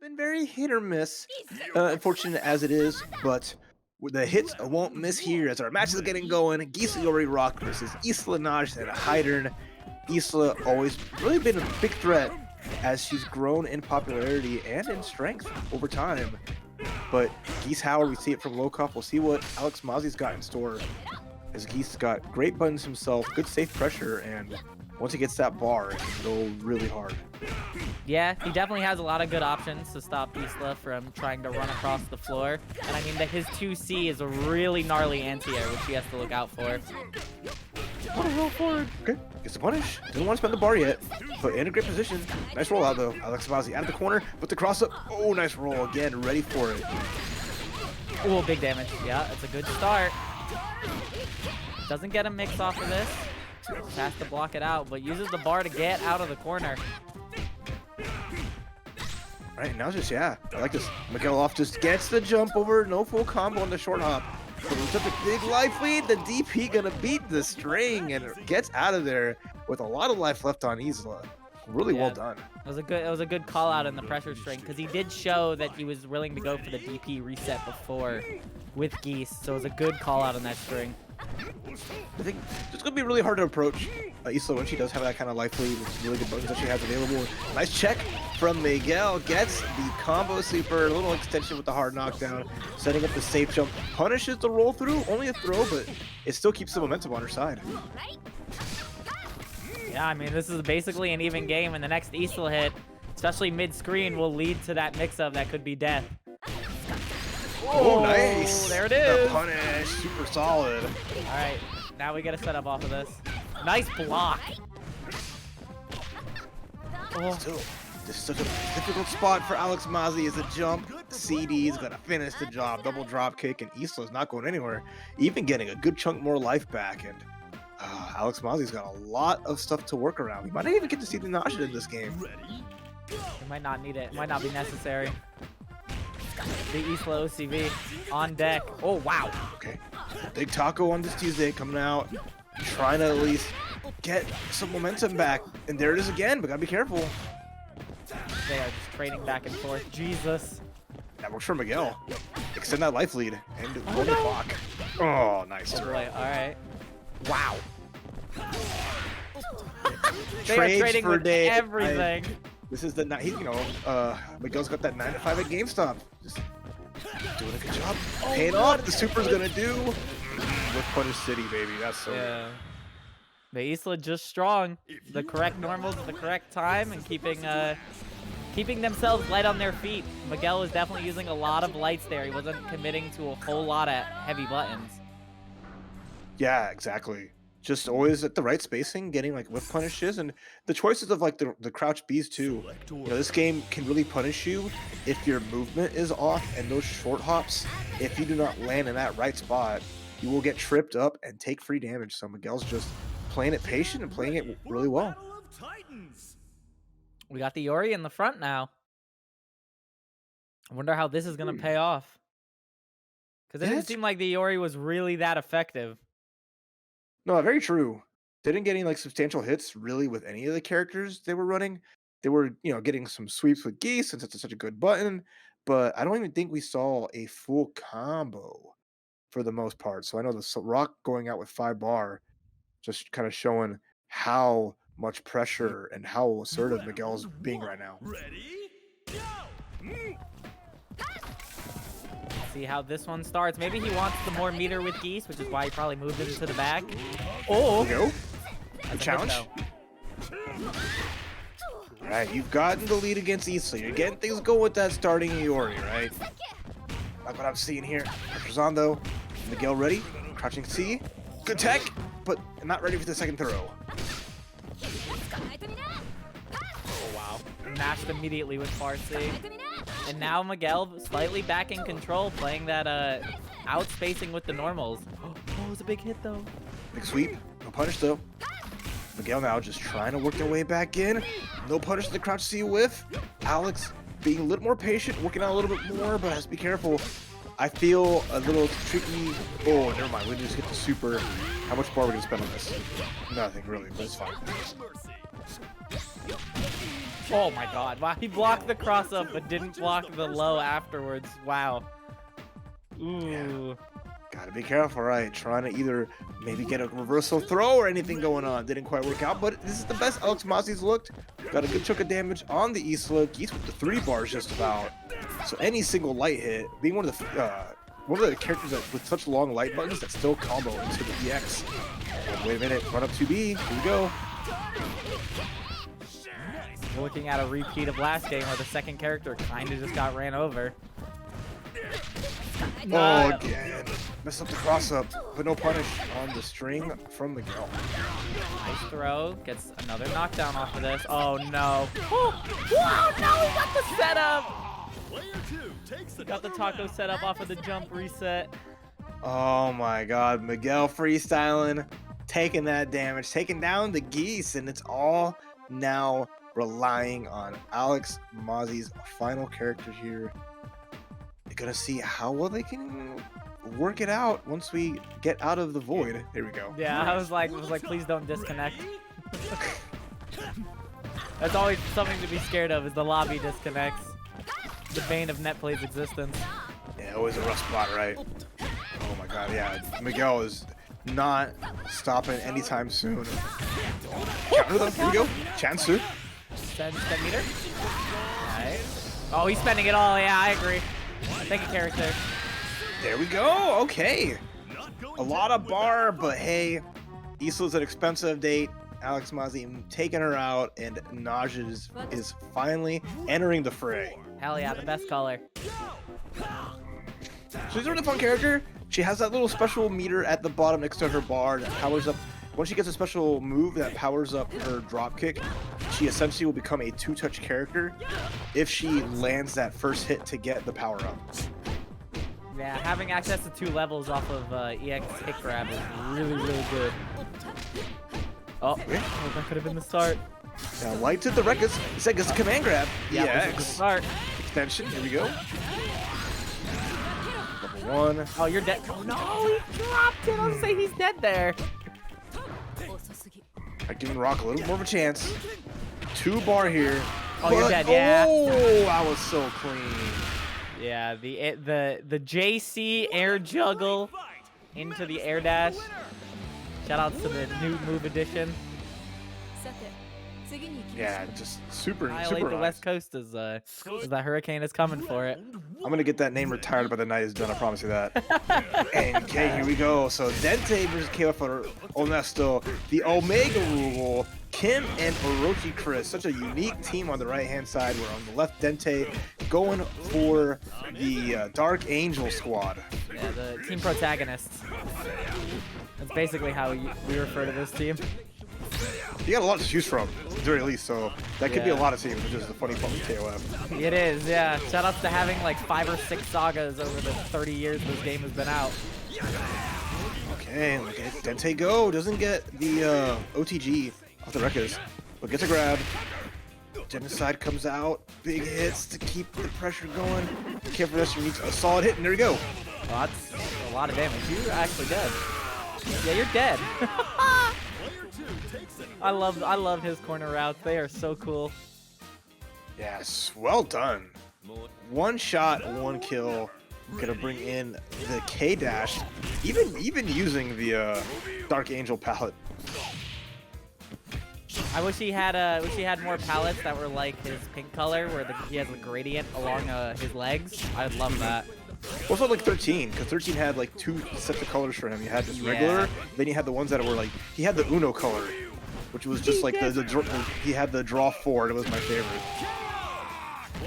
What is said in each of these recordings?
been very hit or miss, unfortunate as it is, but with the hits won't miss here as our match is getting going. Geese Iori Rock versus Isla Najd and Heidern. Isla always really been a big threat as she's grown in popularity and in strength over time. But Geese, however, we see it from Lokof. We'll see what Alex Mazi's got in store. As Geese's got great buttons himself, good safe pressure, and once he gets that bar, it can go really hard. Yeah, he definitely has a lot of good options to stop Isla from trying to run across the floor. And I mean that his 2C is a really gnarly anti-air, which he has to look out for. What a roll forward. Okay, gets the punish. Doesn't want to spend the bar yet, but in a great position. Nice roll out though. Alex Mazi out of the corner, but the cross up. Oh, nice roll again, ready for it. Oh, big damage. Yeah, it's a good start. Doesn't get a mix off of this. Just has to block it out, but uses the bar to get out of the corner. Right, now just, yeah, I like this. Miguel-Off just gets the jump over, no full combo on the short hop. But with such a big life lead, the DP gonna beat the string and gets out of there with a lot of life left on Isla. Really well done. It was a good call out in the pressure string because he did show that he was willing to go for the DP reset before with Geese, so it was a good call out on that string. I think it's going to be really hard to approach Isla when she does have that kind of life lead with really good buttons that she has available. Nice check from Miguel. Gets the combo super, a little extension with the hard knockdown, setting up the safe jump. Punishes the roll through, only a throw, but it still keeps the momentum on her side. Yeah, I mean, this is basically an even game, and the next Isla hit, especially mid-screen, will lead to that mix-up that could be death. Oh, nice. There it is. The punish, super solid. All right, now we get a setup off of this. Nice block. Oh. Still, this is such a difficult spot for Alex Mazi as a jump. CD is gonna finish the job. Double drop kick, and Isla's not going anywhere. Even getting a good chunk more life back, and Alex Mazi's got a lot of stuff to work around. We might not even get to see the Najd in this game. We might not need it. It might not be necessary. The Isla OCV on deck. Oh, wow. Okay. Big taco on this Tuesday coming out. Trying to at least get some momentum back. And there it is again, but gotta be careful. They are just trading back and forth. Jesus. That works for Miguel. Extend that life lead. And roll the clock. Oh, nice. Oh, boy. All right. Wow. They are Trades trading for with day. everything. This is the night, you know, Miguel's got that 9 to 5 at GameStop. Just doing a good job. Paying off. The super's gonna do. With Punish City, baby. That's so good. The Isla just strong. The correct normals at the correct time and keeping themselves light on their feet. Miguel was definitely using a lot of lights there. He wasn't committing to a whole lot of heavy buttons. Yeah, exactly. Just always at the right spacing, getting like whip punishes, and the choices of like the crouch Bs too. You know, this game can really punish you if your movement is off, and those short hops, if you do not land in that right spot, you will get tripped up and take free damage. So Miguel's just playing it patient and playing it really well. We got the Yuri in the front now. I wonder how this is going to pay off. Because it didn't seem like the Yuri was really that effective. No, very true. They didn't get any like substantial hits really with any of the characters they were running. They were, you know, getting some sweeps with Geese since it's such a good button, but I don't even think we saw a full combo for the most part. So I know the Rock going out with 5 bar, just kind of showing how much pressure and how assertive Miguel's being right now. See how this one starts. Maybe he wants the more meter with Geese, which is why he probably moved it into the back. Oh, go. Good challenge. All right, you've gotten the lead against Isla. You're getting things going with that starting Iori, right? Like what I'm seeing here. Pressure's on though. Miguel ready. Crouching C. Good tech, but not ready for the second throw. Oh, wow. Mashed immediately with Farsi. And now Miguel slightly back in control, playing that out-spacing with the normals. Oh, it was a big hit, though. Big sweep. No punish, though. Miguel now just trying to work their way back in. No punish to the crouch C whiff. Alex being a little more patient, working out a little bit more, but has to be careful. I feel a little tricky. Oh, never mind. We just get the super. How much more are we going to spend on this? Nothing, really, but it's fine. Oh my god. Wow, he blocked the cross up but didn't block the low afterwards. Wow. Ooh. Gotta be careful, right? Trying to either maybe get a reversal throw or anything going on. Didn't quite work out, but this is the best Alex Mazi's looked. Got a good chunk of damage on the Isla. Geese with the 3 bars just about. So any single light hit, being one of the characters that with such long light buttons that still combo into the EX. Oh, wait a minute, run up 2B. Here we go. We're looking at a repeat of last game where the second character kind of just got ran over. Oh, again. Messed up the cross-up, but no punish on the string from Miguel. Nice throw. Gets another knockdown off of this. Oh, no. Oh, wow, no, he got the setup. He got the taco setup off of the jump reset. Oh, my God. Miguel freestyling, taking that damage, taking down the Geese, and it's all now relying on Alex Mazi's final character here. They're gonna see how well they can work it out once we get out of the void. Here we go. Yeah, I was like, please don't disconnect. That's always something to be scared of, is the lobby disconnects. The bane of NetPlay's existence. Yeah, always a rough spot, right? Oh my god, yeah. Miguel is not stopping anytime soon. Counter them, here we go. Chansu. 10 meter. Nice. Oh, he's spending it all. Yeah, I agree. Take a character. There we go. Okay. A lot of bar, but hey, Isla's an expensive date. Alex Mazi taking her out, and Najd is finally entering the fray. Hell yeah, the best color. She's a really fun character. She has that little special meter at the bottom next to her bar that powers up. Once she gets a special move that powers up her drop kick, she essentially will become a 2-touch character if she lands that first hit to get the power up. Yeah, having access to 2 levels off of EX hit grab is really, really good. Oh, that could have been the start. Now, light to the records. Sega's command grab. Yeah, EX. Start. Extension. Here we go. Level 1. Oh, you're dead. Oh, no, he dropped it. I was say he's dead there. I giving Rock a little more of a chance. 2 bar here. Oh, you're dead, yeah. Oh, I was so clean. Yeah, the JC air juggle into the air dash. Shout outs to the new move edition. Yeah, just super Annihilate super the nice. West Coast as that hurricane is coming for it. I'm gonna get that name retired by the night is done. I promise you that. And okay, here we go. So Dentei versus KoferoHonesto, the Omega Rugal, Kim and O.Chris. Such a unique team on the right-hand side. We're on the left, Dentei going for the DarkAngel squad. Yeah, the team protagonists. That's basically how we refer to this team. You got a lot to choose from, at the very least, so that could be a lot of teams, which is the funny part with KOF. It is, yeah. Shout outs to having like 5 or 6 sagas over the 30 years this game has been out. Okay, look at Dentei go. Doesn't get the OTG off the records, but gets a grab. Genocide comes out. Big hits to keep the pressure going. KoferoHonesto needs a solid hit, and there we go. Oh, that's a lot of damage. You're actually dead. Yeah, you're dead. I love his corner routes. They are so cool. Yes, well done. 1 shot, 1 kill. Gonna bring in the K dash, even using the DarkAngel palette. I wish he had more palettes that were like his pink color, where he has a gradient along his legs. I'd love that. Also like 13, because 13 had like 2 sets of colors for him. You had just regular, then you had the ones that were like, he had the Uno color, which was just like he had the draw 4. It was my favorite.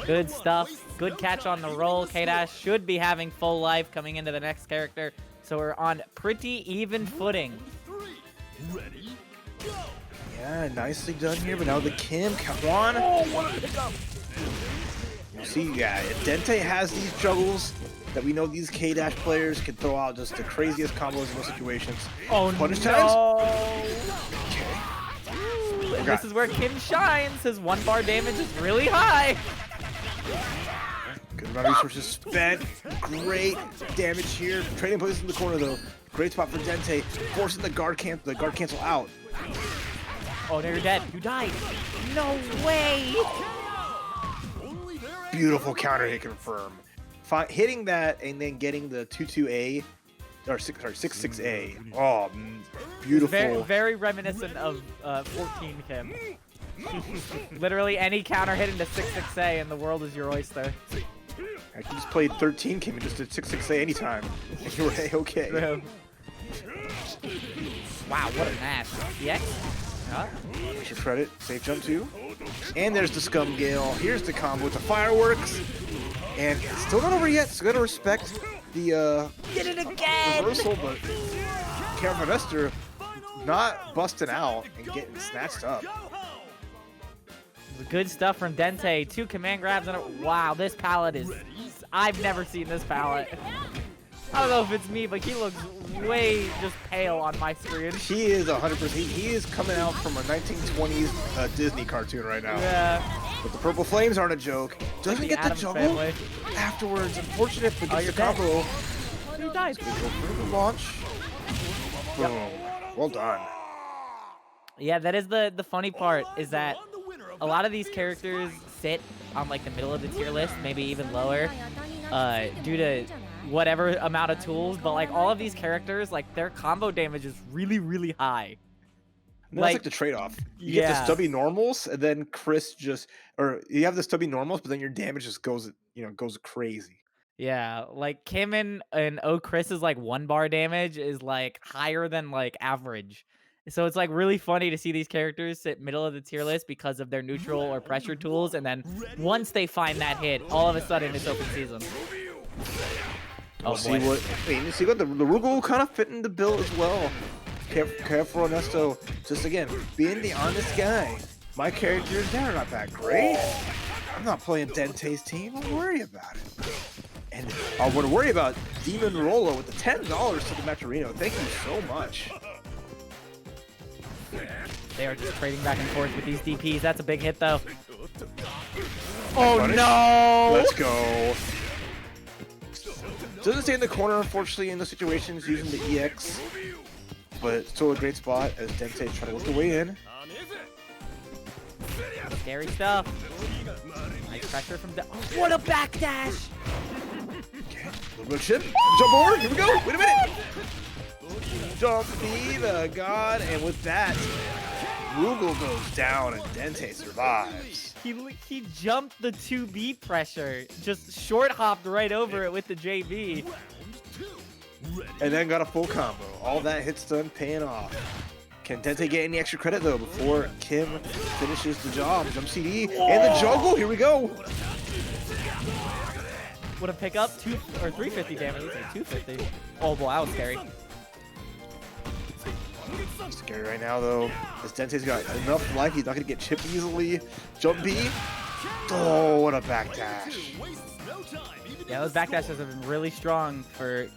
Good stuff. Good catch on the roll. K-Dash should be having full life coming into the next character, so we're on pretty even footing. Yeah, nicely done here, but now the Kim, Kawan. You see, yeah, Dentei has these juggles that we know these K-Dash players can throw out just the craziest combos in those situations. Oh, Punish no. times? Okay. And this is where Kim shines. His 1 bar damage is really high. Good amount of resources spent. Great damage here. Trading places in the corner though. Great spot for Dentei, forcing the guard cancel out. Oh, no, you're dead. You died. No way. beautiful counter hit confirm. Hitting that and then getting the 2-2A, or 6-6A. Oh, beautiful. Very, very reminiscent of 14 Kim. Literally any counter hit into 6-6A and the world is your oyster. I just played 13 Kim and just did 6-6A anytime. And you were A-okay. True. Wow, what a match. EX? Huh? Extra credit, safe jump too. And there's the Scum Gale. Here's the combo with the fireworks. And it's still not over yet, so gotta respect the Get it again! reversal, but KoferoHonesto not busting out and getting snatched up. Good stuff from Dentei. 2 command grabs and wow, this palette is... I've never seen this palette. I don't know if it's me, but he looks way just pale on my screen. He is 100%. He is coming out from a 1920s Disney cartoon right now. Yeah. But the purple flames aren't a joke. Doesn't get the Addams juggle family. afterwards. Unfortunate, but gets the you're dead. combo. He died. Go for the launch. Boom. Well done. Yeah, that is the funny part, is that a lot of these characters sit on like the middle of the tier list, maybe even lower, due to whatever amount of tools, but like all of these characters, like their combo damage is really, really high. And that's like the trade-off. You get the stubby normals, and then Chris just, or you have the stubby normals, but then your damage just goes, goes crazy. Yeah, like Kim and O.Chris's like 1-bar damage is like higher than like average. So it's like really funny to see these characters sit middle of the tier list because of their neutral or pressure tools, and then once they find that hit, all of a sudden it's open season. We'll see what the Rugal kind of fit in the bill as well. KoferoHonesto, just again, being the honest guy. My characters, they're not that great. I'm not playing Dentei's team. Don't worry about it. And I want to worry about Demon Rolo with the $10 to the match Rino. Thank you so much. They are just trading back and forth with these DPs. That's a big hit, though. Oh, no! Let's go. Doesn't stay in the corner, unfortunately, in those situations, using the EX. But still a great spot as Dentei trying to work the way in. Scary stuff. Nice pressure from what a backdash! Okay, a little bit of chip. Jump over. Here we go. Wait a minute. Jump be the god, and with that, Rugal goes down and Dentei survives. He jumped the 2B pressure, just short hopped right over it with the JB. And then got a full combo. All that hit stun paying off. Can Dentei get any extra credit though before Kim finishes the job? Jump CD and the juggle. Here we go. Would have pick up 350 damage. 250. Oh boy, that was scary. Scary right now though. As Dentei's got enough life, he's not gonna get chipped easily. Jump B. Oh, what a backdash. Yeah, those backdashes have been really strong for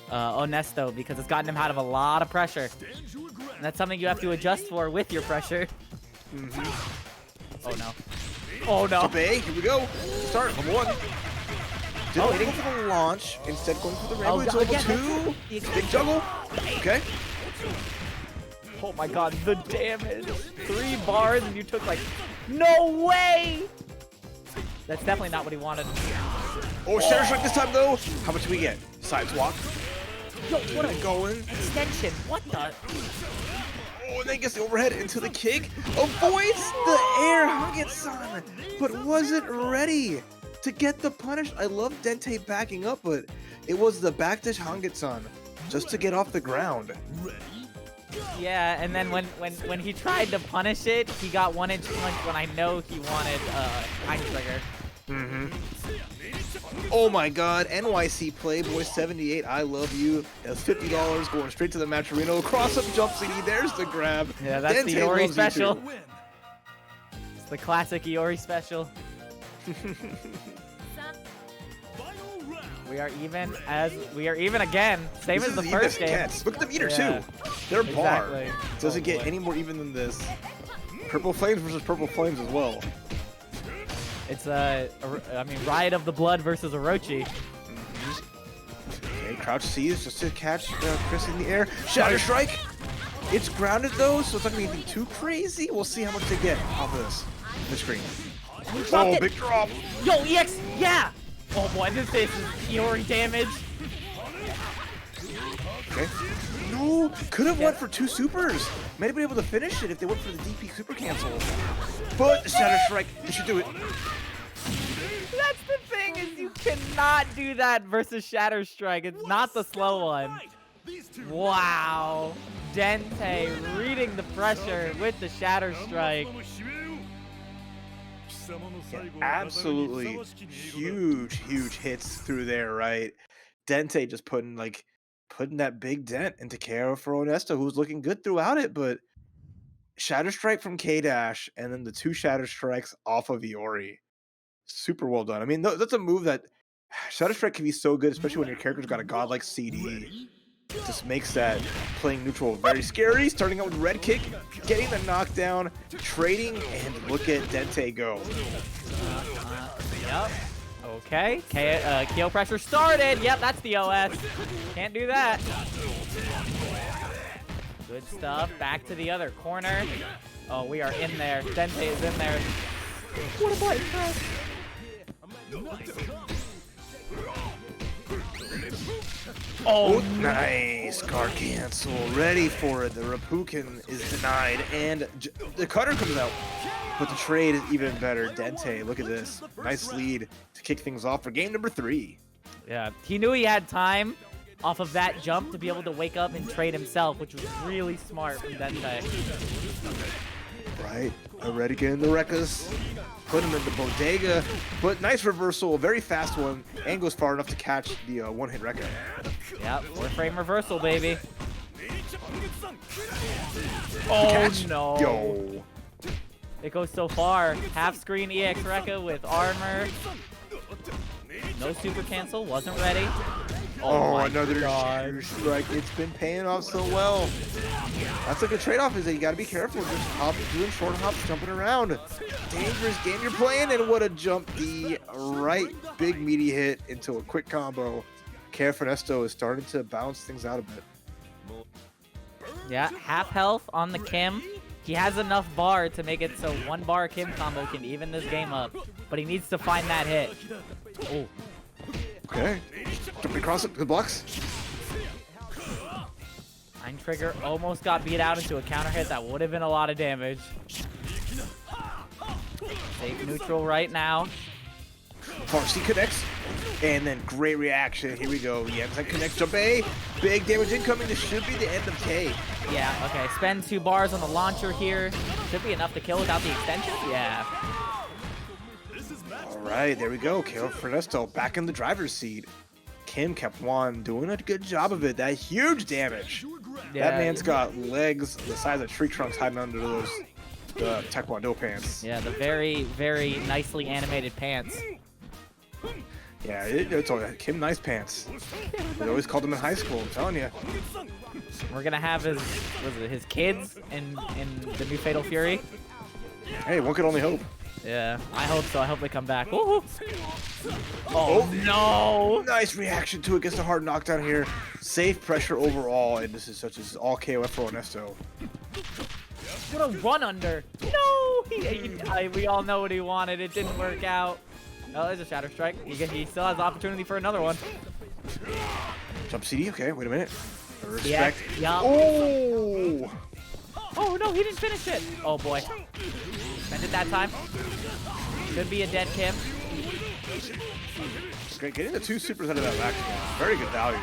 Honesto because it's gotten him out of a lot of pressure. And that's something you have to adjust for with your pressure. Oh no. Oh no. Jump A, here we go. Start level 1. Didn't go for the launch, instead going for the rainbow. It's level 2. Big juggle. Okay. Oh my god, the damage. 3 bars and you took like, no way! That's definitely not what he wanted. Oh, Shatter Strike this time though. How much do we get? Sideswap. Yo, what a going. Extension. What the? Oh, and then gets the overhead into the kick. Avoids the air Hangetsan, but wasn't ready to get the punish. I love Dentei backing up, but it was the backdash Hangetsan just to get off the ground. Yeah, and then when he tried to punish it, he got 1-inch punch when I know he wanted Time Trigger. Oh my god, NYC Playboy 78, I love you. That's $50 going straight to the match Rino. Cross up jump CD, there's the grab. Yeah, that's Dentei the Iori special. You It's the classic Iori special. We are even again. Same as the first game. Look at the meter too. Their bar doesn't get any more even than this. Purple Flames versus Purple Flames as well. It's Riot of the Blood versus Orochi. Okay, crouch C's just to catch Chris in the air. Shatter Strike. It's grounded though, so it's not gonna be anything too crazy. We'll see how much they get off of this. The screen. Dropped it. Big drop. Yo, EX, yeah. Oh boy, this is Iori damage. Okay. No, could have went for 2 supers. Might have been able to finish it if they went for the DP super cancel. But the Shadow Strike, they should do it. That's the thing, is you cannot do that versus Shatter Strike. It's not the slow one. Wow. Dentei reading the pressure with the Shatter Strike. Yeah, absolutely huge hits through there, right? Dentei just putting that big dent into KoferoHonesto, who was looking good throughout it, but Shatter Strike from K-Dash and then the 2 Shatter Strikes off of Iori. Super well done. I mean, that's a move that Shatter Strike can be so good, especially when your character's got a godlike CD. It just makes that playing neutral very scary. Starting out with red kick, getting the knockdown, trading, and look at Dentei go. Yep. Okay. KO pressure started. Yep, that's the OS. Can't do that. Good stuff. Back to the other corner. Oh, we are in there. Dentei is in there. What a button press. Oh, nice. Guard cancel. Ready for it. The Rapukin is denied. And the cutter comes out. But the trade is even better. Dentei, look at this. Nice lead to kick things off for game number 3. Yeah, he knew he had time off of that jump to be able to wake up and trade himself, which was really smart from Dentei. Right. Already getting the Rekkas. Put him in the bodega. But nice reversal. A very fast one. And goes far enough to catch the one-hit Rekka. Yep, 4-frame reversal, baby. Oh, Catch. no. Yo. It goes so far. Half screen EX Rekka with armor. No super cancel. Wasn't ready. Oh, another Shatter Strike. It's been paying off so well. That's like a trade-off, is that you got to be careful. Just doing short hops, jumping around. Dangerous game you're playing, and what a jump D. Right big meaty hit into a quick combo. KoferoHonesto is starting to balance things out a bit. Yeah, half health on the Kim. He has enough bar to make it so 1 bar Kim combo can even this game up. But he needs to find that hit. Oh. Okay. Jumping across it. Good blocks. Nine Trigger almost got beat out into a counter hit. That would have been a lot of damage. Safe neutral right now. Varsity connects. And then great reaction. Here we go. Yamazaki connects. Jump A. Big damage incoming. This should be the end of K. Yeah, okay. Spend 2 bars on the launcher here. Should be enough to kill without the extension. Yeah. All right, there we go. KoferoHonesto back in the driver's seat. Kim kept on doing a good job of it. That huge damage. Yeah. That man's got legs the size of tree trunks hiding under those Taekwondo pants. Yeah, the very, very nicely animated pants. Yeah, it's all Kim Nice Pants. They always called him in high school, I'm telling you. We're gonna have his kids in the new Fatal Fury. Hey, one could only hope. Yeah, I hope so. I hope they come back. Ooh. Oh, no! Nice reaction to it. Gets a hard knockdown here. Safe pressure overall, and this is all KoferoHonesto. What a run under! No! We all know what he wanted. It didn't work out. Oh, there's a Shatter Strike. He still has opportunity for another one. Jump CD. Okay, wait a minute. Respect. Yeah. Oh! Oh no, he didn't finish it. Oh boy. Spent it that time. Should be a dead Kim. Great, getting the 2 supers out of that back. Very good value.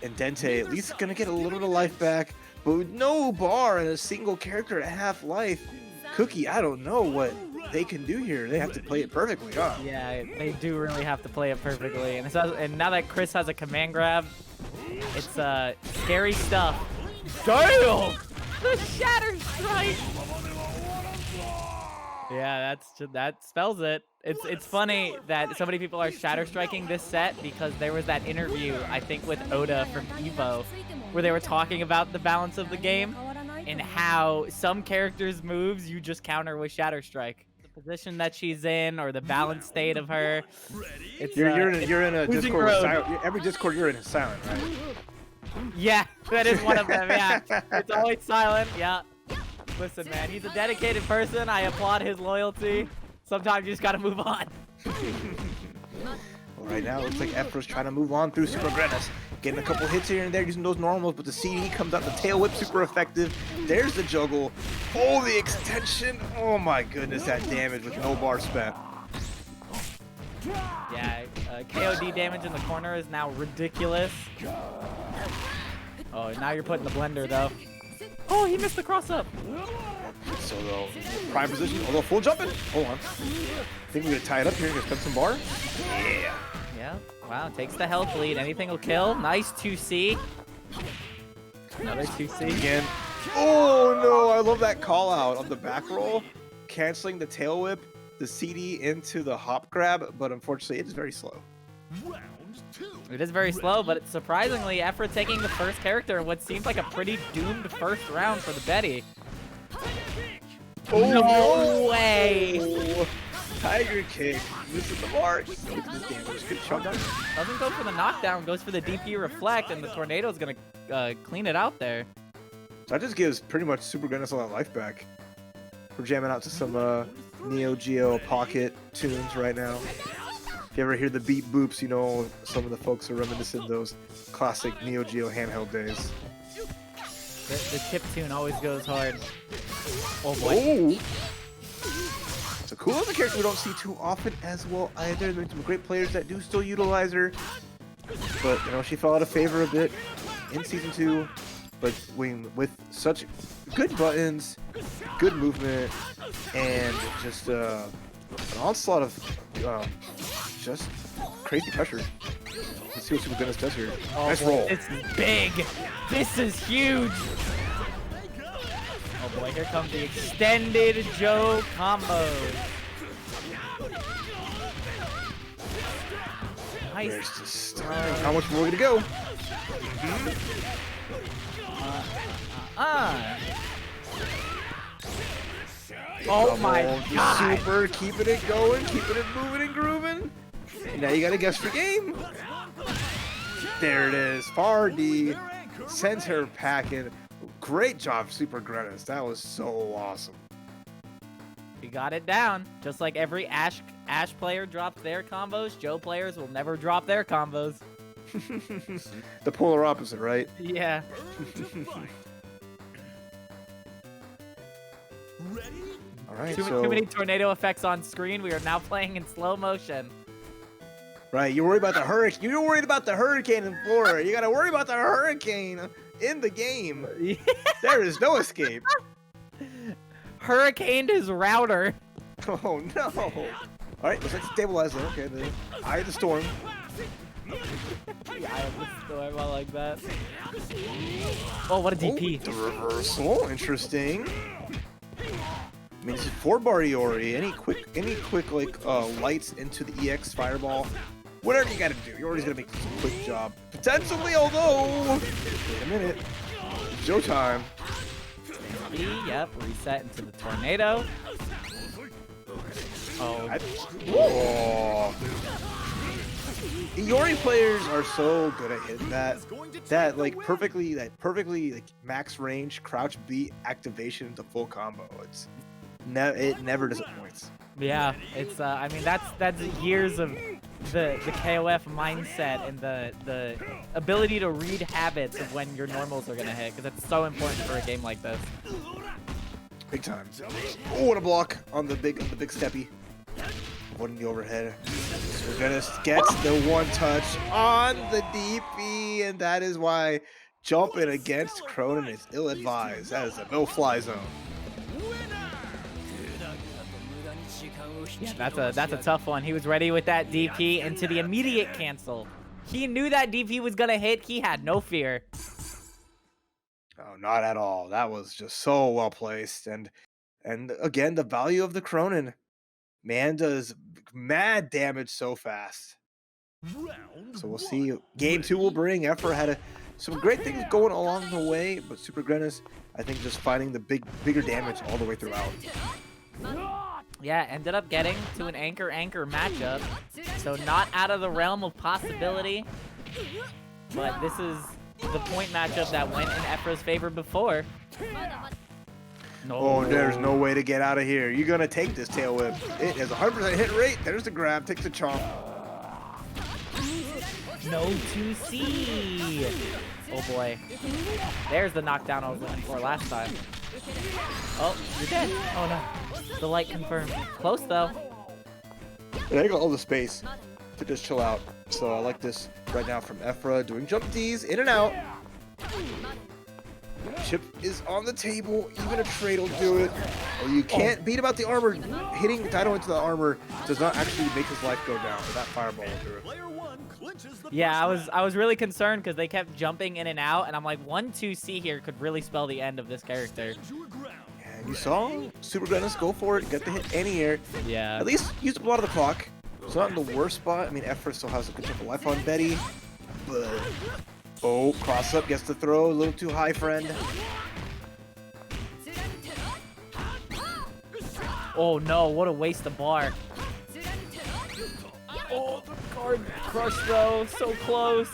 And Dentei at least gonna get a little bit of life back, but with no bar and a single character at half life. Cookie, I don't know what they can do here. They have to play it perfectly, huh? Yeah, they do really have to play it perfectly. And now that Chris has a command grab, it's scary stuff. Damn! The Shatter Strike! Yeah, that spells it. It's funny that so many people are Shatter Striking this set because there was that interview, I think, with Oda from Evo, where they were talking about the balance of the game and how some characters' moves you just counter with Shatter Strike. The position that she's in or the balance state of her. It's, you're in a Discord with road. silent. Every Discord you're in is silent, right? Yeah, that is one of them, yeah. It's always silent, yeah. Listen, man, he's a dedicated person. I applaud his loyalty. Sometimes you just gotta move on. Well, right now, it looks like Efra's trying to move on through Supergrenas. Getting a couple hits here and there using those normals, but the CD comes out, the tail whip super effective. There's the juggle. Oh, the extension. Oh my goodness, that damage with no bar spent. Yeah, KOD damage in the corner is now ridiculous. Oh, now you're putting the blender though. Oh, he missed the cross up. So though, prime position, although full jumping. Hold on. I think we're gonna tie it up here and spend some bar. Yeah. Yeah. Wow, takes the health lead. Anything will kill. Nice 2C. Another 2C. Again. Oh no, I love that call out on the back roll. Canceling the tail whip, the CD into the hop grab, but unfortunately it is very slow. It is very slow, but surprisingly, Efra taking the first character in what seems like a pretty doomed first round for the Betty. Oh, no way! Oh, Tiger kick. Misses the mark. Look at this damage. Good chunk. Doesn't go for the knockdown, goes for the DP reflect, and the tornado's gonna clean it out there. So that just gives pretty much Supergrenas a lot of life back. We're jamming out to some Neo Geo Pocket tunes right now. If you ever hear the beat boops, you know some of the folks are reminiscent those classic Neo Geo handheld days. The chip tune always goes hard. Oh boy. Oh! So Kula's a character we don't see too often as well either. There's some great players that do still utilize her. But, you know, she fell out of favor a bit in Season 2. But with such good buttons, good movement, and just an onslaught of just crazy pressure. Let's see what Supergrenas does here. Oh, nice boy. roll. It's big. This is huge. Oh boy, here comes the extended Joe combo. Nice. There's just how much more to go? Oh my god. Super, keeping it going, keeping it moving and grooving. And now you gotta guess your game. There it is. Far D sends her packing. Great job, Supergrenas. That was so awesome. We got it down. Just like every Ash player drops their combos, Joe players will never drop their combos. The polar opposite, right? Yeah. All right, Too many tornado effects on screen. We are now playing in slow motion. Right, you're worried about the hurricane. You're worried about the hurricane in Florida. You gotta worry about the hurricane in the game. There is no escape. Hurricaned his router. Oh no! All right, let's stabilize it. Okay, the eye of the storm. The eye of the storm. I like that. Oh, what a DP! Oh, the reversal, interesting. I mean, this is 4-bar Iori. Any quick like lights into the EX fireball. Whatever you gotta do, Iori's gonna make this a quick job. Potentially, although. Wait a minute. Showtime. Yep, reset into the tornado. Oh. Iori players are so good at hitting that like perfectly like max range crouch beat activation into full combo. It never disappoints. Yeah, it's I mean that's years of the KOF mindset and the ability to read habits of when your normals are gonna hit, because it's so important for a game like this. Big time. Oh, what a block on the big steppy. Avoiding the overhead. Supergrenas gets the one touch on the DP, and that is why jumping against Krohnen is ill-advised. That is a no-fly zone. Yeah, that's a tough one. He was ready with that DP into the immediate cancel. He knew that DP was gonna hit. He had no fear. Oh, not at all. That was just so well placed, and again the value of the Krohnen. Man does mad damage so fast. So we'll see. Game 2 will bring. Efra had some great things going along the way, but Supergrenas, I think, just finding the bigger damage all the way throughout. Yeah, ended up getting to an anchor matchup, so not out of the realm of possibility. But this is the point matchup that went in Efra's favor before. No. Oh, there's no way to get out of here. You're gonna take this tail whip. It has 100% hit rate. There's the grab. Takes the chomp. No 2C. Oh boy. There's the knockdown I was looking for last time. Oh, you're dead. Oh no. The light confirmed. Close though. But I got all the space to just chill out. So I like this right now from Efra, doing jump Ds, in and out. Chip is on the table, even a trade will do it. Oh, you can't beat about the armor. Hitting Dino into the armor does not actually make his life go down. That fireball will do it. Yeah, I was really concerned because they kept jumping in and out, and I'm like, 1-2C here could really spell the end of this character. And you saw Supergrenas go for it, get the hit anti-air. Yeah. At least used up a lot of the clock. It's not in the worst spot. I mean, Efra still has a good chunk of life on Betty, but oh, cross up, gets the throw, a little too high, friend. Oh no, what a waste of bar. Oh, the guard crush though, so close.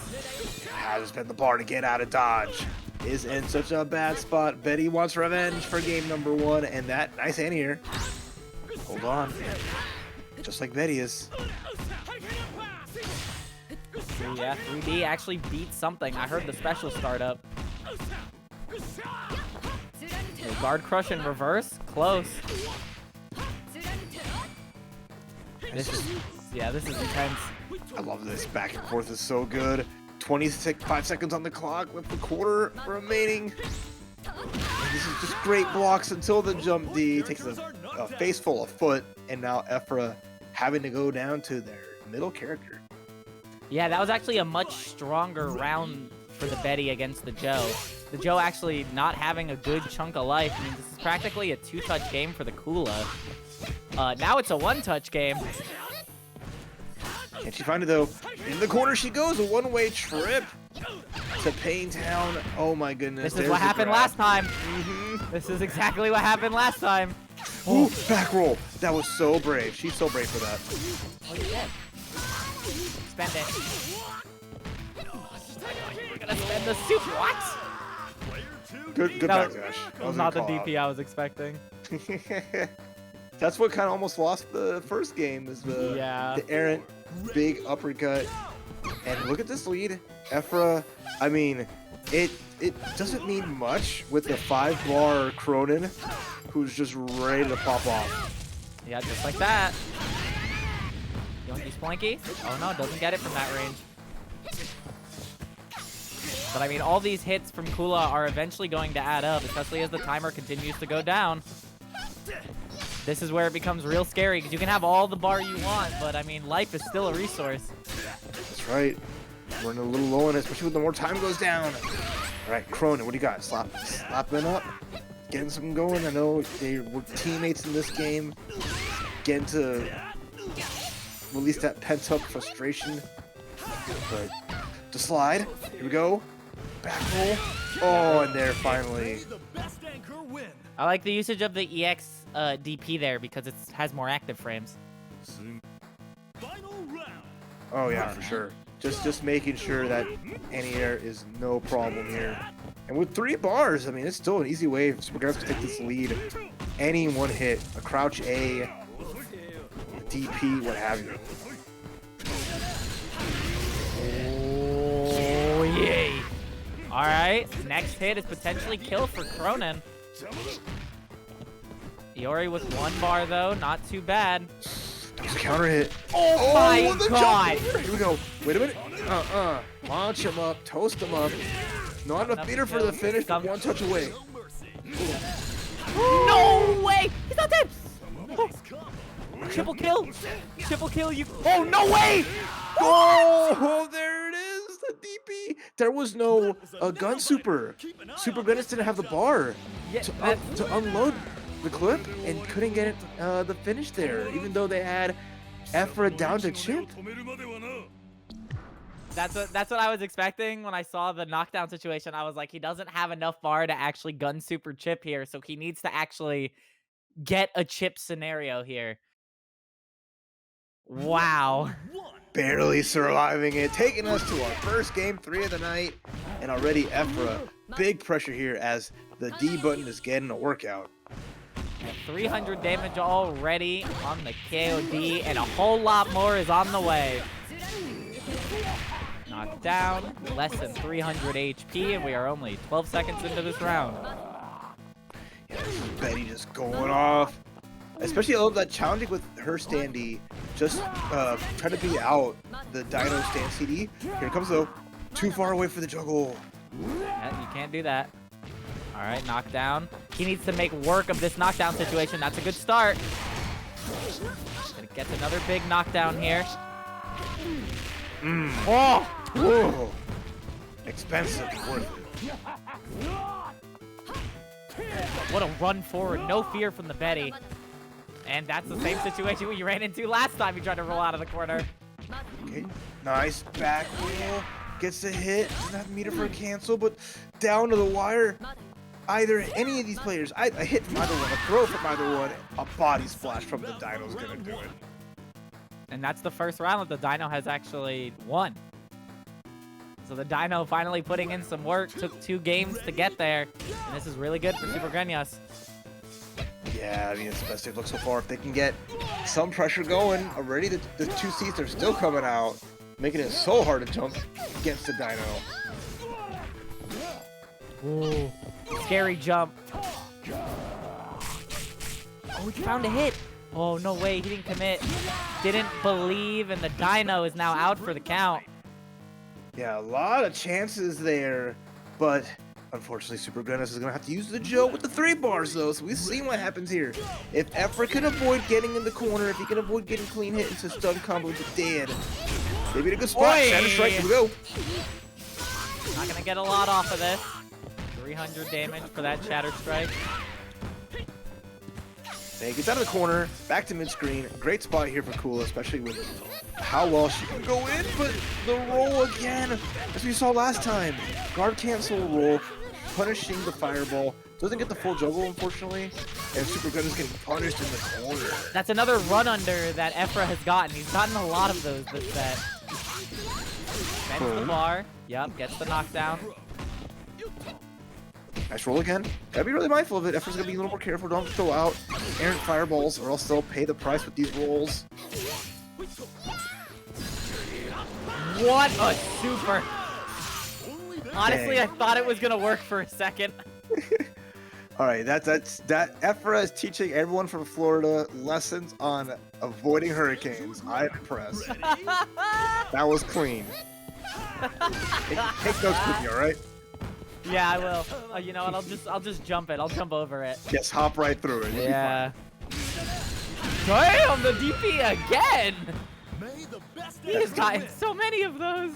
Has spent the bar to get out of dodge. Is in such a bad spot. Betty wants revenge for game number 1, and that nice anti-air. Hold on. Just like Betty is. So yeah, 3D actually beat something. I heard the special start up. Guard crush in reverse, close. This is intense. I love this. Back and forth is so good. 25 seconds on the clock with the quarter remaining. And this is just great blocks until the jump D takes a face full of foot, and now Efra having to go down to their middle character. Yeah, that was actually a much stronger round for the Betty against the Joe. The Joe actually not having a good chunk of life means this is practically a 2-touch game for the Kula. Now it's a 1-touch game. Can she find it though? In the corner she goes, a one-way trip to Paintown. Oh my goodness. This is what happened last time. This is exactly what happened last time. Ooh, back roll. That was so brave. She's so brave for that. Oh, you did. Spend it. We're gonna spend the soup. What? Good backdash. That was not the DP I was expecting. That's what kind of almost lost the first game, is the errant big uppercut. And look at this lead. Efra, I mean, it doesn't mean much with the 5-bar Krohnen, who's just ready to pop off. Yeah, just like that. You want to use Splanky? Oh no, doesn't get it from that range. But I mean, all these hits from Kula are eventually going to add up, especially as the timer continues to go down. This is where it becomes real scary, because you can have all the bar you want, but I mean, life is still a resource. That's right. We're running a little low on it, especially when the more time goes down. All right, Krohnen, what do you got? Slapping up, getting something going. I know they were teammates in this game, getting to release that pent-up frustration. But the slide, here we go. Back roll. Oh, and there finally. I like the usage of the EX DP there because it has more active frames. Oh yeah, for sure. Just making sure that anti-air is no problem here. And with 3 bars, I mean, it's still an easy way for Supergrenas to take this lead. Any one hit, a crouch A, a DP, what have you. Oh, yay. All right, next hit is potentially kill for Krohnen. Iori with 1 bar, though. Not too bad. That was a counter hit. Oh my god. Here we go. Wait a minute. Launch him up. Toast him up. Not enough beater for the finish, but 1 touch away. No way. He's not dead. Oh. Triple kill. Triple kill. You. Oh, no way. Oh, there it is. The DP. There was no gun super. Supergrenas didn't have the bar to unload the clip and couldn't get it, the finish there, even though they had Efra down to chip. That's what I was expecting when I saw the knockdown situation. I was like, he doesn't have enough bar to actually gun super chip here, so he needs to actually get a chip scenario here. Wow. Barely surviving it, taking us to our first game 3 of the night, and already Efra, big pressure here as the D button is getting a workout. And 300 damage already on the KOD, and a whole lot more is on the way. Knocked down, less than 300 HP, and we are only 12 seconds into this round. Yeah, this is Betty just going off. Especially I love that challenging with her standee, just trying to beat out the Dino stand CD. Here it comes though, too far away for the juggle. Yeah, you can't do that. All right, knockdown. He needs to make work of this knockdown situation. That's a good start. Gonna get another big knockdown here. Oh! Whoa. Expensive, worth it. What a run forward. No fear from the Betty. And that's the same situation we ran into last time he tried to roll out of the corner. Okay, nice back roll. Gets the hit. Doesn't have to meter for a cancel, but down to the wire. Either any of these players, a hit from either one, a throw from either one, a body splash from the Dino's gonna do it. And that's the first round that the Dino has actually won. So the Dino finally putting in some work, took 2 games to get there, and this is really good for Supergrenas. Yeah, I mean, it's the best they've looked so far. If they can get some pressure going, already the 2 seats are still coming out, making it so hard to jump against the Dino. Ooh, scary jump. Oh, he found a hit. Oh, no way, he didn't commit. Didn't believe, and the Dino is now out for the count. Yeah, a lot of chances there, but unfortunately Supergrenas is going to have to use the Joe with the 3 bars though, so we've seen what happens here. If Efra can avoid getting in the corner, if he can avoid getting clean hit into stun combo to dead, maybe in a good spot. Shatter Strike, here we go. Not going to get a lot off of this. 300 damage for that Shatter Strike. He gets out of the corner, back to mid-screen. Great spot here for Kula, especially with how well she can go in, but the roll again, as we saw last time. Guard cancel roll, punishing the fireball. Doesn't get the full juggle, unfortunately, and Supergrenas getting punished in the corner. That's another run under that Efra has gotten. He's gotten a lot of those this set. Bends the bar. Yep, gets the knockdown. Nice roll again. Gotta be really mindful of it. Efra's gonna be a little more careful. Don't throw out errant fireballs, or else they'll pay the price with these rolls. What a super! Honestly, Dang. I thought it was gonna work for a second. All right, that Efra is teaching everyone from Florida lessons on avoiding hurricanes. I'm impressed. That was clean. Take those with you, all right? Yeah, I will. You know what? I'll just jump it. I'll jump over it. Yes, hop right through it. You'll Yeah. Damn, the DP again. He has gotten so many of those.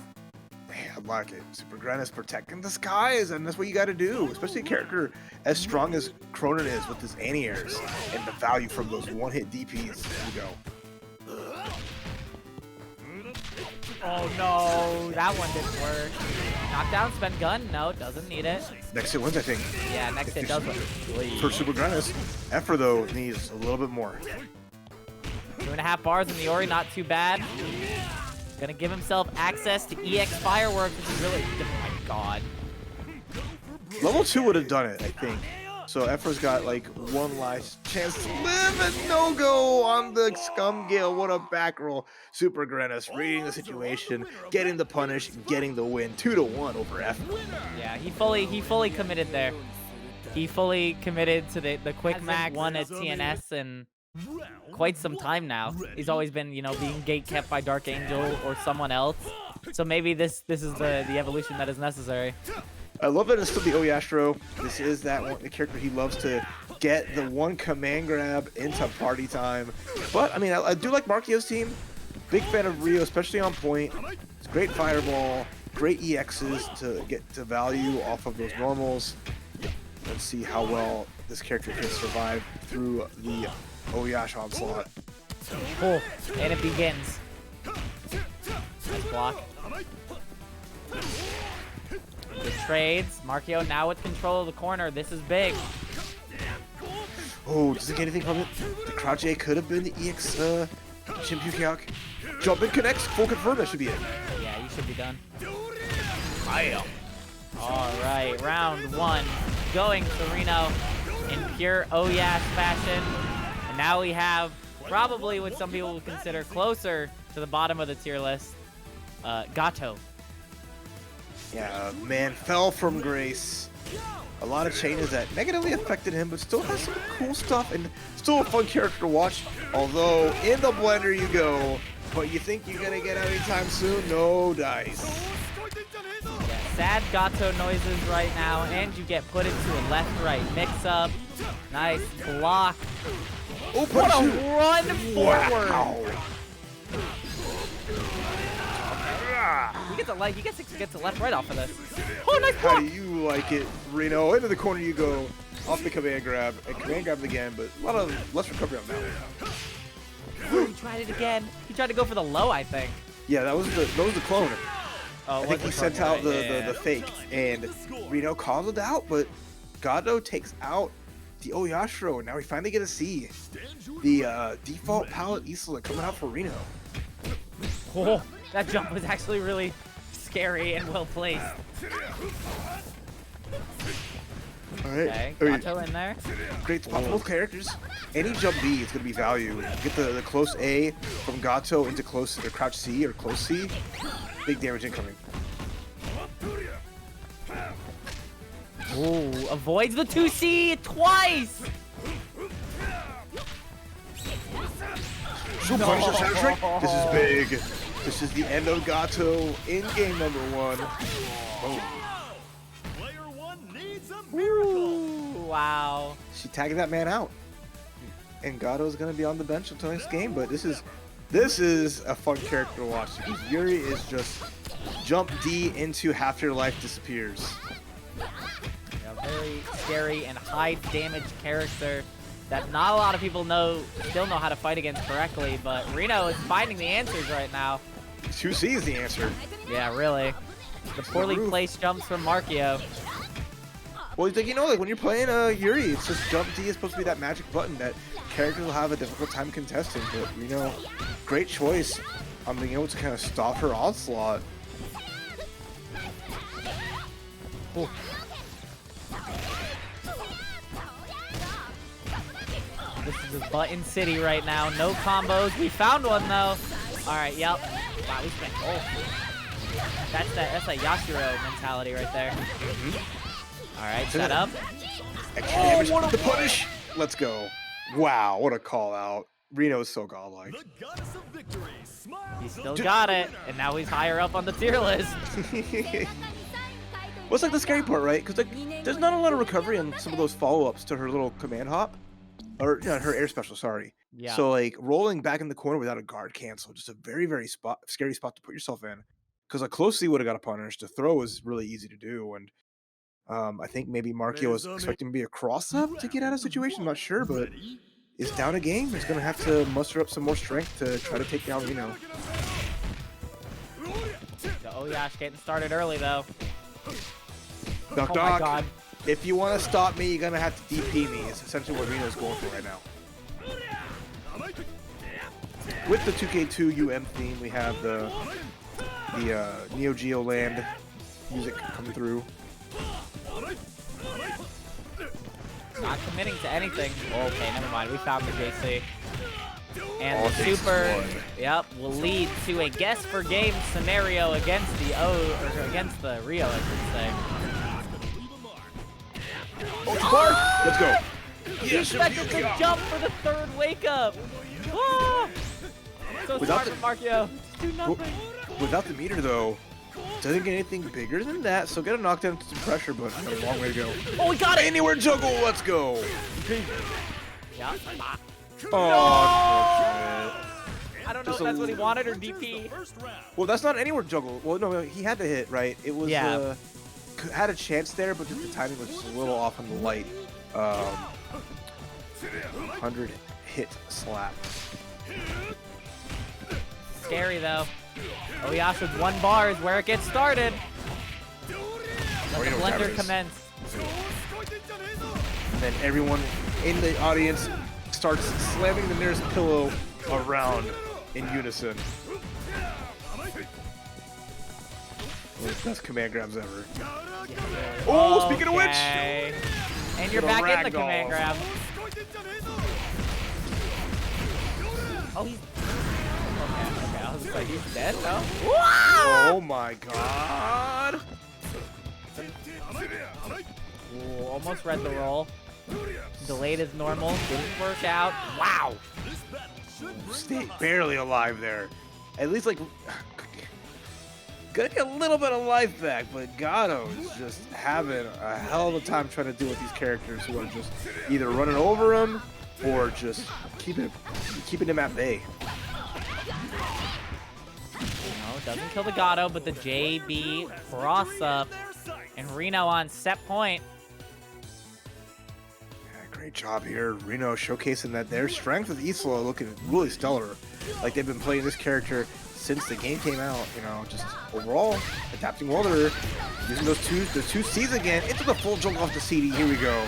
Man, I like it. Supergrenas protecting the skies, and that's what you got to do. Especially a character as strong as Krohnen is with his anti-airs and the value from those one-hit DPs. There you go. Oh no, that one didn't work. Knockdown, spend gun? No, doesn't need it. Next hit wins, I think. Yeah, next hit does win. For Supergrenas. Efra, though, needs a little bit more. 2.5 bars in the Iori, not too bad. Gonna give himself access to EX Fireworks, which is really... Oh my god. Level 2 would have done it, I think. So Efra's got like one last chance to live, and no go on the Scum Gale. What a back roll. Supergrenas reading the situation, getting the punish, getting the win. 2-1 over Efra. Yeah, he fully committed there. He fully committed to the quick max, won at TNS in quite some time now. He's always been, you know, being gate kept by DarkAngel or someone else. So maybe this is the evolution that is necessary. I love that it's still the O.Yashiro. This is that one, the character he loves to get the one command grab into party time. But, I mean, I do like Markyo's team. Big fan of Rio, especially on point. It's great fireball, great EXs to get to value off of those normals. Let's see how well this character can survive through the O.Yash onslaught. Oh, and it begins. Nice block. Good trades. Markyo now with control of the corner. This is big. Oh, does it get anything from it? The crouch A could have been the EX Chimpukyak. Jump in connects. Full confirm. That should be it. Yeah, you should be done. All right, round 1 going to Rino. in pure O.Yash fashion. And now we have probably what some people would consider closer to the bottom of the tier list, Gato. Yeah, man, fell from grace. A lot of changes that negatively affected him, but still has some cool stuff and still a fun character to watch. Although, in the blender you go, but you think you're gonna get out anytime soon? No dice. Yeah, sad Gato noises right now, and you get put into a left-right mix-up. Nice block. Oh, What a run forward! Wow. He gets to left-right off of this. Oh, nice How block! do you like it, Rino? Into the corner you go, off the command grab, and command grab again, but a lot of less recovery on that one. Oh, he tried it again. He tried to go for the low, I think. Yeah, that was the clone. Oh, I think he sent out the fake, and Rino called it out, but Gato takes out the O.Yashiro, and now we finally get to see the default palette Isla coming out for Rino. Oh, that jump was actually really scary and well placed. All right, Okay, Gato in there. Great spot for both characters. Any jump B is going to be value. Get the close A from Gato into close or crouch C or close C. Big damage incoming. Ooh, avoids the 2C twice! So punish the center strike. This is big. This is the end of Gato in game number 1. Oh. Ooh, wow. She tagged that man out. And Gato's going to be on the bench until next game, but this is a fun character to watch because Yuri is just jump D into half your life disappears. Yeah, very scary and high damage character that not a lot of people still know how to fight against correctly, but Rino is finding the answers right now. 2C is the answer. Yeah, really. The poorly placed jumps from Markyo. Well, like, like when you're playing Yuri, it's just jump D is supposed to be that magic button that characters will have a difficult time contesting, but Rino, great choice on being able to kind of stop her onslaught. Ooh. This is a button city right now. No combos. We found one though. All right. Yep. Wow. We spent. Oh. That's a Yashiro mentality right there. All right. Set up. Extra damage. What the punish. Let's go. Wow. What a call out. Rino is so godlike. He still got it, and now he's higher up on the tier list. What's like the scary part, right? Because like, there's not a lot of recovery on some of those follow-ups to her little command hop. Or her air special, sorry. Yeah. So like rolling back in the corner without a guard cancel, just a very, very scary spot to put yourself in. Because a close C would have got a punish. To throw is really easy to do, and I think maybe Markyo was expecting to be a cross-up to get out of the situation. I'm not sure, but it's down a game. He's gonna have to muster up some more strength to try to take down Rino. The O.Yash getting started early though. Doc, Oh my God. If you want to stop me, you're gonna have to DP me. It's essentially what Rino's going for right now. With the 2K2 UM theme, we have the Neo Geo Land music coming through. Not committing to anything. Okay, never mind. We found the JC. And All the things super, one. yep, will lead to a guess for game scenario against the Rio, I should say. Oh, let's go. He expected to jump for the third wake up. Ah! So Without smart from Markyo. Do nothing. Without the meter though, doesn't get anything bigger than that. So get a knockdown to some pressure, but got a long way to go. Oh, we got it. Anywhere juggle, let's go. Yeah. Oh, I don't know if that's what he wanted or DP. well, that's not anywhere juggle. Well, no, he had to hit, right? It was, Yeah. Had a chance there, but just the timing was just a little off on the light. 100 hit slap. Scary though. O.Yash with 1 bar is where it gets started. Let the blender commence. And then everyone in the audience starts slamming the nearest pillow around in unison. One of the best command grabs ever. Oh, speaking of which! And you're Little back in the ragdoll. command grab. Oh, he's... Okay, I was just like, he's dead, no? Oh my god. Ooh, almost read the roll. Delayed as normal, didn't work out. Wow! Stayed barely alive there. At least, like, gonna get a little bit of life back, but Gato is just having a hell of a time trying to deal with these characters who are just either running over him or just keeping him at bay. No, doesn't kill the Gato, but the JB cross up. And Rino on set point. Yeah, great job here. Rino showcasing that their strength with Isla looking really stellar. Like they've been playing this character since the game came out, you know, just overall adapting well to her. Using those two C's again into the full jump off the CD. Here we go.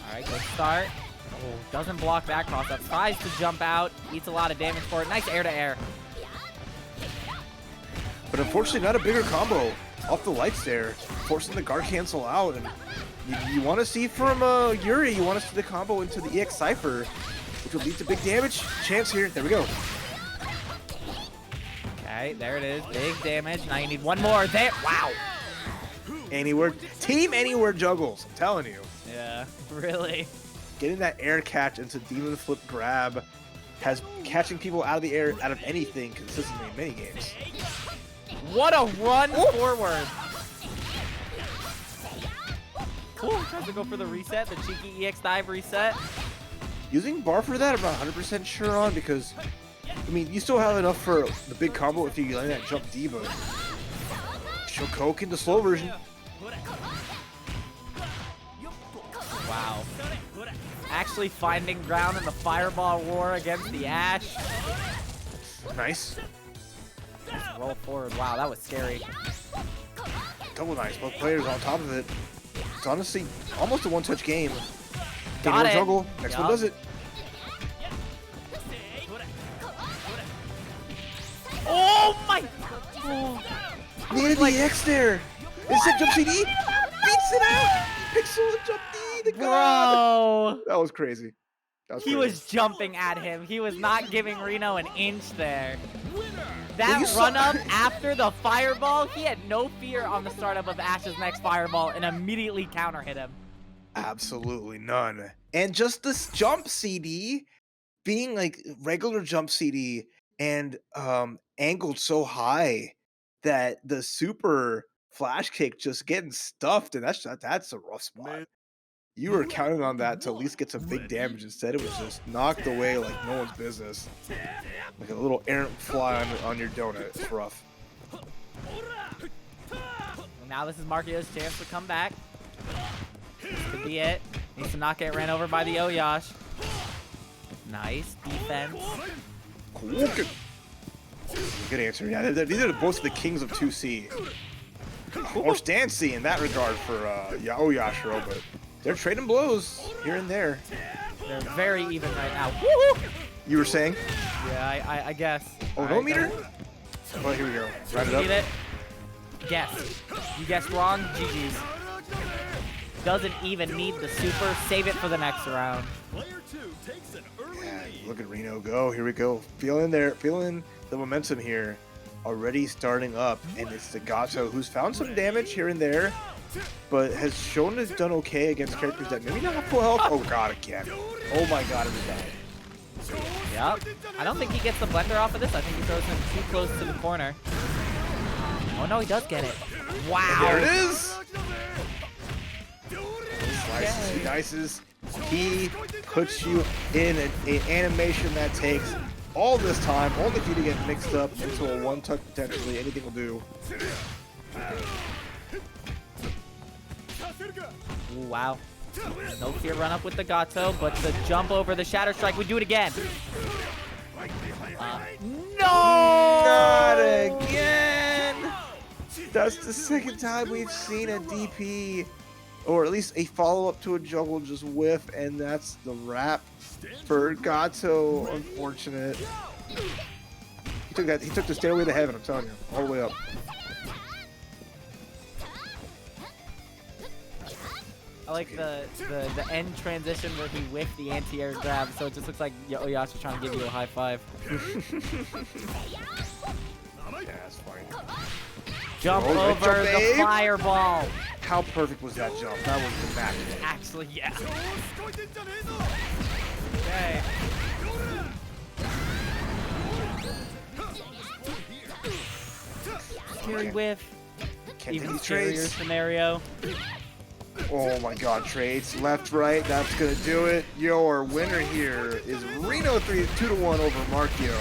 Alright, good start. Oh, doesn't block that cross up. Tries to jump out. Eats a lot of damage for it. Nice air to air. But unfortunately not a bigger combo off the lights there, forcing the guard cancel out. And you want to see from Yuri, you want to see the combo into the EX Cypher, which will lead to big damage. Chance here. There we go. Okay, there it is. Big damage. Now you need one more. There. Wow. Anywhere. Team Anywhere juggles. I'm telling you. Yeah, really. Getting that air catch into Demon Flip grab has catching people out of the air out of anything consistently in many games. What a run forward. Cool. Tries to go for the reset, the cheeky EX dive reset. Using bar for that, I'm not 100% sure on because, I mean, you still have enough for the big combo if you land that jump D, but she'll coke into slow version. Wow. Actually finding ground in the fireball war against the Ash. Nice. Roll forward. Wow, that was scary. Double nice. Both players on top of it. It's honestly almost a one-touch game. Got it. Juggle. Next one does it. Oh my! Oh. Needed the X there. Is it jump CD? Beats it out. Pixel and jump D. The god. Bro! That was crazy. He was jumping at him. He was not giving Rino an inch there. That run-up after the fireball, he had no fear on the startup of Ash's next fireball and immediately counter-hit him. Absolutely none. And just this jump CD being like regular jump CD and angled so high that the super flash kick just getting stuffed, and that's a rough spot. You were counting on that to at least get some big damage. Instead, it was just knocked away like no one's business. Like a little errant fly on your donut. It's rough. Now this is Markyo's chance to come back. This could be it. Needs to not get ran over by the O.Yash. Nice defense. Cool. Good answer. Yeah, these are both the kings of 2C. Or stand C in that regard for O.Yashiro, but they're trading blows here and there. They're very even right now. Woo-hoo! You were saying? Yeah, I guess. Oh, no meter? Oh, here we go. Round it up. Need it. Guess. You guessed wrong. GG's. Doesn't even need the super. Save it for the next round. Yeah, look at Rino go. Here we go. Feeling the momentum here. Already starting up, and it's the Gato who's found some damage here and there, but has shown to have done okay against characters that maybe not have full health. Oh god, again. Oh my god, it was bad. Yep. I don't think he gets the blender off of this. I think he throws him too close to the corner. Oh no, he does get it. Wow. There it is. Slices, he dices. He puts you in an animation that takes all this time, only for you to get mixed up into a one-touch potentially. Anything will do. Ooh, wow. No fear run up with the Gato, but the jump over the Shadow Strike would do it again. No! Not again! That's the second time we've seen a DP, or at least a follow-up to a juggle just whiff, and that's the wrap for Gato. Unfortunate. He took the stairway to heaven, I'm telling you. All the way up. I like the end transition where he whiffed the anti-air grab, so it just looks like O.Yashiro trying to give you a high five. Yeah, that's funny. Jump Oh, over jump, the babe. fireball. How perfect was that jump? That was immaculate. Actually, yeah. Okay. Scary whiff. Can't Even take these scarier trades. scenario. Oh my god, trades. Left, right, that's gonna do it. Your winner here is Rino 2-1 over Markyo.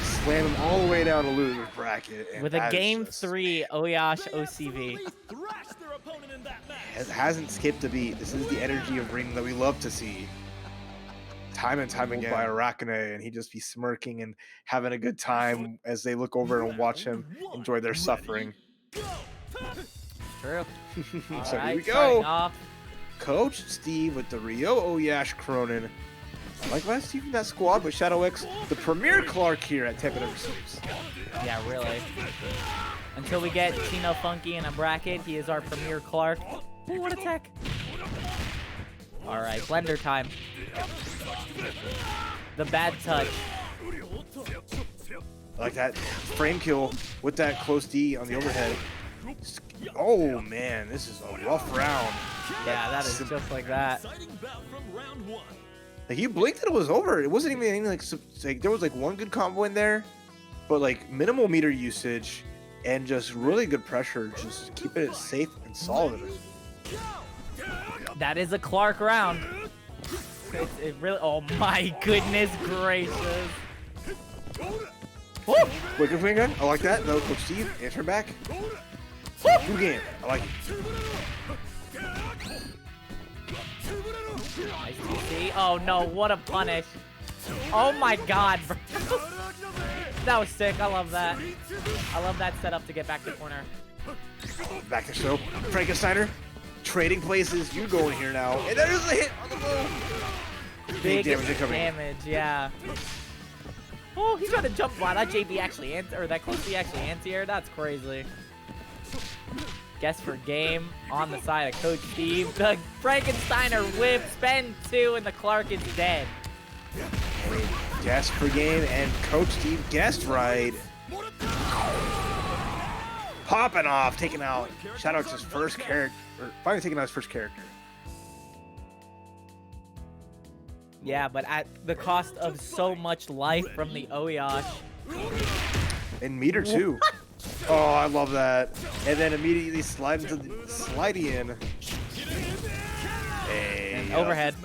Slam him all the way down to loser's bracket. And With a that is game just- 3 O.Yash OCV. It hasn't skipped a beat. This is the energy of Rino that we love to see. Time and time again by Arachne, and he'd just be smirking and having a good time as they look over and watch him enjoy their suffering. True. So All here we right, starting go. off. Coach Steve with the Rio Oyash Krohnen. I like last Steve from that squad, but Shadow X, the premier Clark here at Tepid Receives. Yeah, really. Until we get Chino Funky in a bracket, he is our premier Clark. Ooh, what a tech. All right, blender time. The bad touch. I like that frame kill with that close D on the overhead. Oh man, this is a rough round. Yeah, that is just like that. Like, he blinked and it was over. It wasn't even anything like there was like one good combo in there, but like minimal meter usage and just really good pressure, just keeping it safe and solid. That is a Clark round. It really. Oh my goodness gracious. Woo! Wicker finger. I like that. No, Coach Steve, answer back. Good game. I like it. Nice TC. Oh no, what a punish. Oh my god, bro. That was sick. I love that. I love that setup to get back to corner. Back to show. Frankensteiner. Trading places. You going here now. And there's a hit on the low. Big damage incoming. damage, yeah. Oh, he's trying to jump. Wow, that JB actually or that close D actually anti-air. That's crazy. Guess for game on the side of Coach Steve. The Frankensteiner whip, spin 2, and the Clark is dead. Guess per game, and Coach Steve guessed right. Popping off, taking out Shadow's first character, or finally taking out his first character. Yeah, but at the cost of so much life from the O.Yash. And meter too. Oh, I love that. And then immediately slide into the slidey in. Hey, And overhead.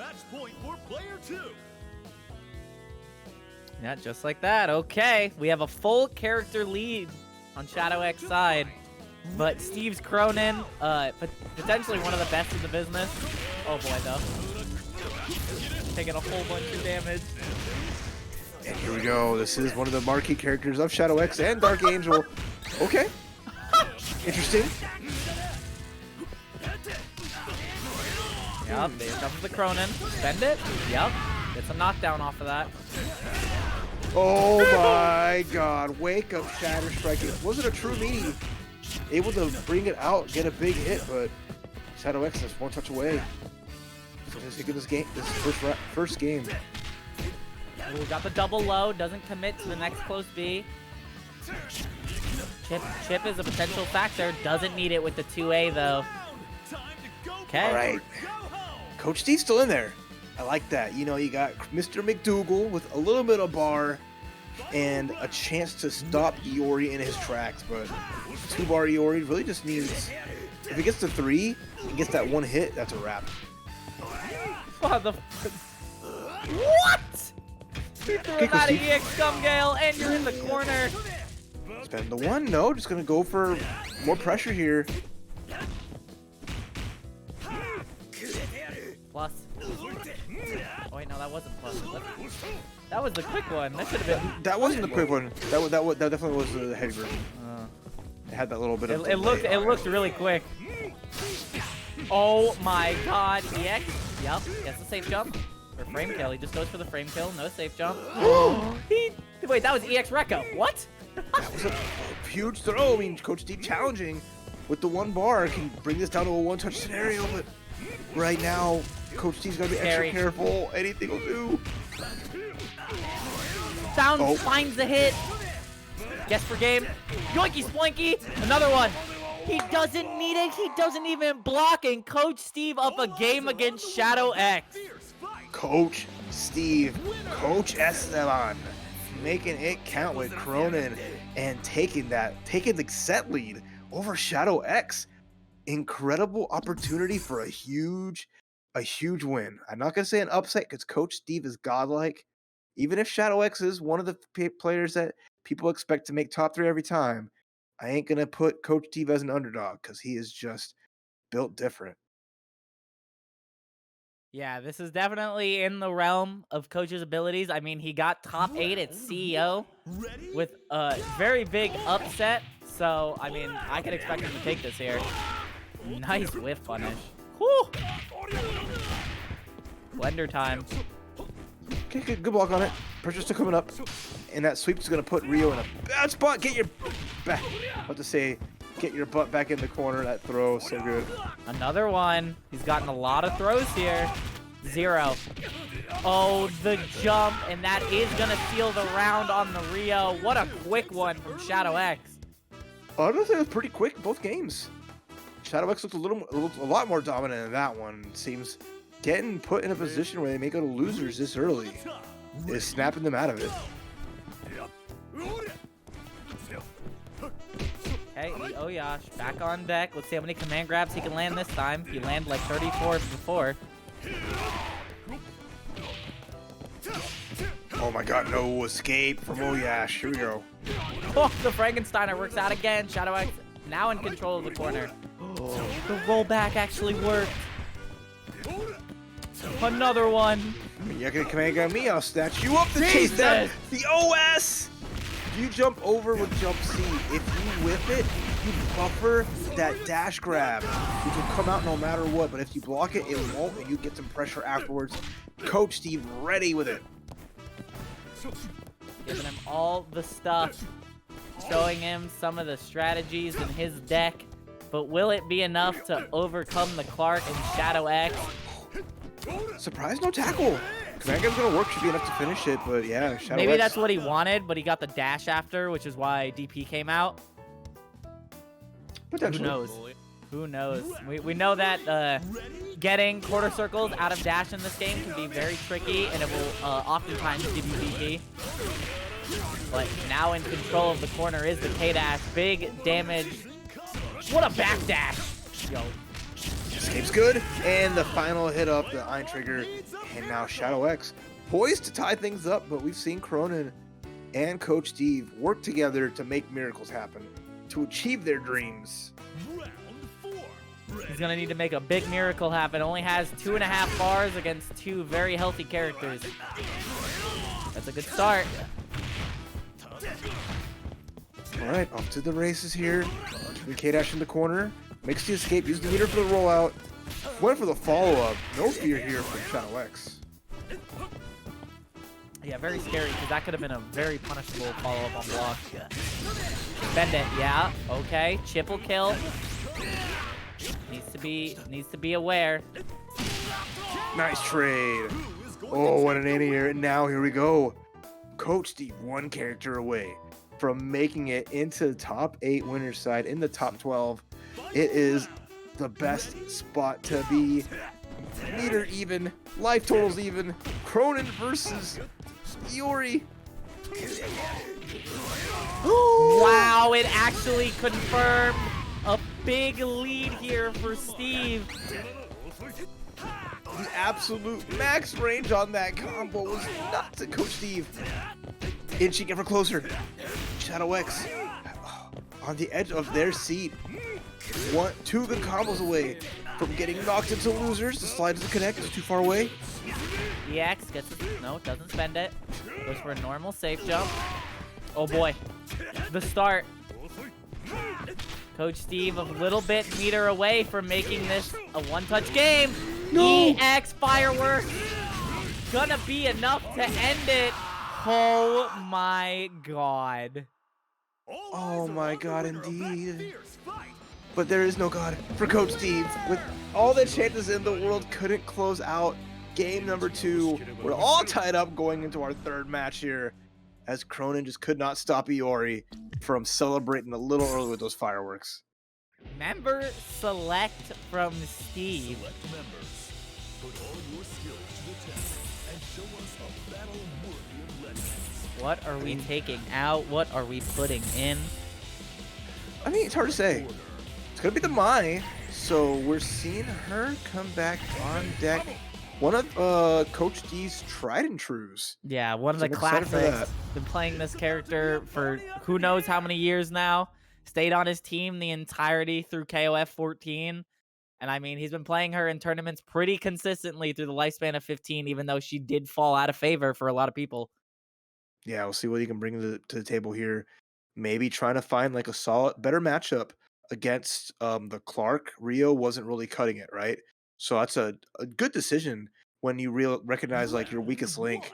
Yeah, just like that. Okay, we have a full character lead on Shadow X side. But Steve's Krohnen, potentially one of the best in the business. Oh boy, though. Taking a whole bunch of damage. And here we go. This is one of the marquee characters of Shadow X and DarkAngel. Okay. Interesting. Yep, there comes the Krohnen. Spend it. Yep. Get some knockdown off of that. Oh my god. Wake up, Shatter Strike. It wasn't a true meaty. Able to bring it out, get a big hit, but Shadow X is one touch away. So he's taking this game, this first game. Ooh, got the double low. Doesn't commit to the next close B. Chip is a potential factor. Doesn't need it with the 2A though. Okay. All right. Coach Steve's still in there. I like that. You know, you got Mr. McDougal with a little bit of bar and a chance to stop Iori in his tracks, but 2-bar Iori really just needs, if he gets to 3 and gets that one hit, that's a wrap. What the? What? He threw him out of EX Scumgale, and you're in the corner. Spend the 1. No, just gonna go for more pressure here. Plus. Oh wait, no, that wasn't plus. That was the quick one. That should have been. That wasn't the quick one. That definitely was the heavy version. It had that little bit of. It looked really quick. Oh my God, EX. Yep, gets the safe jump. Or frame kill. He just goes for the frame kill. No safe jump. Wait, that was EX Recco. What? That was a huge throw. I mean, Coach Steve challenging. with the one bar can bring this down to a one-touch scenario, but right now, Coach Steve's got to be extra careful. Anything will do. Finds the hit. Guess for game. Yoinky Sploinky. Another one. He doesn't need it. He doesn't even block. And Coach Steve up a game against Shadow X. Coach Steve, Coach Esteban, making it count with Krohnen and taking the set lead over Shadow X. Incredible opportunity for a huge win. I'm not gonna say an upset because Coach Steve is godlike. Even if Shadow X is one of the players that people expect to make top 3 every time, I ain't gonna put Coach Steve as an underdog because he is just built different. Yeah, this is definitely in the realm of Coach's abilities. I mean, he got top 8 at CEO with a very big upset. So, I mean, I can expect him to take this here. Nice whiff punish. Whew. Blender time. Okay, good block on it. Pressure's still coming up. And that sweep is going to put Rio in a bad spot. Get your butt back in the corner. That throw, so good. Another one. He's gotten a lot of throws here. 0. Oh, the jump. And that is going to seal the round on the Rio. What a quick one from Shadow X. Honestly, it was pretty quick both games. Shadow X looked a lot more dominant in that one. Seems getting put in a position where they may go to losers this early is snapping them out of it. Okay, O.Yash back on deck. Let's see how many command grabs he can land this time. He landed like 34 before. Oh my god, no escape from O.Yash. Here we go. Oh, the Frankensteiner works out again. Shadow X now in control of the corner. Oh, the rollback actually worked. Another one. You're gonna command grab me, I'll snatch you up to chase that. The OS! You jump over with jump C. If you whip it, you buffer that dash grab. You can come out no matter what, but if you block it, it won't, and you get some pressure afterwards. Coach Steve ready with it. Giving him all the stuff. Showing him some of the strategies in his deck. But will it be enough to overcome the Clark and Shadow X? Surprise, no tackle. Command grab's gonna work, should be enough to finish it, but yeah, Shadow Maybe X. that's what he wanted, but he got the dash after, which is why DP came out. Who knows? Who knows? We know that getting quarter circles out of dash in this game can be very tricky, and it will oftentimes give you DP. But now in control of the corner is the K-dash. Big damage. What a backdash! Yo. Escape's good, and the final hit up, the Iron Trigger, and now Shadow X poised to tie things up, but we've seen Krohnen and Coach Steve work together to make miracles happen, to achieve their dreams. He's gonna need to make a big miracle happen. Only has 2.5 bars against 2 very healthy characters. That's a good start. Alright, off to the races here. Keeping K-Dash in the corner. Makes the escape, used the meter for the rollout. Went for the follow-up. No fear here from Shadow X. Yeah, very scary, because that could have been a very punishable follow-up on block. Bend it, yeah, okay. Chip will kill. Needs to be aware. Nice trade. Oh, what an anti-air. And now here we go. Coach Steve, 1 character away from making it into the top 8 winners side in the top 12. It is the best spot to be. Meter even, life totals even. Krohnen versus Yuri. Wow, it actually confirmed a big lead here for Steve. The absolute max range on that combo was nuts at Coach Steve. Inching ever closer. Shadow X on the edge of their seat. 2 good combos away from getting knocked into losers. The slide doesn't connect, it's too far away. EX gets it. No, doesn't spend it. Goes for a normal safe jump. Oh boy. The start. Coach Steve a little bit meter away from making this a one-touch game. No. EX fireworks. Gonna be enough to end it. Oh my god. Oh my god, indeed. but there is no God for Coach Steve. With all the chances in the world, couldn't close out game number 2. We're all tied up going into our 3rd match here, as Krohnen just could not stop Iori from celebrating a little early with those fireworks. Member select from Steve. What are we taking out? What are we putting in? I mean, it's hard to say. It's going to be the Mai, so we're seeing her come back on deck. One of Coach D's tried and trues. Yeah, one of the I'm excited for classics. that. Been playing this character for who knows how many years now. Stayed on his team the entirety through KOF 14. And I mean, he's been playing her in tournaments pretty consistently through the lifespan of 15, even though she did fall out of favor for a lot of people. Yeah, we'll see what he can bring to the table here. Maybe trying to find like a solid, better matchup against the Clark. Rio wasn't really cutting it, right? So that's a good decision when you recognize like your weakest link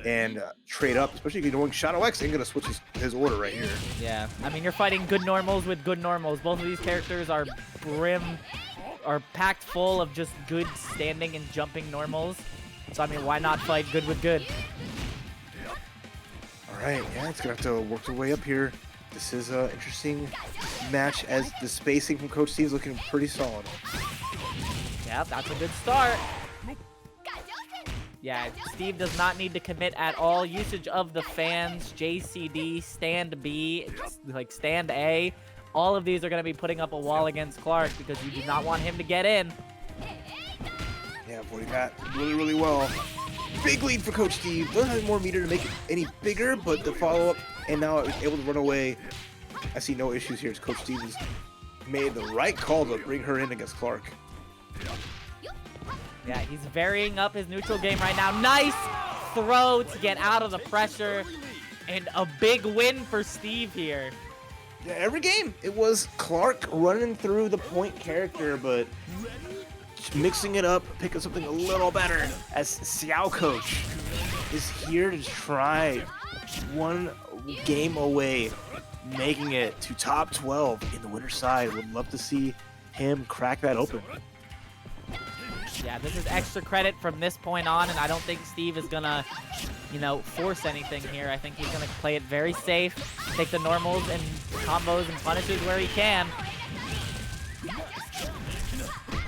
and trade up, especially if you're knowing Shadow X ain't gonna switch his order right here. Yeah, I mean, you're fighting good normals with good normals. Both of these characters are packed full of just good standing and jumping normals. So I mean, why not fight good with good? All right, yeah, it's gonna have to work their way up here. This is an interesting match as the spacing from Coach Steve is looking pretty solid. Yeah, that's a good start. Yeah, Steve does not need to commit at all. Usage of the fans, JCD, stand B, like stand A. All of these are going to be putting up a wall against Clark because you do not want him to get in. Yeah, avoiding that really, really well. Big lead for Coach Steve. Doesn't have more meter to make it any bigger, but the follow-up and now able to run away. I see no issues here as Coach Steve has made the right call to bring her in against Clark. Yeah, he's varying up his neutral game right now. Nice throw to get out of the pressure. And a big win for Steve here. Yeah, every game it was Clark running through the point character, but mixing it up, picking something a little better as Xiao Coach is here to try one game away, making it to top 12 in the winner's side. Would love to see him crack that open. Yeah, this is extra credit from this point on, and I don't think Steve is gonna, force anything here. I think he's gonna play it very safe, take the normals and combos and punishes where he can.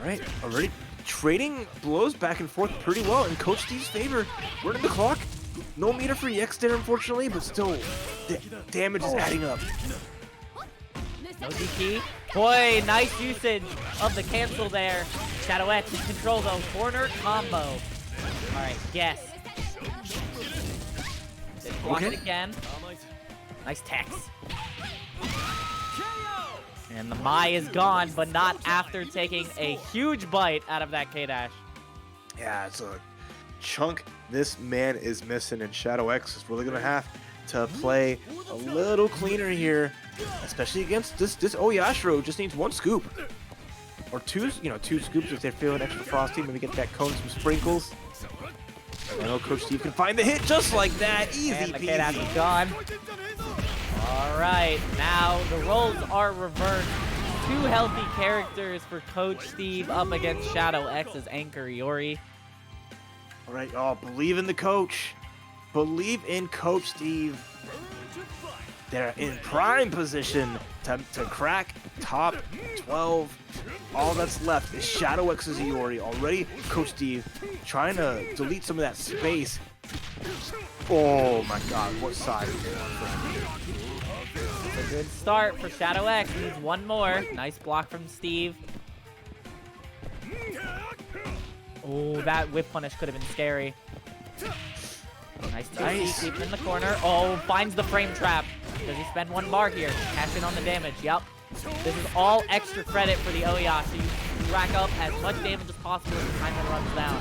All right, already trading blows back and forth pretty well in Coach Steve's favor. Running the clock. No meter for EX there, unfortunately, but still, damage is adding up. No DP. Boy, nice usage of the cancel there. Shadow X in control though. Corner combo. All right, guess. Block it again. Nice text. And the Mai is gone, but not after taking a huge bite out of that K-Dash. Yeah, it's a chunk this man is missing, and Shadow X is really going to have to play a little cleaner here, especially against this O.Yashiro. Just needs one scoop. Or two scoops if they're feeling extra frosty. Maybe get that cone, some sprinkles. I know Coach Steve can find the hit just like that. Easy And the peasy. K-Dash is gone. All right, now the roles are reversed. 2 healthy characters for Coach Steve up against Shadow X's anchor Yuri. All right, y'all, believe in the coach. Believe in Coach Steve. They're in prime position to crack top 12. All that's left is Shadow X's Iori. Already, Coach Steve trying to delete some of that space. Oh my God, what side is it on? It's a good start for Shadow X. He needs one more. Nice block from Steve. Oh, that whip punish could have been scary. Nice 2C, keep him in the corner. Oh, finds the frame trap. Does he spend 1 bar here? Cash in on the damage. Yep. This is all extra credit for the O.Ya, so you rack up as much damage as possible as the timer runs down.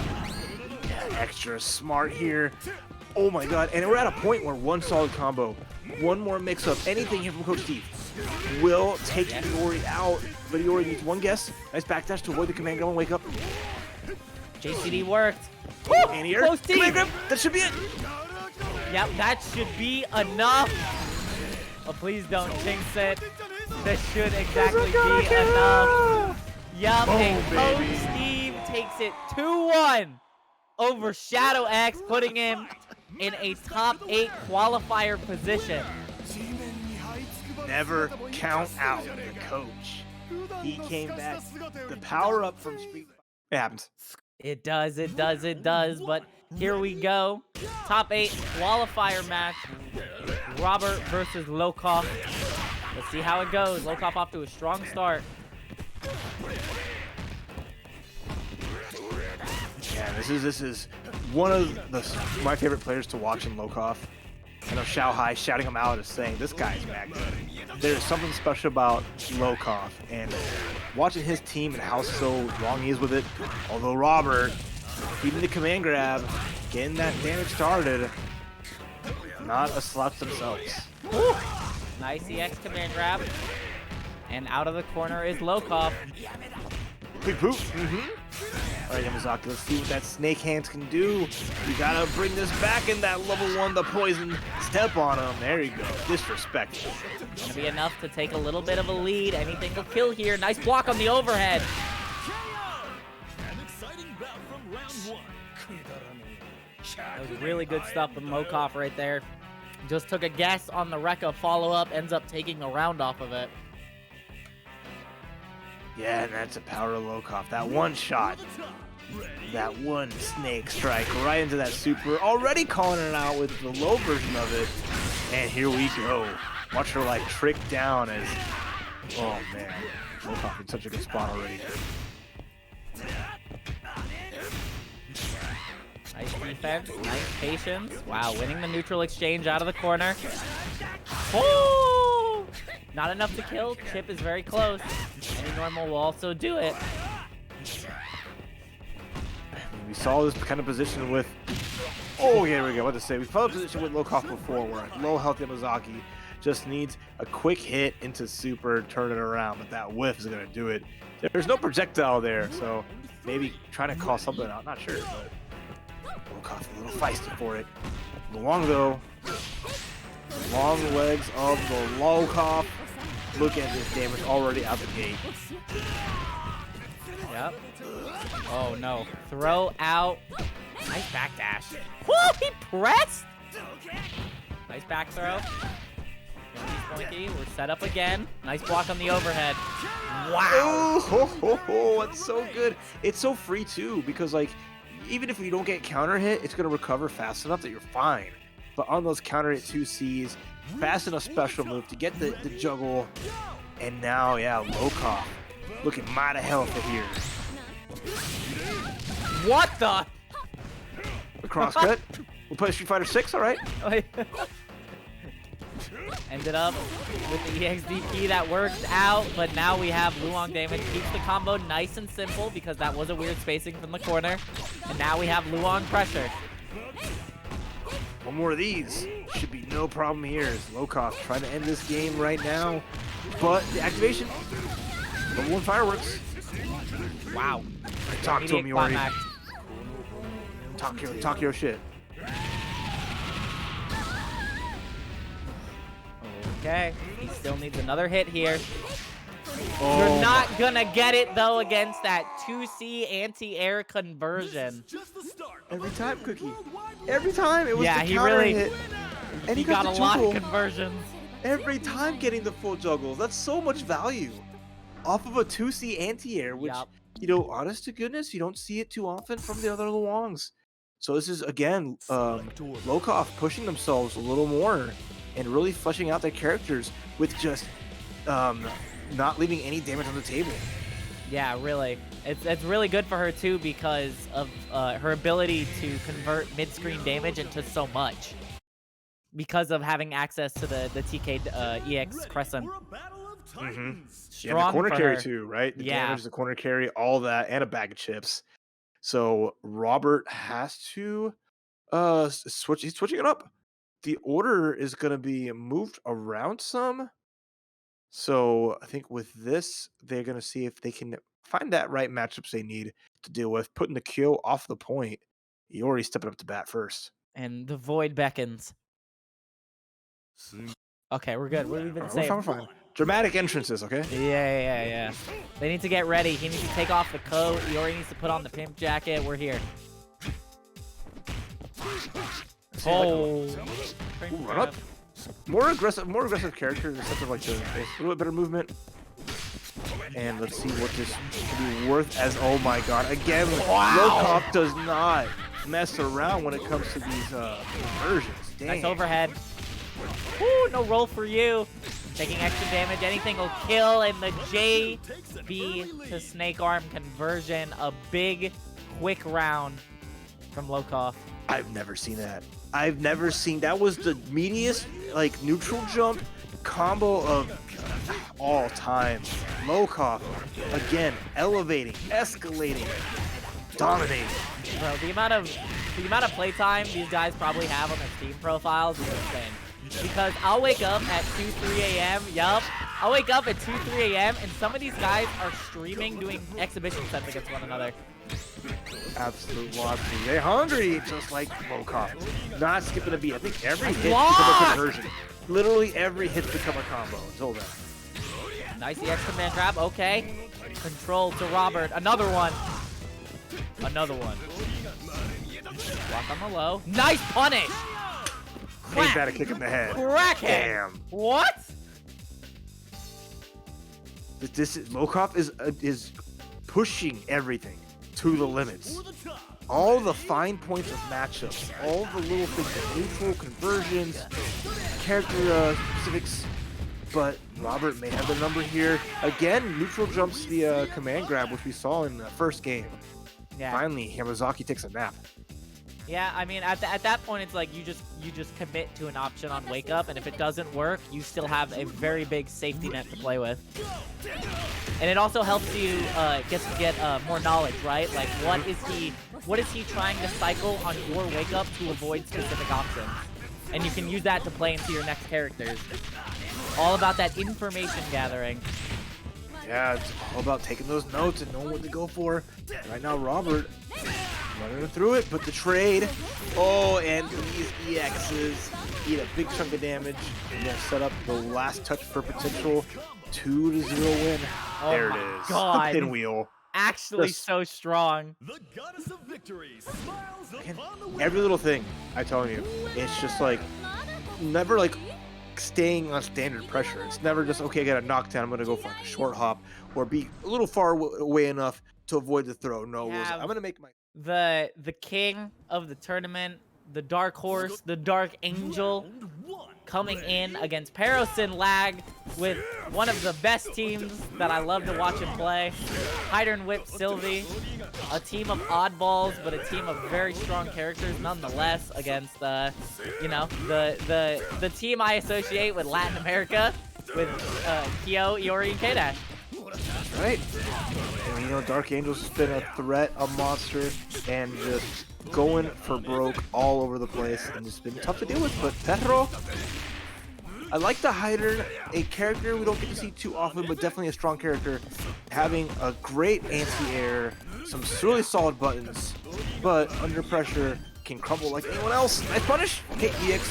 Yeah, extra smart here. Oh my God, and we're at a point where one solid combo, one more mix-up, anything here from Coach Steve will take Iori out, but Iori needs one guess. Nice backdash to avoid the command grab and wake up. JCD worked. And here, Close team. command grab, that should be it. Yep, that should be enough. Oh, please don't jinx it. This should exactly be enough. Yup, and Coach Steve takes it 2-1 over Shadow X, putting him in a top 8 qualifier position. Never count out the coach. He came back. The power up from Street Fighter. It happens. It does. But here we go. Top 8 qualifier match. Robert versus Lokof. Let's see how it goes. Lokof off to a strong start. Yeah, this is one of my favorite players to watch in Lokof. I know Xiaohai shouting him out is saying this guy's back. There's something special about Lokof, and watching his team and how so wrong he is with it. Although Robert, keeping the command grab, getting that damage started, not a slouch themselves. Woo. Nice EX command grab. And out of the corner is Lokof. Quick poof. All right, Yamazaki, let's see what that snake hands can do. You gotta bring this back in that level 1, the poison. Step on him. There you go. Disrespectful. Gonna be enough to take a little bit of a lead. Anything will kill here. Nice block on the overhead. That was really good stuff from Lokof right there. Just took a guess on the Rekka follow-up, ends up taking the round off of it. Yeah, and that's a power of Lokof. That one shot, that one snake strike right into that super. Already calling it out with the low version of it. And here we go. Watch her like trick down as, oh man, Lokof in such a good spot already. Nice defense, nice patience. Wow, winning the neutral exchange out of the corner. Oh! Not enough to kill. Chip is very close. Any normal will also do it. We saw this kind of position with, oh, here we go. What to say? We saw a position with Lokof before where low health Yamazaki just needs a quick hit into super, turn it around, but that whiff is going to do it. There's no projectile there, so maybe trying to call something out. Not sure, but Lokof a little feisty for it. Luong though, long legs of the Lokof. Look at this damage already out the gate. Yep. Oh no. Throw out. Nice backdash. Woo! He pressed! Nice back throw. We're set up again. Nice block on the overhead. Wow. Oh, it's so good. It's so free too, because like, even if you don't get counter hit, it's gonna recover fast enough that you're fine. But on those counter hit 2Cs, fast enough special move to get the juggle. And now, yeah, Lokof looking mighty healthy here. What the? The crosscut. We'll play Street Fighter 6, all right? Ended up with the EXDP that worked out, but now we have Luong damage. Keeps the combo nice and simple because that was a weird spacing from the corner. And now we have Luong pressure. One more of these. Should be no problem here as Lokof trying to end this game right now. But the activation, level 1 fireworks. Wow. Talk to him, Yuri. Talk your shit. Okay, he still needs another hit here. Oh. You're not gonna get it though against that 2C anti-air conversion. Every time, Cookie. Every time it was yeah, the he counter really hit. And he got a lot of conversions. Every time getting the full juggles. That's so much value. Off of a 2C anti-air, which, you know, honest to goodness, you don't see it too often from the other Luongs. So this is, again, Lokof pushing themselves a little more and really fleshing out their characters with just not leaving any damage on the table. Yeah, really. It's really good for her, too, because of her ability to convert mid-screen damage into so much. Because of having access to the TK EX Crescent. Mm-hmm. Strong and the corner for carry, her. too, right? The Yeah. damage, the corner carry, all that, and a bag of chips. So Robert has to switch. He's switching it up. The order is going to be moved around some. So I think with this, they're going to see if they can find that right matchups they need to deal with. Putting the Kyo off the point. Iori stepping up to bat first. And the void beckons. Okay, we're good. We've been safe. We're fine. Dramatic entrances, okay? Yeah. They need to get ready. He needs to take off the coat. Iori needs to put on the pimp jacket. We're here. Oh. Ooh, run up. More aggressive character in the sense of like a little bit better movement. And let's see what this should be worth as, oh my god, again, Wow. Lokof does not mess around when it comes to these conversions. Dang. Nice overhead. Woo, no roll for you. Taking extra damage, anything will kill, and the JB to Snake Arm conversion, a big, quick round from Lokof. I've never seen that. I've never seen, that was the meatiest, like, neutral jump combo of all time. Lokof, again, elevating, escalating, dominating. Bro, the amount of playtime these guys probably have on their Steam profiles is insane. Because I'll wake up at 2, 3 a.m. Yup. I'll wake up at 2, 3 a.m. and some of these guys are streaming doing exhibition sets against one another. Absolute lobster. They're hungry, just like Lokof. Not skipping a beat. I think every hit becomes a conversion. Literally every hit's become a combo until then. Nice EX command grab. Okay. Control to Robert. Another one. Another one. Block on the low. Nice punish. Ain't bad a kick in the head. Crackhead. Damn. What? This is, Lokof is pushing everything to the limits. All the fine points of matchups, all the little things, the neutral conversions, character specifics. But Robert may have the number here. Again, neutral jumps the command grab, which we saw in the first game. Yeah. Finally, Yamazaki takes a nap. Yeah, I mean, at that point, it's like you just commit to an option on Wake Up, and if it doesn't work, you still have a very big safety net to play with. And it also helps you get more knowledge, right? Like, what is he trying to cycle on your Wake Up to avoid specific options? And you can use that to play into your next characters. All about that information gathering. Yeah, it's all about taking those notes and knowing what to go for. Right now, Robert running through it, but the trade. Oh, and these EXs eat a big chunk of damage. And then set up the last touch for potential 2-0 win. Oh there my it is. God. The pinwheel. Actually so strong. The goddess of victory smiles upon the way. Every little thing, I tell you, it's just like never like staying on standard pressure. It's never just, okay, I got a knockdown, I'm gonna go for like a short hop or be a little far away enough to avoid the throw. No, it was, I'm gonna make my The king of the tournament, the dark horse, the DarkAngel, coming in against Perrosinlag with one of the best teams that I love to watch him play. Heidern whip Sylvie, a team of oddballs, but a team of very strong characters nonetheless against you know, the team I associate with Latin America, with Kyo, Iori, and K-Dash. right. And, you know, DarkAngel's been a threat, a monster, and just going for broke all over the place, and it's been tough to deal with. But Perro, I like the Heidern, a character we don't get to see too often, but definitely a strong character, having a great anti-air, some really solid buttons, but under pressure can crumble like anyone else. Nice punish. Okay, EX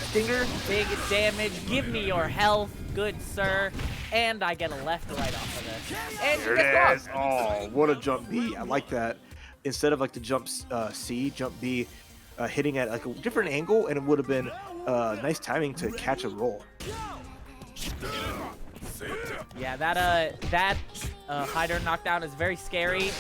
stinger. Big damage. Give me your health, good sir. And I get a left right off of this. And There you get it is. Oh, what a jump B. I like that. Instead of like the jump C, jump B, hitting at like a different angle, and it would have been nice timing to catch a roll. Yeah, that Heidern knockdown is very scary.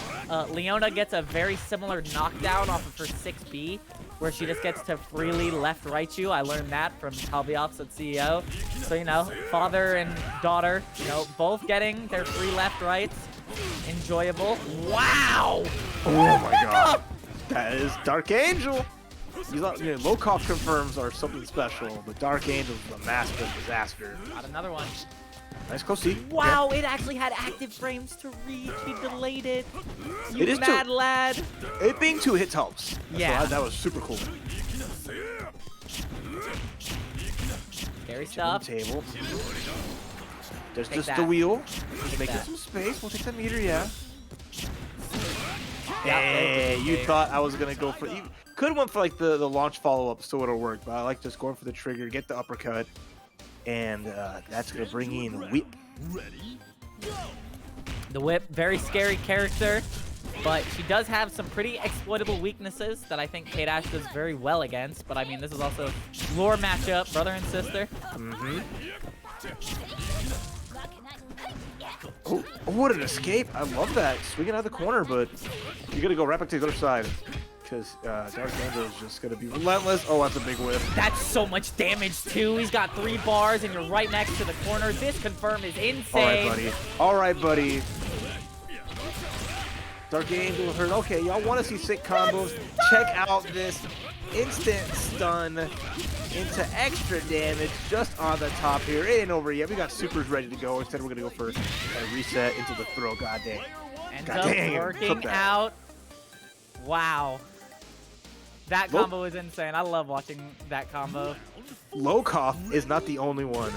Leona gets a very similar knockdown off of her 6B, where she just gets to freely left-right you. I learned that from Talbiops at CEO. So, you know, father and daughter, you know, both getting their free left-rights. Enjoyable. Wow! Oh my god. That is DarkAngel. You know, Lokof confirms are something special, but DarkAngel is a master of disaster. Got another one. Nice close C. Wow, it actually had active frames to reach. He delayed it. You It is mad lad. It being 2 hits helps. Yeah. So that was super cool. Scary stuff. Table. There's Take just that. the wheel. Take Just making that. some space. We'll take the meter, yeah. Yeah, Hey, you okay. thought I was gonna go for, you could have went for like the launch follow-up, so it'll work, but I like just going for the trigger, get the uppercut. and that's gonna bring in Whip. The Whip, very scary character, but she does have some pretty exploitable weaknesses that I think K-Dash does very well against. But I mean, this is also lore matchup, brother and sister. Mm-hmm. Oh, what an escape! I love that. Swinging out of the corner, but you're gonna go right back to the other side. Because DarkAngel is just going to be relentless. Oh, that's a big whiff. That's so much damage, too. He's got 3 bars, and you're right next to the corner. This confirm is insane. All right, buddy. All right, buddy. DarkAngel hurt. Okay, y'all want to see sick combos? Check out this instant stun into extra damage just on the top here. It ain't over yet. We got supers ready to go. Instead, we're going to go for a reset into the throw. God dang. Ends up working out. Wow. That combo is insane. I love watching that combo. Lokof is not the only one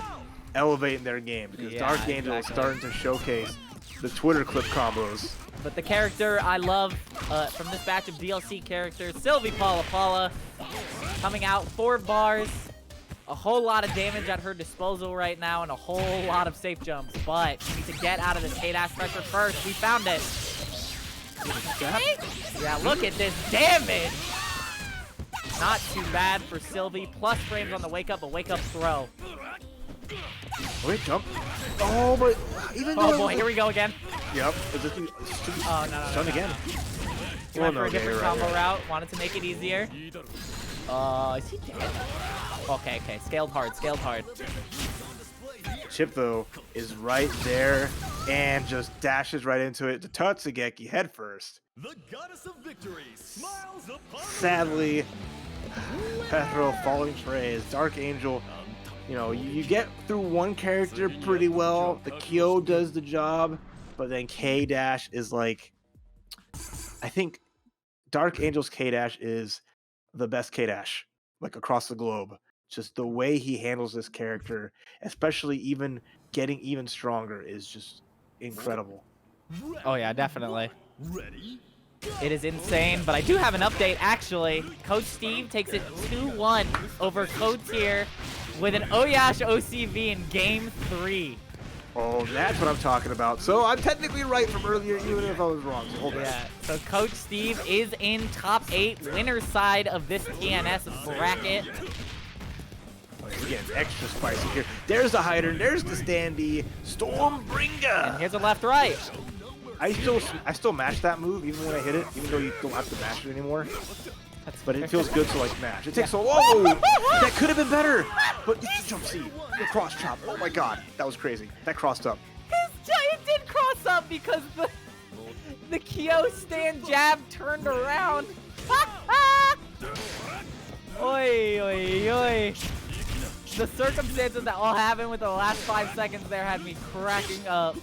elevating their game because DarkAngel is starting to showcase the Twitter clip combos. But the character I love from this batch of DLC characters, Sylvie Paula coming out 4 bars, a whole lot of damage at her disposal right now, and a whole lot of safe jumps. But we need to get out of this K-Dash pressure first. We found it. Yeah, look at this damage. Not too bad for Sylvie. Plus frames on the wake up, a wake up throw. Wait, jump. Oh, but even though. Oh boy, here we go again. Yep. Oh, no. Done again. He went for a different combo route. Wanted to make it easier. Is he dead? Okay. Scaled hard. Chip, though, is right there and just dashes right into it to Tatsugeki head first. The goddess of victory smiles upon Sadly, Perro falling prey as DarkAngel. You know, you get through one character pretty well. The Kyo does the job, but then K-Dash is like, I think DarkAngel's K-Dash is the best K-Dash, like across the globe. Just the way he handles this character, especially even getting even stronger, is just incredible. Oh yeah, definitely. Ready? It is insane, but I do have an update actually. Coach Steve takes it 2-1 over Code Tier with an O.Yash OCV in Game 3. Oh, that's what I'm talking about. So I'm technically right from earlier, even if I was wrong. So hold on. Yeah, so Coach Steve is in top 8, winner's side of this TNS bracket. We're getting extra spicy here. There's the Heidern, there's the standee, Stormbringer. And here's a left-right. I still match that move even when I hit it, even though you don't have to mash it anymore. But it feels good to like mash. It takes so long. That could have been better. But it's the jump C, the cross chop. Oh my god, that was crazy. That crossed up. His giant did cross up because the Kyo stand jab turned around. Oi. The circumstances that all happened with the last 5 seconds there had me cracking up.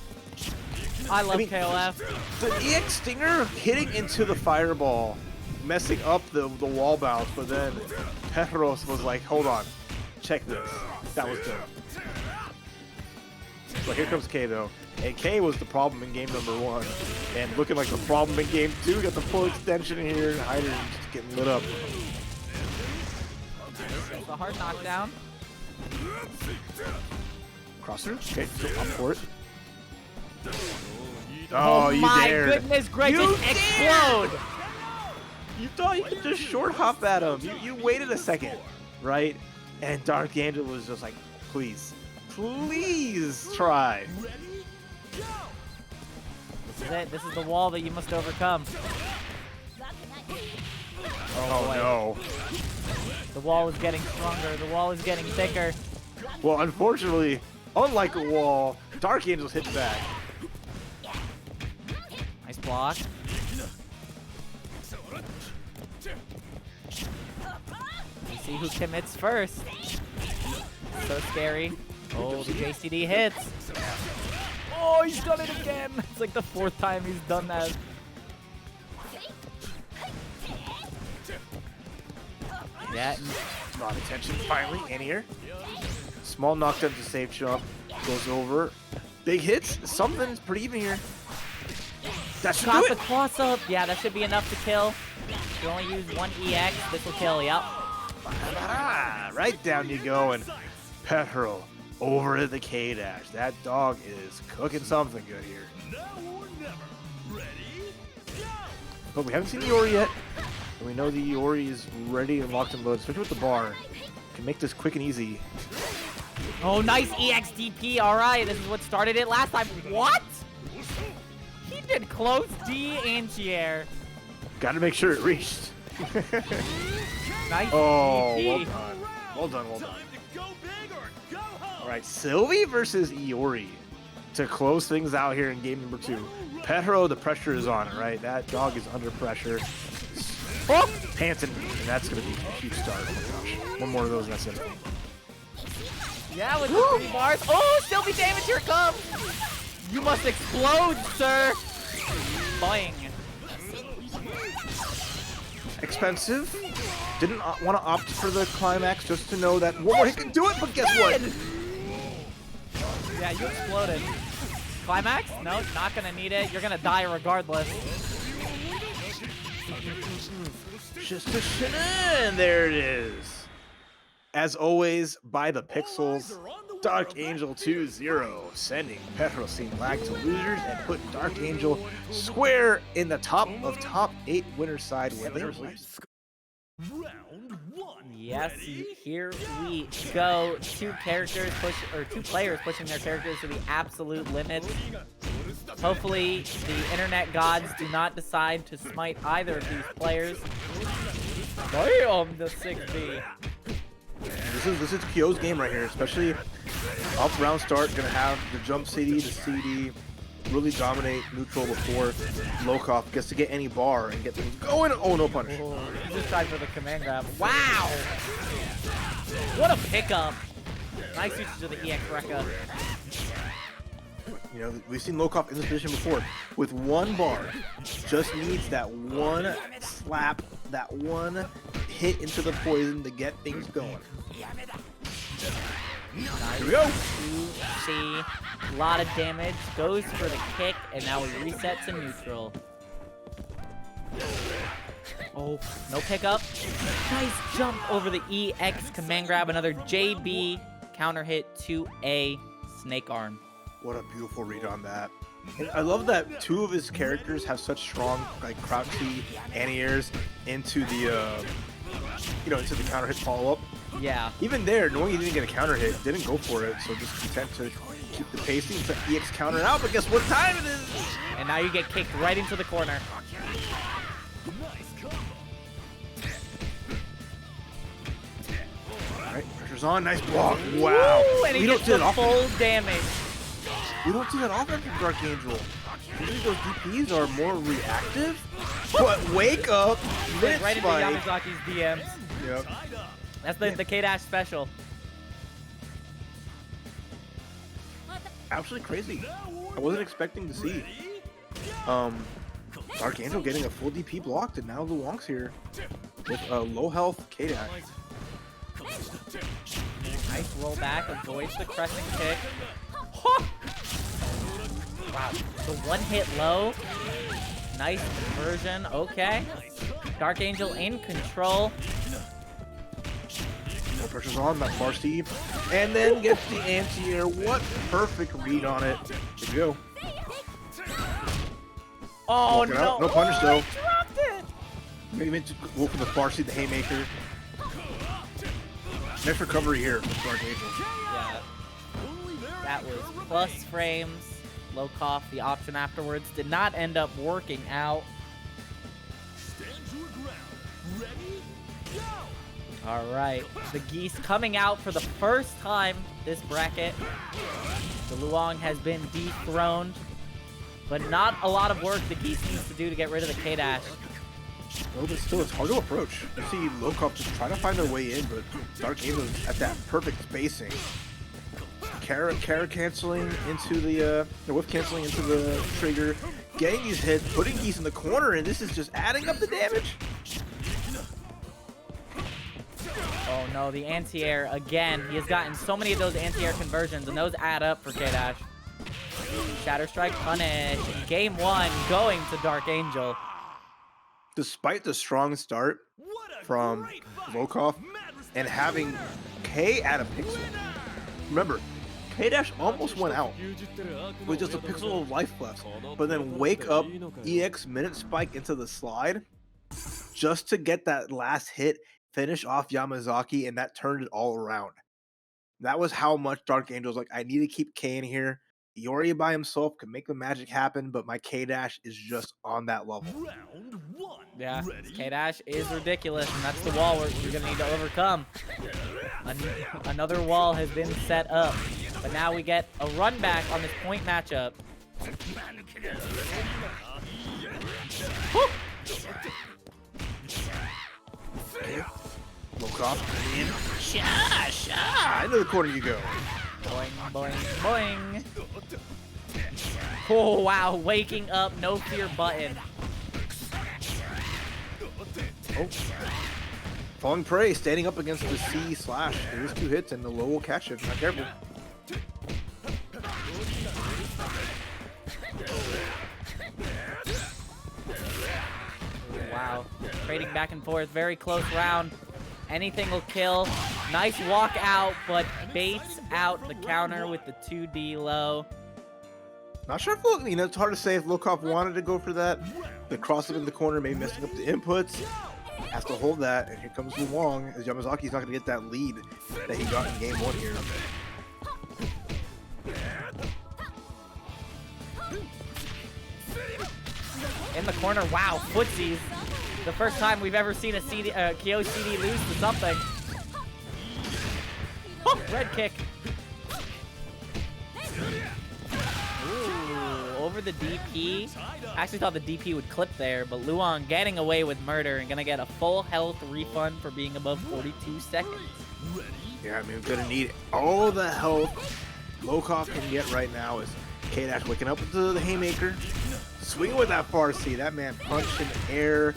I love KOF. The EX Stinger hitting into the fireball, messing up the wall bounce, but then Perros was like, hold on, check this. That was good. But here comes K though. And K was the problem in game number 1. And looking like the problem in game 2. Got the full extension here, and Heidern just getting lit up. It's a hard knockdown. Crosser? Okay, so up for it. Oh, you my dared. Goodness gracious, explode! You thought you could just short hop at him. You waited a second, right? And DarkAngel was just like, please try. This is it. This is the wall that you must overcome. Oh no. The wall is getting stronger. The wall is getting thicker. Well, unfortunately, unlike a wall, DarkAngel's hit back. Nice block. You see who commits first. So scary. Oh, the JCD hits. Oh, he's done it again. It's like the 4th time he's done that. Yeah. A lot of attention finally in here. Small knockdown to safe jump. Goes over. Big hits. Something's pretty even here. That should Got do the it. cross up. Yeah, that should be enough to kill. You only use 1 EX. This will kill. Yep. Ah, right down you go. And Perro over to the K-Dash. That dog is cooking something good here. Now or never. Ready? Go! But we haven't seen Iori yet. And we know the Iori is ready and locked and loaded, especially with the bar. Can make this quick and easy. Oh, nice EXDP. All right, this is what started it last time. What? He did close D anti-air. Got to make sure it reached. Nice Oh, DP. well done, well done. Time to go big or go home. All right, Sylvie versus Iori to close things out here in game number 2. Perro, the pressure is on, right? That dog is under pressure. Oh, panting, and that's going to be a huge start. Oh my gosh. One more of those, and that's it. Yeah, with the 3 bars. Oh, Sylvie damage, here it comes. You must explode, sir. Boing. Expensive. Didn't want to opt for the climax just to know that one more hit can do it, but guess what? Yeah, you exploded. Climax? No, not gonna need it. You're gonna die regardless. Just a shin. There it is. As always, by the pixels, DarkAngel 2-0, sending Perrosinlag to losers and put DarkAngel square in the top 8 winner side where they lose. Round 1. Yes, Ready? here we go. Two players pushing their characters to the absolute limit. Hopefully, the internet gods do not decide to smite either of these players. Damn, the 6B. This is Kyo's game right here, especially off round start. Gonna have the jump CD, the CD, really dominate neutral before Lokof gets to get any bar and get things going. Oh, no punish. Oh, he just tried for the command grab. Wow! What a pickup! Nice usage of the EX Rekka. You know, we've seen Lokof in this position before. With one bar, just needs that one slap, that one hit into the poison to get things going. Here we go. See, a lot of damage, goes for the kick, and now he resets to neutral. Oh, no pickup. Nice jump over the EX command grab, another JB counter hit to a snake arm. What a beautiful read on that. And I love that 2 of his characters have such strong like crouchy anti-airs into the into the counter hit follow up. Yeah. Even there, knowing he didn't get a counter hit, didn't go for it, so just content to keep the pacing, set EX counter out, but guess what time it is? And now you get kicked right into the corner. Alright, pressure's on, nice block. Wow. Woo, and he gets the full damage. We don't see that often from DarkAngel. Usually those DPs are more reactive, but wake up, lit Right into spike. Yamazaki's DMs. Yep. That's the K-Dash special. Absolutely crazy. I wasn't expecting to see DarkAngel getting a full DP blocked, and now Luong's here with a low health K-Dash. Nice roll back, avoids the crescent kick. Huh. Wow, the one hit low. Nice conversion, okay. DarkAngel in control. No pressure's on that far Steve. And then gets the anti-air. What perfect read on it. Here we go. Oh Walking no! out. No punish though. He dropped it! Maybe meant to go for the far Steve, the haymaker. Nice recovery here from DarkAngel. Yeah. That was plus frames. Lokof, the option afterwards, did not end up working out. Stand your ground. Ready? Go! All right, the Geese coming out for the first time this bracket. The Luong has been dethroned, but not a lot of work the Geese needs to do to get rid of the K-Dash. No, but still, it's hard to approach. You see Lokof just trying to find their way in, but DarkAngel is at that perfect spacing. Kara canceling into the whiff canceling into the trigger, getting these hits, putting Geese in the corner, and this is just adding up the damage. Oh no, the anti-air again. He has gotten so many of those anti-air conversions, and those add up for K-Dash. Shatter Strike punish. Game 1 going to DarkAngel. Despite the strong start from Lokof and having K at a pixel. Remember, K-Dash almost went out with just a pixel of life left, but then wake up EX minute spike into the slide just to get that last hit, finish off Yamazaki, and that turned it all around. That was how much DarkAngel's like, I need to keep K in here. Iori by himself can make the magic happen, but my K-Dash is just on that level. Round 1. Yeah, Ready? K-Dash is ridiculous, and that's the wall you're going to need to overcome. Another wall has been set up, but now we get a run back on this point matchup. Woo! Lokof in. Sha! Into the corner you go. Boing, boing, boing. Oh, wow. Waking up, no fear button. Oh. Falling prey, standing up against the C slash. There's 2 hits and the low will catch it. Not careful. Wow. Trading back and forth. Very close round. Anything will kill. Nice walk out, but baits out the counter with the 2D low. Not sure if, it's hard to say if Lokof wanted to go for that. The cross in the corner, maybe messing up the inputs. Has to hold that, and here comes Luong, as Yamazaki's not going to get that lead that he got in game 1 here. In the corner, wow, footsies. The first time we've ever seen a Kyo CD lose to something. Oh, red kick. Ooh, over the DP. Actually thought the DP would clip there, but Luong getting away with murder and gonna get a full health refund for being above 42 seconds. Yeah, I mean, we're gonna need all the help Lokof can get right now as K-Dash waking up with the haymaker. Swinging with that far C. That man punched in the air.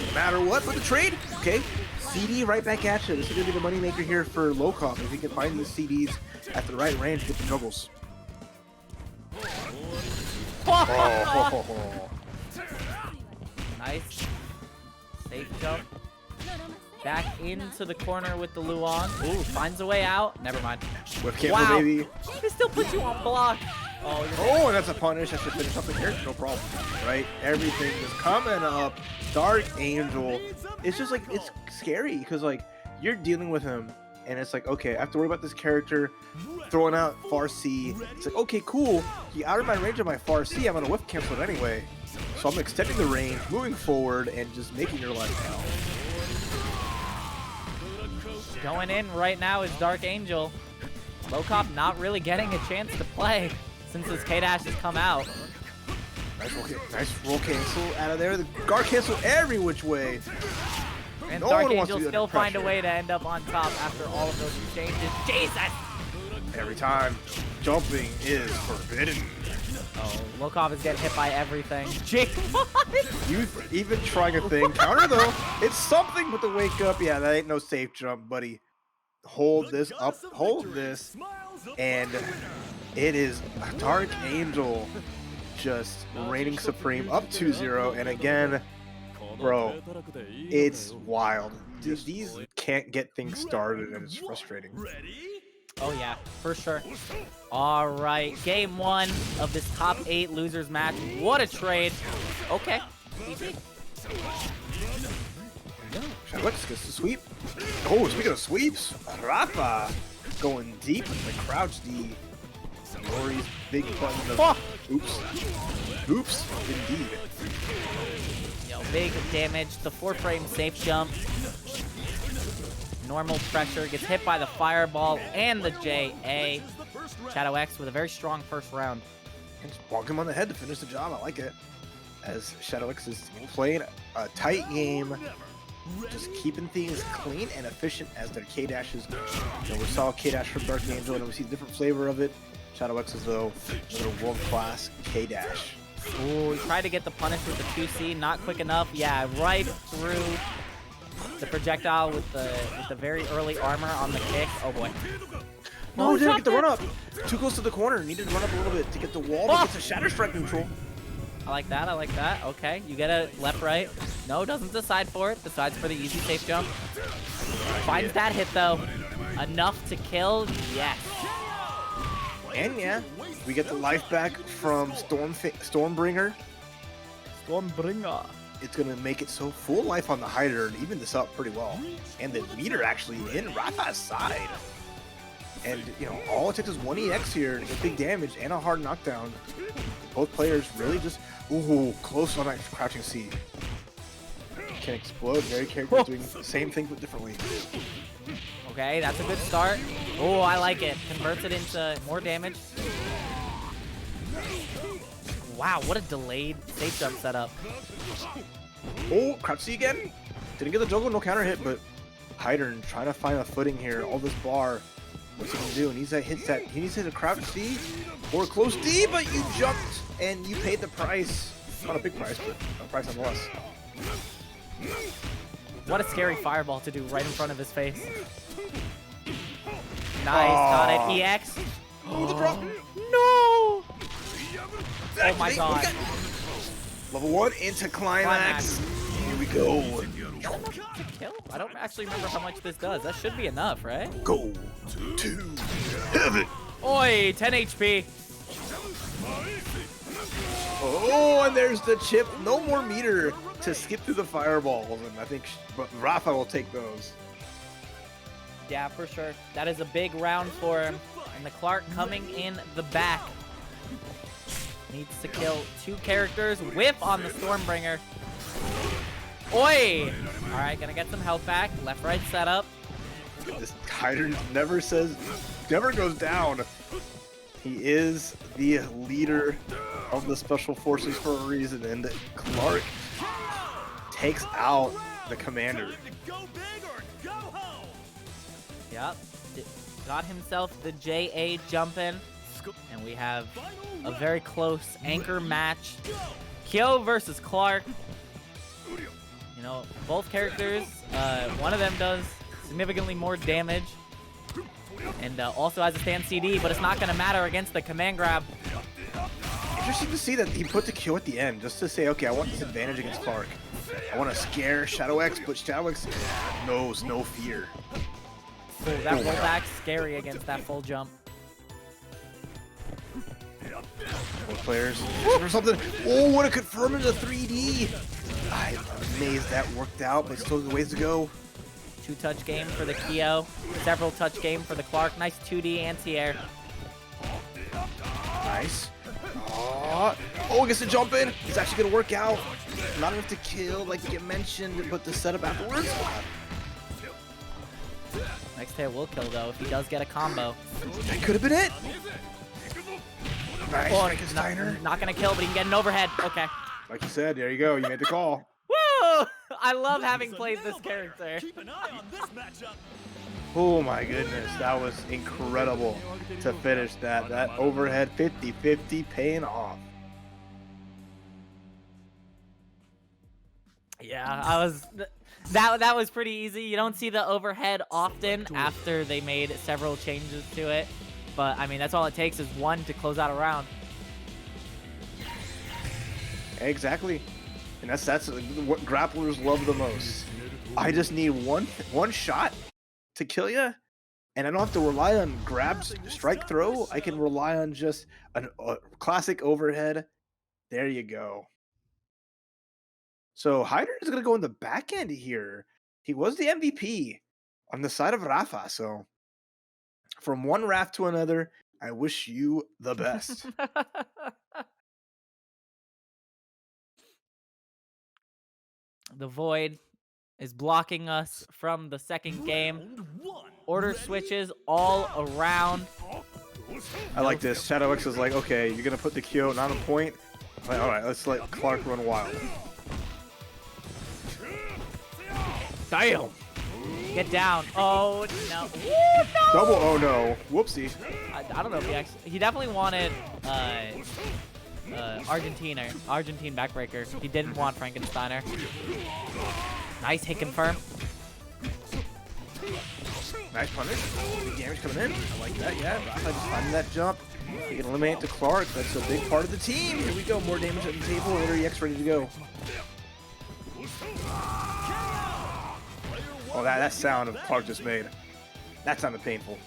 No matter what, with the trade. Okay. CD right back at you. This is gonna be the moneymaker here for Lokof. If he can find the CDs at the right range, get the juggles. Oh. Nice. Safe jump. Back into the corner with the Luong. Ooh, finds a way out. Never mind. With cancel, baby. He still puts you on block. Oh, and that's a punish. I should finish up the character. No problem. Right? Everything is coming up. DarkAngel. It's just like, it's scary because, like, you're dealing with him. And it's like, okay, I have to worry about this character throwing out far C. It's like, okay, cool. He out of my range of my far C. I'm going to whiff cancel it anyway. So I'm extending the range, moving forward, and just making your life hell. Going in right now is DarkAngel. Lokof not really getting a chance to play since his K-Dash has come out. Nice roll cancel out of there. The guard cancel every which way. And No one wants to DarkAngel be still under find a pressure. way to end up on top after all of those exchanges. Jesus! Every time. Jumping is forbidden. Oh, Lokof is getting hit by everything. You even trying a thing. Counter though. It's something with the wake up. Yeah, that ain't no safe jump, buddy. Hold this up. Hold this. And it is DarkAngel just reigning supreme up 2-0. And again, bro, it's wild. These can't get things started and it's frustrating. Oh yeah, for sure. All right, game 1 of this top 8 losers match. What a trade. Okay. Let's get the sweep. Oh, speaking of sweeps, Rafa going deep with the crouch D. Yuri's big button of oops. Oops, indeed. Yo, big damage. The 4-frame safe jump. Normal pressure. Gets hit by the fireball and the JA. Shadow X with a very strong first round. And just bonk him on the head to finish the job. I like it. As Shadow X is playing a tight game, just keeping things clean and efficient as their K-dashes. We saw K-dash from DarkAngel and we see a different flavor of it. Shadow X is though another world-class K-dash. Ooh, he tried to get the punish with the 2C, not quick enough. Yeah, right through the projectile with the very early armor on the kick. Oh boy. No, didn't get the run up. Too close to the corner. Needed to run up a little bit to get the wall, but gets a Shatter Strike neutral. I like that. I like that. Okay, you get a left, right. No, doesn't decide for it. Decides for the easy safe jump. Finds that hit though. Enough to kill. Yes. And yeah, we get the life back from Stormbringer. Stormbringer. It's gonna make it so full life on the Heidern, even this up pretty well. And the meter actually in Rafa's side. And you know, all it takes is 1 EX here to get big damage and a hard knockdown. Both players really just close on that crouching C. Can explode. Very characters doing the same thing but differently. Okay, that's a good start. Oh, I like it. Converts it into more damage. Wow, what a delayed safe jump setup. Oh, crouch C again. Didn't get the juggle, no counter hit, but Heidern trying to find a footing here. All this bar. What's he gonna do? He needs to hit a crouch C or a close D, but you jumped and you paid the price. Not a big price, but a price nonetheless. What a scary fireball to do right in front of his face. Nice, got it. EX. Oh, the drop. No! Oh my god. Level 1 into climax. Here we go. Kill? I don't actually remember how much this does. That should be enough, right? Go to heaven. Oi, 10 HP. Oh, and there's the chip. No more meter to skip through the fireballs, and I think Rafa will take those. Yeah, for sure. That is a big round for him. And the Clark coming in the back. Needs to kill 2 characters. Whip on the Stormbringer. Oi! Alright, gonna get some health back. Left-right setup. This Heidern never goes down. He is the leader of the Special Forces for a reason, and Clark takes out the commander. Yep. Got himself the JA jumping. And we have a very close anchor match. Kyo versus Clark. You know, both characters, one of them does significantly more damage. And also has a stand CD, but it's not going to matter against the command grab. Interesting to see that he put the Q at the end, just to say, okay, I want this advantage against Clark. I want to scare Shadow X, but Shadow X knows no fear. So that rollback's scary against that full jump. Both players or something. Oh, what a confirm into 3D. I'm amazed that worked out, but still the ways to go. 2-touch game for the Kyo. Several touch game for the Clark. Nice 2D anti-air. Nice. Oh, gets to jump in. It's actually going to work out. Not enough to kill, like you mentioned, but the setup afterwards. Next tail will kill, though, if he does get a combo. That could have been it. Nice, not going to kill, but he can get an overhead. Okay. Like you said, there you go. You made the call. Woo! I love having played this character. Oh my goodness, that was incredible to finish that. That overhead 50-50 paying off. Yeah, that was pretty easy. You don't see the overhead often after they made several changes to it. But, I mean, that's all it takes is one to close out a round. Exactly. And that's what grapplers love the most. I just need one shot to kill you, and I don't have to rely on grab, strike, throw. I can rely on just a classic overhead. There you go. So Heidern is going to go in the back end here. He was the MVP on the side of Rafa, so from one Raf to another, I wish you the best. The Void is blocking us from the second game. Order switches all around. I like this. Shadow X is like, okay, you're going to put the Kyo not on point. Like, all right, let's let Clark run wild. Damn! Get down. Oh, no. Ooh, no! Double oh no. Whoopsie. I don't know if he definitely wanted Argentine backbreaker. He didn't want Frankensteiner. Nice hit confirm. Nice punish. Big damage coming in. I like that, yeah. Rafa just finding that jump. He can eliminate the Clark. That's a big part of the team. Here we go. More damage at the table. Order EX ready to go. Oh, that sound of Clark just made. That sounded painful.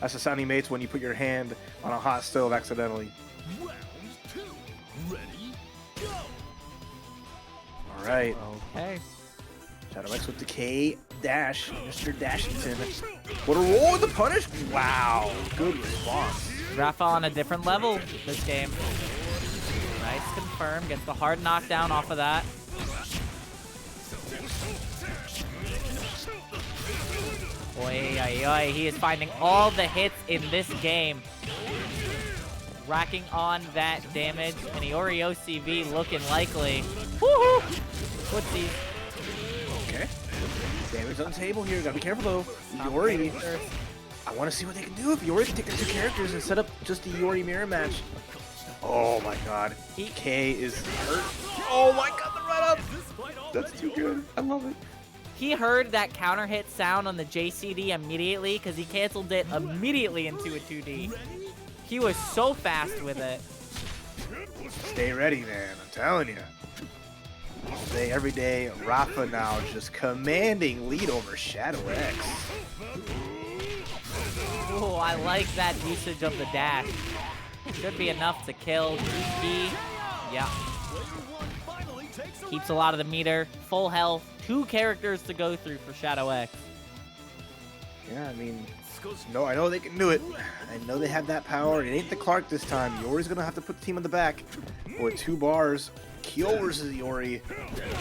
That's the sound he makes when you put your hand on a hot stove accidentally. Round 2. Ready? Go. All right. Okay. Shadow X with the K dash, Mr. Dashington. What a roll with the punish! Wow, good response. Rafa on a different level this game. Nice confirm, gets the hard knockdown off of that. Oi, oi, oi, he is finding all the hits in this game. Racking on that damage, and Iori OCV looking likely. Woohoo! Whoopsies. Okay. Damage on the table here. Gotta be careful though. Yuri. I want to see what they can do if Yuri can take the two characters and set up just a Yuri mirror match. Oh my god. K is hurt. Oh my god, the run up. That's too good. I love it. He heard that counter hit sound on the JCD immediately because he canceled it immediately into a 2D. He was so fast with it. Stay ready, man. I'm telling you. All day, every day, Rafa now just commanding lead over Shadow X. Oh, I like that usage of the dash. Should be enough to kill. GP. Yeah. Keeps a lot of the meter. Full health. 2 characters to go through for Shadow X. Yeah, I mean, no, I know they can do it. I know they have that power. It ain't the Clark this time. Yori's gonna have to put the team on the back. With 2 bars. Kyo versus Iori.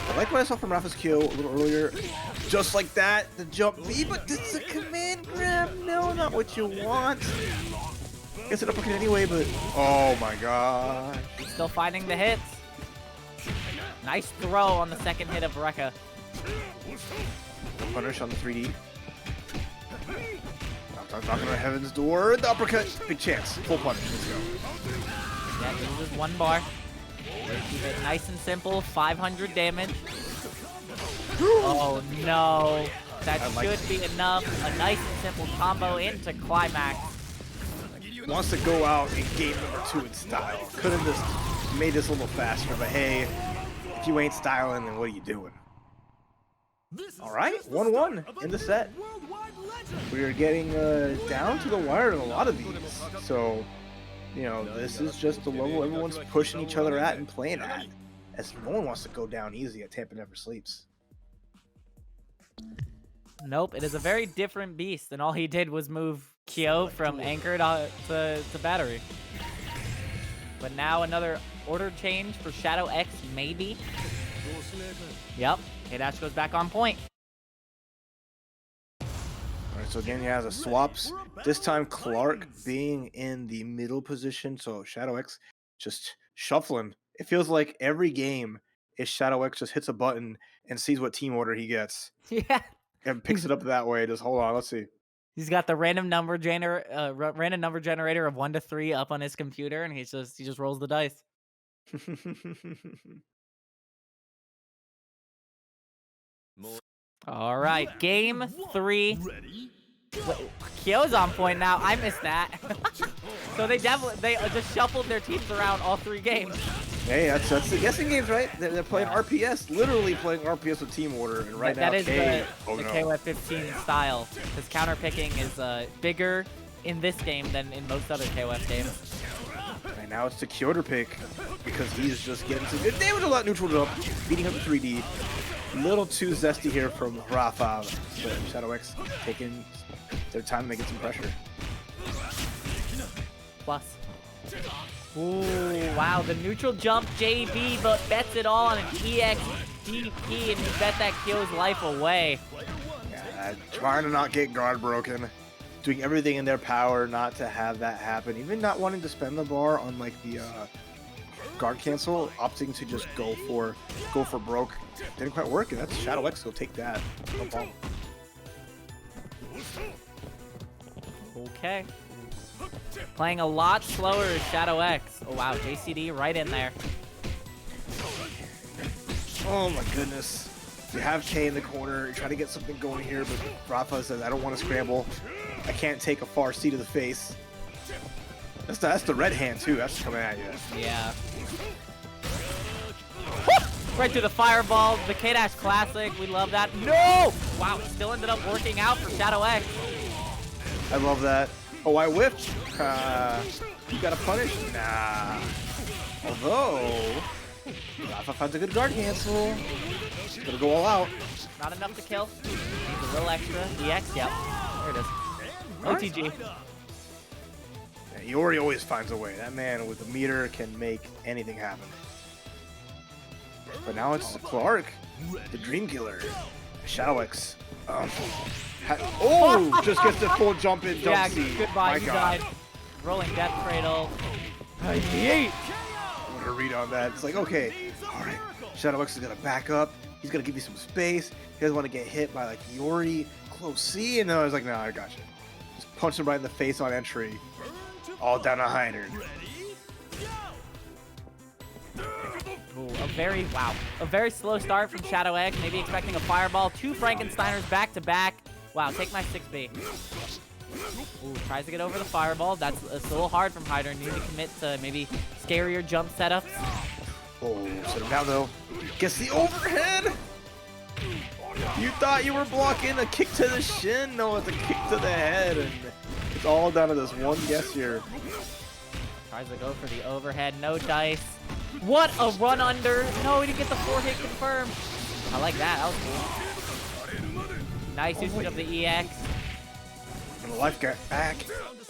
I like what I saw from Rafa's Kyo a little earlier. Just like that, the jump B, but it's a command grab. No, not what you want. Gets it uppercut anyway, but oh my god. Still finding the hits. Nice throw on the second hit of Rekka. Punish on the 3D. Knocking on Heaven's door. The uppercut. Big chance. Full punish. Let's go. Yeah, this is 1 bar. Keep it nice and simple. 500 damage. Oh no. That should be enough. A nice and simple combo into climax. Wants to go out in game number 2 in style. Could have just made this a little faster, but hey, if you ain't styling, then what are you doing? All right, 1-1 in the set. We are getting down to the wire in a lot of these. So, you know, this is just the level everyone's pushing each other at and playing at. As no one wants to go down easy at Tampa Never Sleeps. Nope, it is a very different beast, and all he did was move Kyo from anchor to battery. But now another order change for Shadow X, maybe. Yep, K-Dash goes back on point. Alright, so again he has a swaps. This time Clark being in the middle position, so Shadow X just shuffling. It feels like every game is Shadow X just hits a button and sees what team order he gets. Yeah. And picks it up that way. Just hold on, let's see. He's got the random number generator of 1 to 3 up on his computer, and he just rolls the dice. All right, game 3. Kyo's on point now. I missed that. So they just shuffled their teams around all 3 games. Hey, that's the guessing games, right? They're playing RPS, literally playing RPS with team order, and right now that is K. the KOF 15 style. Because counter picking is bigger in this game than in most other KOF games. Right now it's the Kyoto pick because he's just getting some good damage a lot. Neutral jump, beating up the 3D. Little too zesty here from Rafa, but Shadow X taking their time to get some pressure. Plus. Ooh, wow, the neutral jump JB, but bets it all on an EXDP, and you bet that Kyo's life away. Yeah, trying to not get guard broken, doing everything in their power not to have that happen, even not wanting to spend the bar on like the guard cancel, opting to just go for broke. Didn't quite work, and that's Shadow X will take that. No problem. Okay. Playing a lot slower is Shadow X. Oh wow, JCD right in there. Oh my goodness. You have K in the corner, you try to get something going here, but Rafa says, I don't want to scramble. I can't take a far C to the face. That's the red hand too, that's coming at you. Yeah. Right through the fireball, the K-Dash classic, we love that. No! Wow, it still ended up working out for Shadow X. I love that. Oh, I whiffed. You gotta punish? Nah. Although, Rafa finds a good guard cancel. Gonna go all out. Not enough to kill. Needs a little extra. EX, yep. There it is. OTG. Yeah, Iori always finds a way. That man with the meter can make anything happen. But now it's Clark, the Dream Killer. Shadow X. Just gets the full jump in, jump Yeah, C. goodbye, My you God. died. Rolling Death Cradle. Yeet. I'm gonna read on that. It's like, okay, all right. Shadow X is gonna back up. He's gonna give you some space. He doesn't want to get hit by like Yuri, close C, and then I was like, nah, I got you. Just punch him right in the face on entry. All down to Heidern. Ooh, a very slow start from Shadow X. Maybe expecting a fireball. 2 Frankensteiners back to back. Wow, take my 6B. Ooh, tries to get over the fireball. It's a little hard from Heidern. You need to commit to maybe scarier jump setups. Oh, set him down though. Gets the overhead. You thought you were blocking a kick to the shin? No, it's a kick to the head, and it's all down to this one guess here. Tries to go for the overhead. No dice. What a run under. No, he didn't get the 4-hit confirmed. I like that. That was cool. Nice usage of the EX. And the life got back.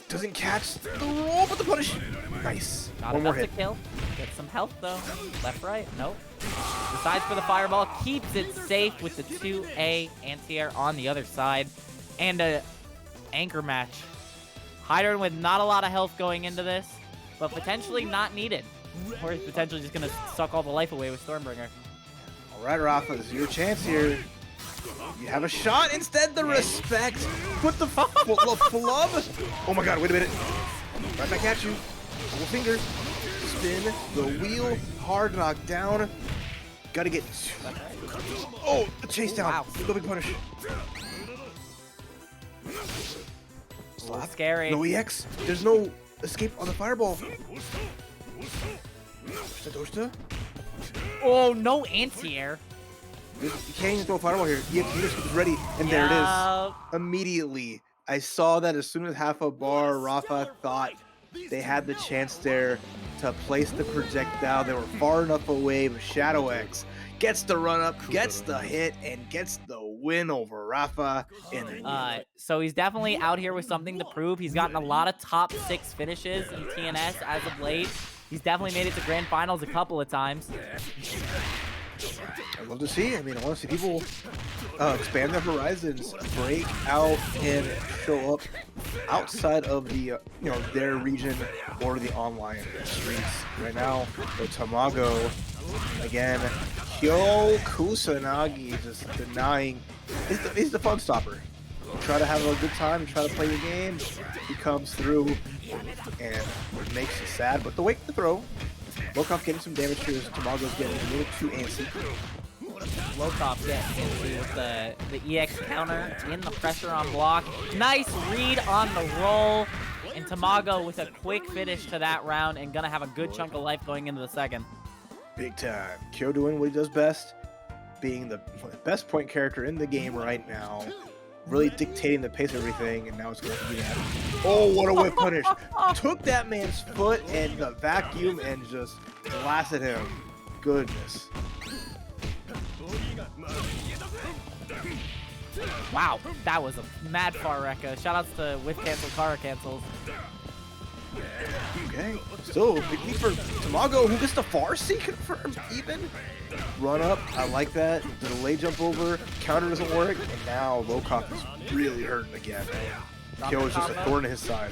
Doesn't catch the roll, but the punish. Nice. Not One more enough hit. to kill. Get some health though. Left, right. Nope. Decides for the fireball. Keeps it safe with the 2A anti-air on the other side. And a anchor match. Heidern with not a lot of health going into this, but potentially not needed. Or he's potentially just going to suck all the life away with Stormbringer. All right, Rafa, this is your chance here. You have a shot. Instead, the respect. Put the flub. Oh my God, wait a minute. Right back at you. Double finger. Spin the wheel. Hard knock down. Gotta get. Oh, the chase down. Wow. No big punish. A little scary. No EX. There's no escape on the fireball. Doshta? Oh, no anti-air. You can't even throw a fireball here. EX is ready, and there it is. Immediately, I saw that as soon as half a bar, Rafa thought they had the chance there to place the projectile. They were far enough away, but Shadow X gets the run up, gets the hit, and gets the win over Rafa. So he's definitely out here with something to prove. He's gotten a lot of top 6 finishes in TNS as of late. He's definitely made it to grand finals a couple of times. I'd love to see. I mean, I want to see people expand their horizons, break out, and show up outside of the their region or the online streets. Right now, the Tamago again. Kyo Kusanagi just denying. He's the fun stopper. Try to have a good time, try to play your game. He comes through and makes you sad. But the wake the throw. Lokof getting some damage here as Tamago's getting a little too antsy. Lokof getting into with the EX counter in the pressure on block. Nice read on the roll. And Tamago with a quick finish to that round and gonna have a good chunk of life going into the second. Big time. Kyo doing what he does best, being the best point character in the game right now. Really dictating the pace of everything, and now it's going to be that. Oh, what a whip punish. Took that man's foot and the vacuum and just blasted him. Goodness. Wow, that was a mad far wrecker. Shoutouts to whip cancel, Kara cancels. Okay, still big lead for Tamago, who gets the Farsi confirmed even. Run up, I like that. The delay jump over, counter doesn't work, and now Lokof is really hurting again. Kyo is just a thorn in his side.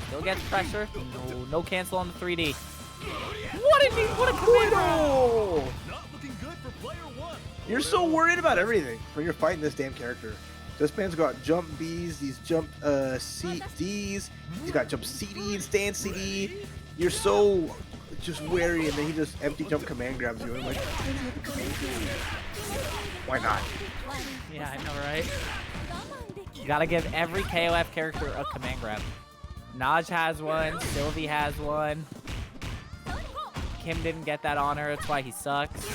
Still gets pressure. No cancel on the 3D. What a commando! Not looking good for player 1. You're so worried about everything when you're fighting this damn character. This man's got jump Bs, these jump CDs, he's got jump CD and stand CD. You're so just wary, and then he just empty jump command grabs you. I'm like, why not? Yeah, I know, right? You gotta give every KOF character a command grab. Najd has one, Sylvie has one. Kim didn't get that on her, that's why he sucks.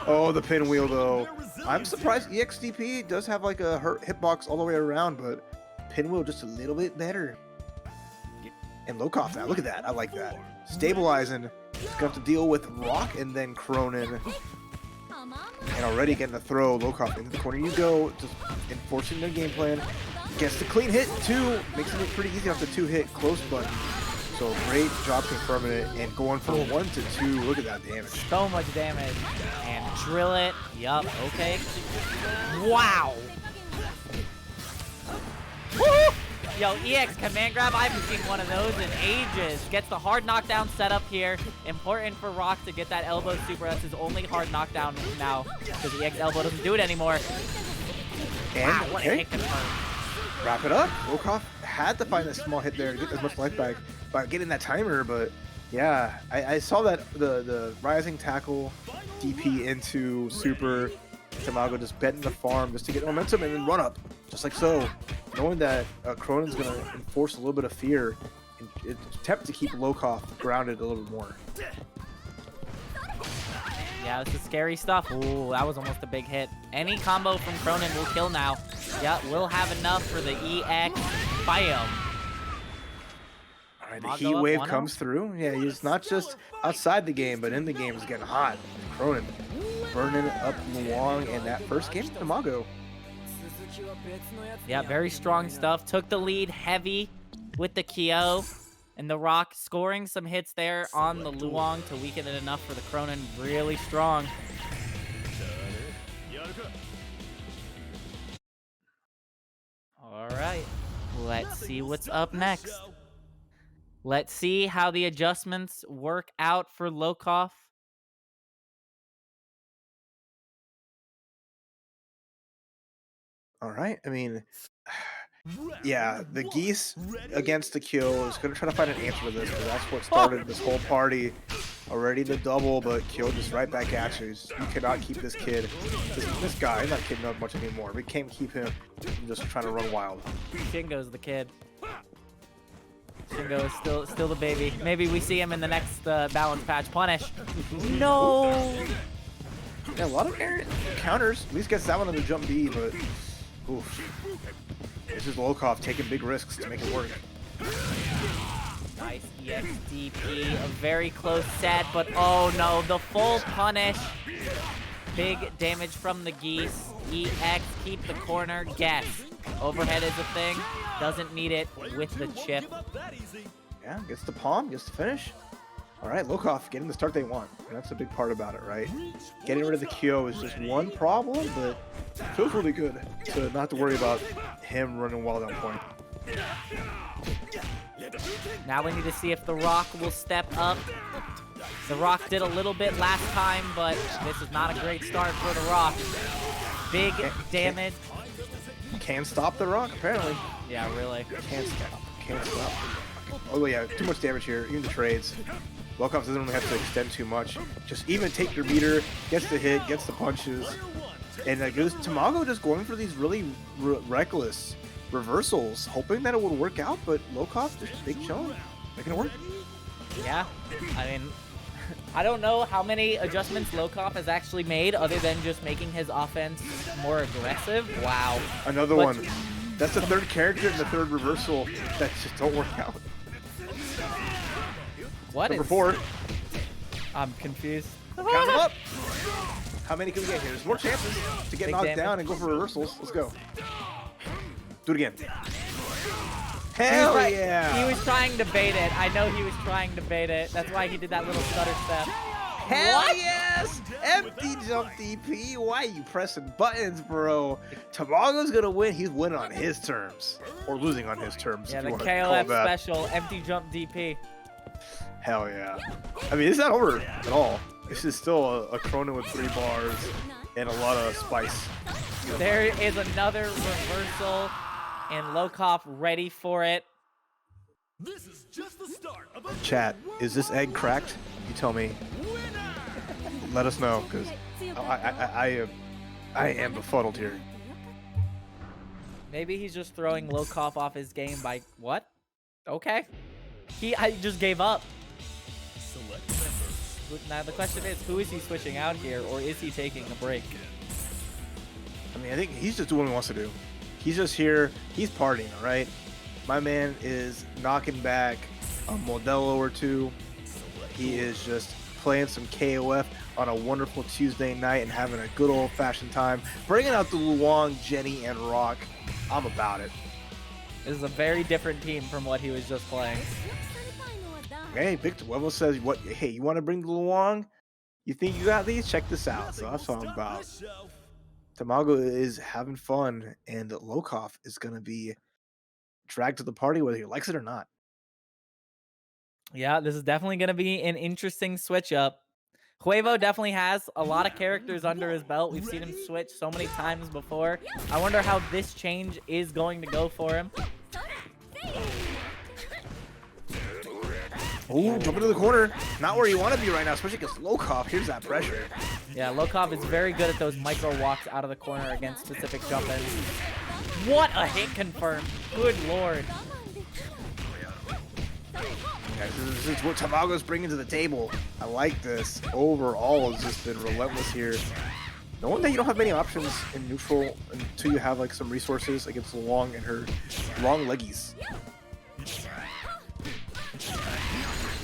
Oh, the pinwheel though. I'm surprised EXDP does have like a hitbox all the way around, but pinwheel just a little bit better. And Lokof now, look at that. I like that. Stabilizing. He's gonna have to deal with Rock and then Krohnen. And already getting the throw. Lokof into the corner you go. Just enforcing their game plan. Gets the clean hit too. Makes it pretty easy off the 2-hit close button. So great job confirming it and going from 1 to 2. Look at that damage. So much damage. And drill it. Yup. Okay. Wow. Woo! Yo, EX command grab. I haven't seen one of those in ages. Gets the hard knockdown set up here. Important for Rock to get that elbow super. That's his only hard knockdown now because the EX elbow doesn't do it anymore. And wow, what a hit confirmed. Wrap it up. Lokof had to find a small hit there to get as much life back by getting that timer, but yeah, I saw that the rising tackle DP into super. Tamago just betting the farm just to get momentum and then run up, just like so. Knowing that Krohnen's going to enforce a little bit of fear and attempt to keep Lokof grounded a little bit more. Yeah, this is scary stuff. Ooh, that was almost a big hit. Any combo from Krohnen will kill now. Yeah, we'll have enough for the EX biome. All right, the heat wave comes through. Yeah, he's not just outside the game, but in the game is getting hot. Krohnen burning up Luong in that first game, Tamago. Yeah, very strong stuff. Took the lead heavy with the Kyo. And the Rock scoring some hits there on the Luong to weaken it enough for the Krohnen. Really strong. All right, let's see what's up next. Let's see how the adjustments work out for Lokof. All right, I mean, yeah, the Geese against the Kyo is going to try to find an answer to this, because that's what started this whole party. Already the double, but Kyo just right back at you. You cannot keep this kid, this guy, not kidding up much anymore. We can't keep him from just trying to run wild. Shingo's the kid. Shingo is still the baby. Maybe we see him in the next balance patch. Punish. No! Yeah, a lot of counters. At least gets that one on the jump B, but oof. This is Lokof taking big risks to make it work. Nice EXDP, a very close set, but oh no, the full punish. Big damage from the Geese. EX, keep the corner, guess. Overhead is a thing, doesn't need it with the chip. Yeah, gets the palm, gets the finish. All right, Lokof getting the start they want. And that's a big part about it, right? Getting rid of the Kyo is just one problem, but it feels really good to not have to worry about him running wild on point. Now we need to see if the Rock will step up. The Rock did a little bit last time, but this is not a great start for the Rock. Big damage. Can't stop the Rock, apparently. Yeah, really. Can't stop. Oh yeah, too much damage here, even the trades. Lokof doesn't really have to extend too much. Just even take your meter, gets the hit, gets the punches. And Tamago just going for these really reckless reversals, hoping that it would work out, but Lokof just big chunk, making it work. Yeah, I mean, I don't know how many adjustments Lokof has actually made other than just making his offense more aggressive. Wow. Another one. That's the third character and the third reversal that just don't work out. What Number 4. I'm confused. Count them up. How many can we get here? There's more chances to get knocked down and go for reversals. Let's go. Do it again. Hell yeah! He was trying to bait it. I know he was trying to bait it. That's why he did that little stutter step. Hell yes! Empty jump DP. Why are you pressing buttons, bro? Tamago's gonna win. He's winning on his terms. Or losing on his terms. Yeah, if the you KOF special, empty jump DP. Hell yeah. I mean, it's not over at all. This is still a Krohnen with 3 bars and a lot of spice. There is another reversal, and Lokof ready for it. This is just the start of a Chat, is this egg cracked? You tell me. Let us know, because I am befuddled here. Maybe he's just throwing Lokof off his game by what? Okay. I just gave up. Now the question is, who is he switching out here, or is he taking a break? I mean, I think he's just doing what he wants to do. He's just here. He's partying, all right? My man is knocking back a Modelo or two. He is just playing some KOF on a wonderful Tuesday night and having a good old-fashioned time. Bringing out the Luong, Jenny, and Rock. I'm about it. This is a very different team from what he was just playing. Hey, Victor Wevel says, "What? Hey, you want to bring the Luong? You think you got these? Check this out." So that's what I'm about. Tamago is having fun, and Lokof is going to be dragged to the party whether he likes it or not. Yeah, this is definitely going to be an interesting switch up. Huevo definitely has a lot of characters under his belt. We've seen him switch so many times before. I wonder how this change is going to go for him. Oh, jump into the corner. Not where you want to be right now, especially against Lokof. Here's that pressure. Yeah, Lokof is very good at those micro walks out of the corner against specific jump-ins. What a hit confirmed. Good lord. Yeah, this is what Tamago's bringing to the table. I like this. Overall, it's just been relentless here. Knowing that you don't have many options in neutral until you have like some resources against Luong and her long leggies.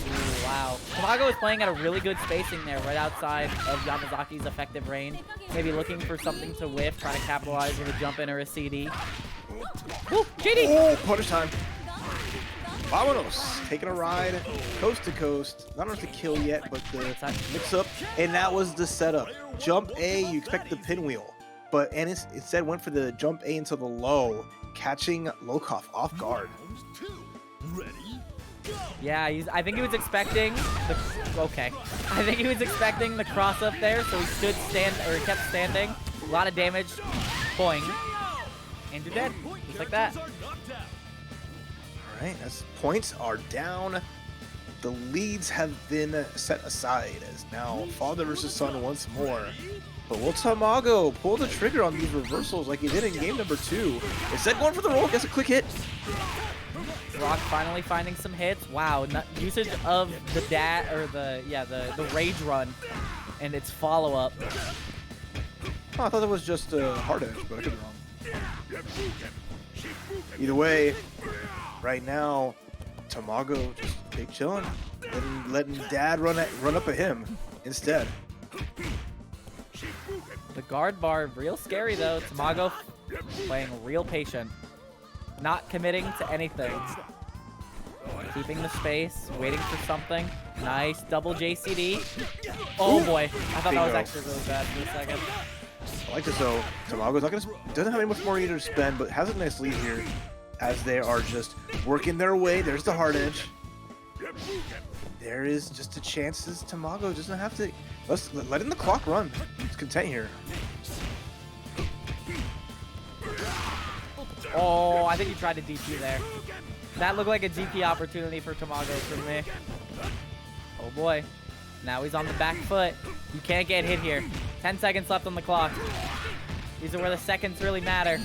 Ooh, wow. Tamago is playing at a really good spacing there, right outside of Yamazaki's effective range. Maybe looking for something to whiff, trying to capitalize with a jump in or a CD. Woo, JD! Oh, punish time. Vámonos. Taking a ride, coast to coast. Not enough to kill yet, but the mix up. And that was the setup. Jump A, you expect the pinwheel. But Ennis instead went for the jump A into the low, catching Lokof off guard. Yeah, I think he was expecting the I think he was expecting the cross up there, so he kept standing. A lot of damage. Boing. And you're dead. Just like that. Alright, as points are down, the leads have been set aside as now father versus son once more. But will Tamago pull the trigger on these reversals like he did in game number 2? Instead going for the roll, gets a quick hit. Rock finally finding some hits. Wow, usage of the the rage run and its follow-up. Oh, I thought that was just a hard edge, but I could be wrong. Either way, right now, Tamago just big chilling, letting Dad run up at him instead. The guard bar, real scary though. Tamago playing real patient. Not committing to anything. Keeping the space, waiting for something. Nice double JCD. Oh boy, I thought that was actually really bad for a second. I like this though. Tamago's doesn't have any much more either to spend, but has a nice lead here as they are just working their way. There's the hard edge. There is just a chance Tamago doesn't have to. Letting the clock run. He's content here. Oh, I think he tried to DP there. That looked like a DP opportunity for Tamago for me. Oh boy. Now he's on the back foot. You can't get hit here. 10 seconds left on the clock. These are where the seconds really matter.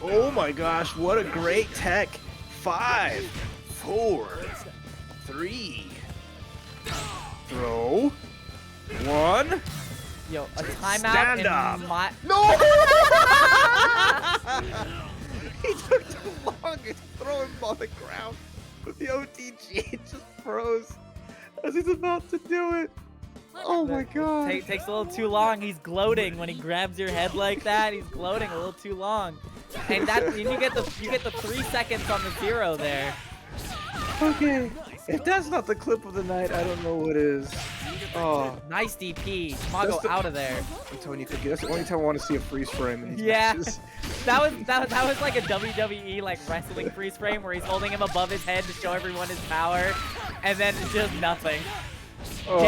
Oh my gosh, what a great tech. 5, 4, 3. Throw. 1. Yo, a timeout. Stand up. No! He took too long. He's throwing him on the ground. But the OTG just froze as he's about to do it. Oh my god. Takes a little too long. He's gloating when he grabs your head like that. He's gloating a little too long. And you get the 3 seconds on the 0 there. Okay. If that's not the clip of the night, I don't know what is. Oh, nice DP. Tamago out of there. I'm telling you, that's the only time I want to see a freeze frame in these yeah. matches. that was like a WWE like wrestling freeze frame where he's holding him above his head to show everyone his power, and then just nothing. Oh,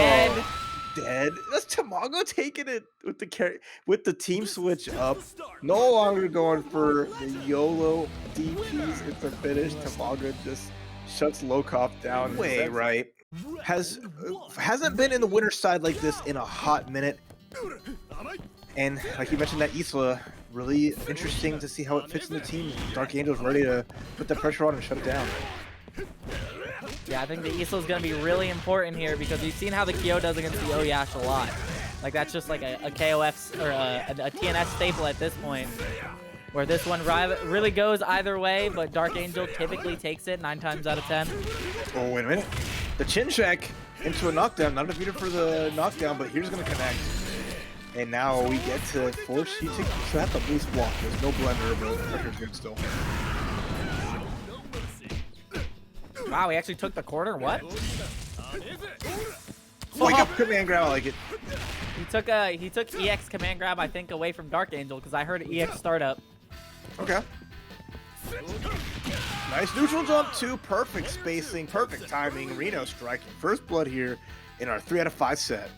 dead. That's Tamago taking it with the team switch up. No longer going for the YOLO DPs at the finish. Tamago just shuts Lokof down. Way right. Hasn't been in the winner's side like this in a hot minute. And like you mentioned, that Isla, really interesting to see how it fits in the team. DarkAngel's ready to put the pressure on and shut it down. Yeah, I think the Isla is going to be really important here because we've seen how the Kyo does against the O.Yash a lot. Like that's just like a KOF or a TNS staple at this point. where this one really goes either way, but DarkAngel typically takes it 9 times out of 10. Oh, wait a minute. The chin check into a knockdown. Not defeated for the knockdown, but here's going to connect. And now we get to force you to have the boost block. There's no blender, but the pressure's good still. Wow, he actually took the corner. What? Wake up command grab, I like it. He took EX command grab, I think, away from DarkAngel because I heard EX startup. Okay. Nice neutral jump too. Perfect spacing, perfect timing. Rino striking first blood here in our 3 out of 5 set.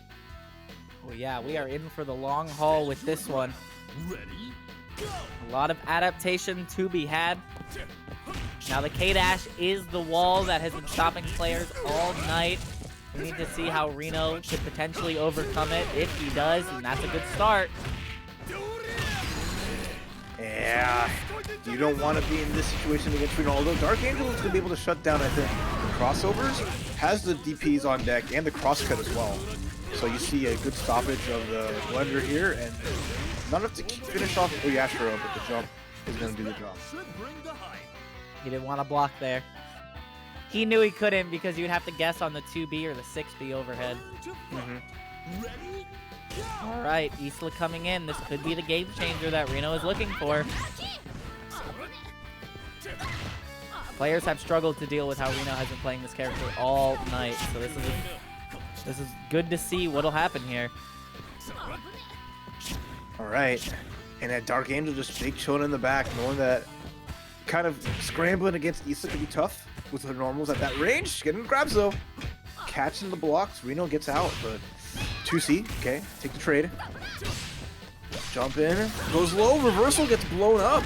Well, yeah, we are in for the long haul with this one. A lot of adaptation to be had. Now the K-Dash is the wall that has been stopping players all night. We need to see how Rino could potentially overcome it. If he does, then that's a good start. Yeah, you don't want to be in this situation against Rino. Although DarkAngel is going to be able to shut down, I think, the crossovers, has the DPs on deck and the crosscut as well. So you see a good stoppage of the blender here, and not enough to finish off O.Yashiro, but the jump is going to do the job. He didn't want to block there. He knew he couldn't because you'd have to guess on the 2B or the 6B overhead. All right, Isla coming in. This could be the game changer that Rino is looking for. Players have struggled to deal with how Rino has been playing this character all night, so this is good to see what'll happen here. All right, and that DarkAngel just big chilling in the back, knowing that kind of scrambling against Isla could be tough with her normals at that range. Getting grabs though. Catching the blocks. Rino gets out, but 2C. Okay, take the trade. Jump in. Goes low. Reversal gets blown up.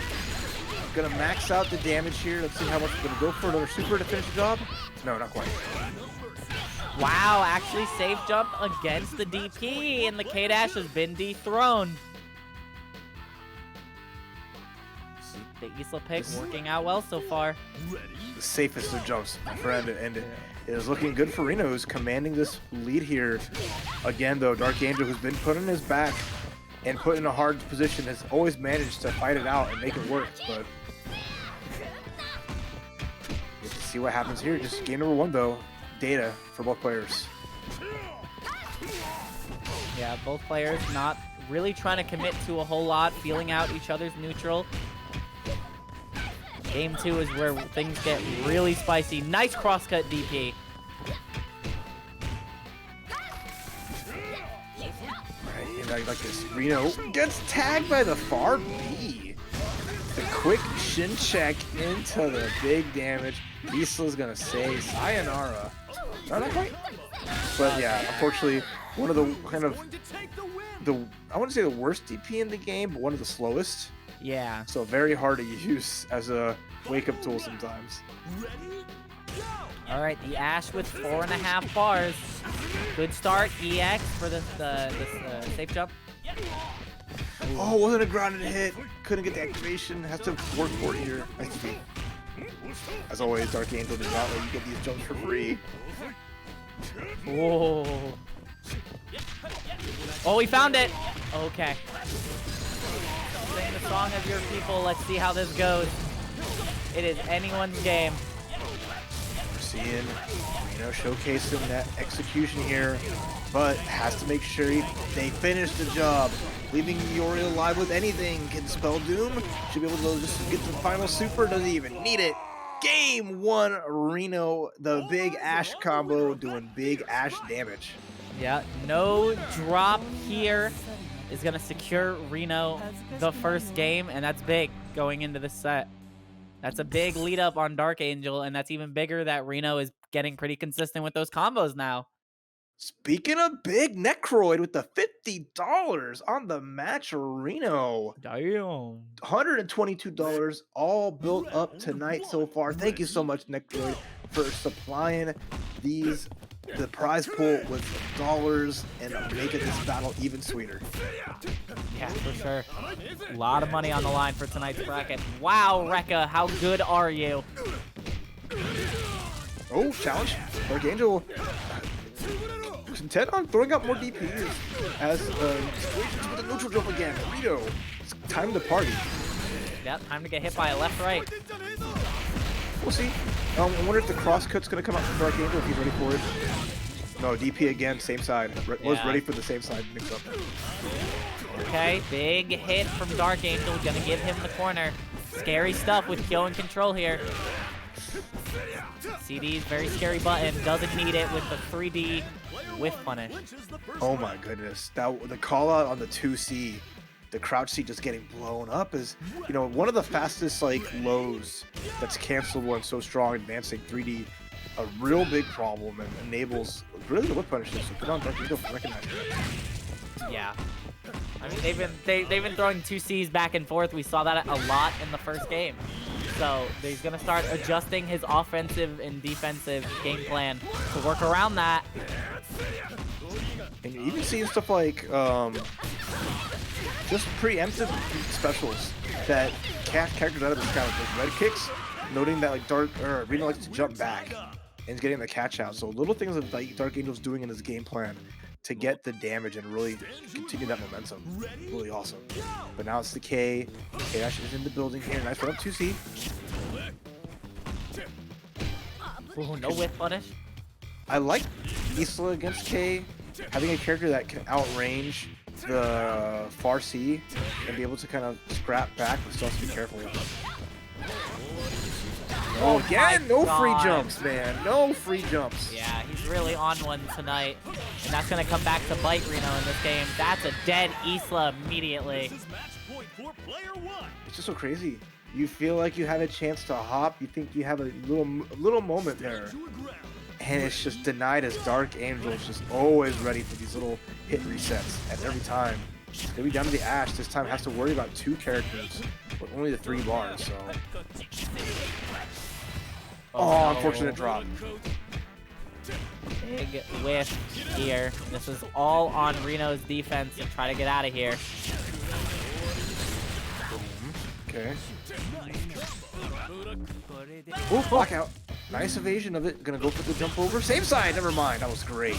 Gonna max out the damage here. Let's see how much we're gonna go for another super to finish the job. No, not quite. Wow, actually safe jump against the DP, and the K-Dash has been dethroned. The Isla pick working out well so far. The safest of jumps, my friend, and it is looking good for Rino, who's commanding this lead here. Again, though, DarkAngel, who's been put on his back and put in a hard position, has always managed to fight it out and make it work, but let's see what happens here. Just game number 1, though. Data for both players. Yeah, both players not really trying to commit to a whole lot, feeling out each other's neutral. Game 2 is where things get really spicy. Nice crosscut DP. Alright, and I like this. Rino gets tagged by the far B. The quick shin check into the big damage. Isla's gonna say sayonara. No, not quite. But yeah, unfortunately, one of the kind of I wouldn't say the worst DP in the game, but one of the slowest. Yeah. So very hard to use as a wake-up tool sometimes. All right, the Ash with 4.5 bars. Good start, EX for this safe jump. Oh, wasn't a grounded hit. Couldn't get the activation. Has to work for it here. Nice to be. As always, DarkAngel does not let you get these jumps for free. Whoa. Oh, we found it. Okay. Sing the song of your people. Let's see how this goes. It is anyone's game. We're seeing Rino showcasing that execution here, but has to make sure they finish the job. Leaving Yuri alive with anything can spell doom. Should be able to just get the final super. Doesn't even need it. Game 1, Rino, the big Ash combo, doing big Ash damage. Yeah, no drop here is going to secure Rino the first game, and that's big going into this set. That's a big lead up on DarkAngel, and that's even bigger that Rino is getting pretty consistent with those combos now. Speaking of big, Necroid with the $50 on the match, Rino. Damn. $122 all built up tonight so far. Thank you so much, Necroid, for supplying the prize pool with dollars and making this battle even sweeter. Yeah, for sure. A lot of money on the line for tonight's bracket. Wow, Rekka, how good are you? Oh, challenge. DarkAngel intent on throwing out more DPs as situations with a neutral jump again. Rino, it's time to party. Yeah, time to get hit by a left-right. We'll see. I wonder if the cross-cut's going to come out from DarkAngel if he's ready for it. No, DP again, same side. Was Yeah. ready for the same side mix up. Okay, big hit from DarkAngel, gonna give him the corner. Scary stuff with Kyo in control here. CD's very scary button, doesn't need it with the 3D whiff punish. Oh my goodness. The call out on the 2C, the crouch C just getting blown up is, you know, one of the fastest like lows that's cancelable and so strong, advancing 3D. A real big problem and enables really the whip punishes. So put on DarkAngel for recognizing it. Yeah. I mean, they've been throwing 2Cs back and forth. We saw that a lot in the first game. So he's gonna start adjusting his offensive and defensive game plan to work around that. And you're even seeing stuff like just preemptive specials that catch characters out of this kind of those red kicks, noting that like Rino likes to jump back and getting the catch out. So little things that like DarkAngel's doing in his game plan to get the damage and really continue that momentum. Really awesome. But now it's the K. K-Dash is in the building here. Nice run up 2C. Ooh, no whiff punish. I like Isla against K. Having a character that can outrange the far C and be able to kind of scrap back, but still have to be careful. Oh, again, no free jumps, man. No free jumps. Yeah, he's really on one tonight. And that's going to come back to bite Rino in this game. That's a dead Isla immediately. It's just so crazy. You feel like you have a chance to hop. You think you have a little moment there. And it's just denied as DarkAngel is just always ready for these little hit resets. And every time, it's going to be down to the Ash. This time has to worry about 2 characters with only the 3 bars, so... Oh, unfortunate drop. Big whiff here. This is all on Rino's defense to try to get out of here. Okay. Ooh, blackout. Nice evasion of it. Gonna go for the jump over. Same side. Never mind. That was great.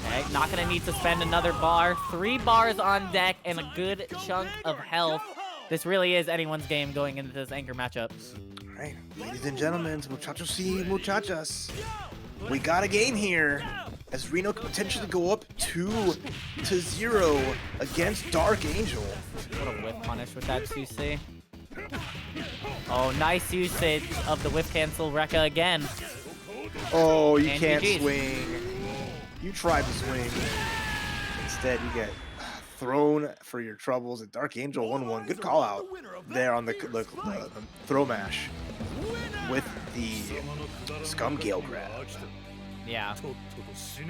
Okay, not gonna need to spend another bar. 3 bars on deck and a good chunk of health. This really is anyone's game going into this anchor matchup. All right, ladies and gentlemen, muchachos y muchachas, we got a game here as Rino could potentially go up 2-0 against DarkAngel. What a whiff punish with that 2C. Oh, nice usage of the whiff cancel Rekka again. Oh, you And can't GG's. swing. You tried to swing. Instead, you get thrown for your troubles. And DarkAngel 1-1. Good call out there on the throw mash with the Scum Gale grab. Yeah.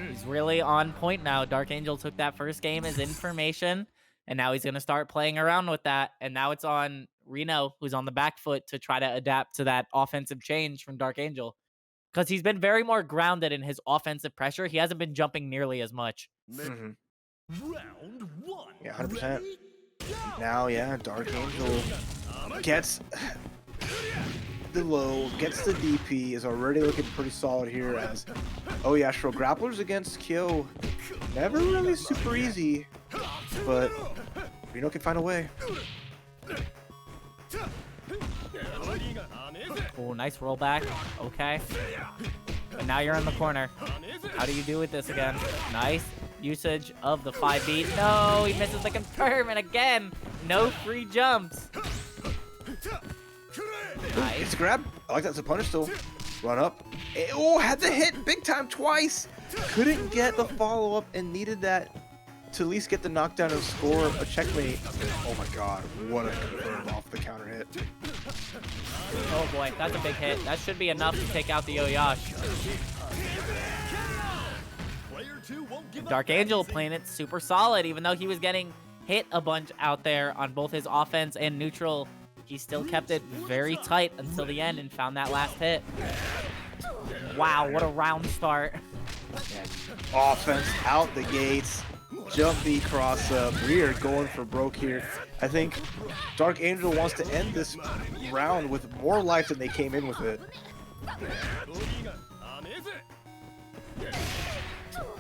He's really on point now. DarkAngel took that first game as information, and now he's going to start playing around with that. And now it's on Rino, who's on the back foot, to try to adapt to that offensive change from DarkAngel. Because he's been very more grounded in his offensive pressure. He hasn't been jumping nearly as much. Round 1. Yeah, 100%. Now, yeah, DarkAngel gets the low, gets the DP, is already looking pretty solid here as O.Yashiro grapplers against Kyo. Never really super easy, but Rino can find a way. Oh, nice rollback. Okay. And now you're in the corner. How do you do with this again? Nice usage of the 5 beat. No, he misses the confirm, and again, no free jumps. Nice. It's a grab. I like that as a punish still. Run up. Oh, had the hit big time twice. Couldn't get the follow up and needed that to at least get the knockdown and score a checkmate. Oh my god, what a confirm off the counter hit. Oh boy, that's a big hit. That should be enough to take out the O.Yash. DarkAngel playing it super solid, even though he was getting hit a bunch out there on both his offense and neutral. He still kept it very tight until the end and found that last hit. Wow, what a round start. Offense out the gates. Jump B cross up. We are going for broke here. I think DarkAngel wants to end this round with more life than they came in with it.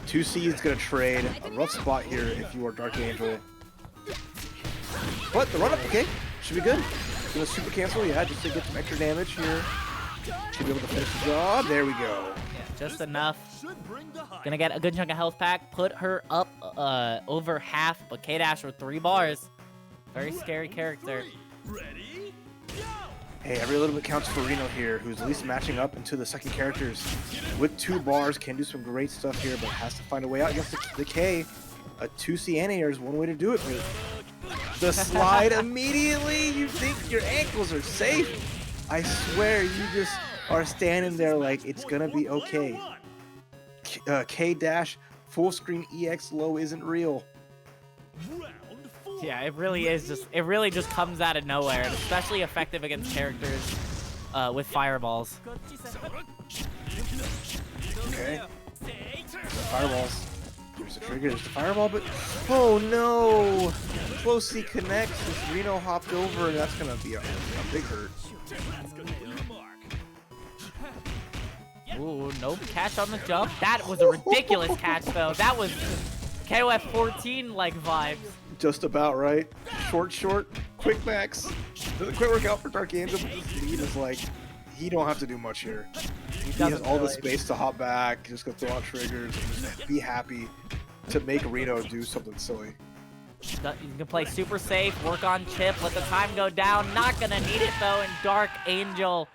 2C is going to trade. A rough spot here if you are DarkAngel. But the run up, okay. should be good. Gonna super cancel, yeah, just to get some extra damage here. Should be able to finish the job. There we go. Yeah, just enough. Gonna get a good chunk of health back. Put her up over half, but K-Dash with 3 bars. Very scary character. Hey, every little bit counts for Rino here, who's at least matching up into the second characters. With 2 bars, can do some great stuff here, but has to find a way out against the K. A 2C anti-air is one way to do it. The slide immediately, you think your ankles are safe. I swear, you just are standing there like it's gonna be okay. K-Dash full screen EX low isn't real. Yeah, it really is just, it really just comes out of nowhere, and especially effective against characters with fireballs. Okay. Fireballs. There's the trigger, there's the fireball, but oh no! Closely connects as Rino hopped over, and that's gonna be a big hurt. Ooh, nope, catch on the jump. That was a ridiculous catch, though. That was KOF 14-like vibes. Just about right. Short, quick max. Doesn't quite work out for DarkAngel, but this lead is like, he don't have to do much here. He has all the space to hop back, just go throw out triggers, and just be happy to make Rino do something silly. You can play super safe, work on chip, let the time go down. Not gonna need it though, and DarkAngel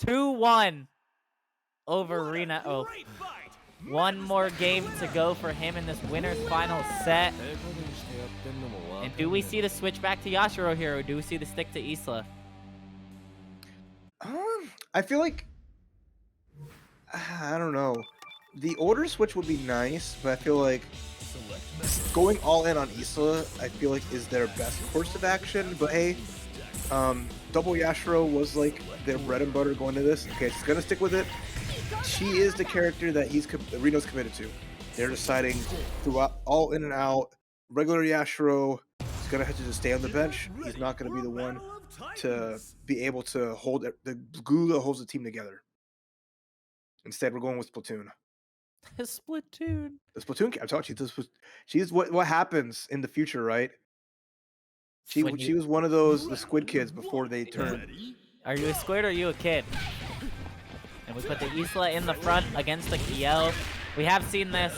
2-1 over Rino. Oh, one more game to go for him in this winner's final set. And do we see the switch back to Yashiro here, or do we see the stick to Isla? I feel like, I don't know. The order switch would be nice, but I feel like going all in on Isla, I feel like is their best course of action. But hey, double Yashiro was like their bread and butter going to this. Okay, she's gonna stick with it. She is the character that Rino's committed to. They're deciding throughout all in and out. Regular Yashiro is gonna have to just stay on the bench. He's not gonna be the one to be able to hold the glue that holds the team together. Instead, we're going with Splatoon. Splatoon. The Splatoon. I'm talking. She's what happens in the future, right? She was one of the Squid Kids before they turned. Are you a squid or are you a kid? And we put the Isla in the front against the Kyo. We have seen this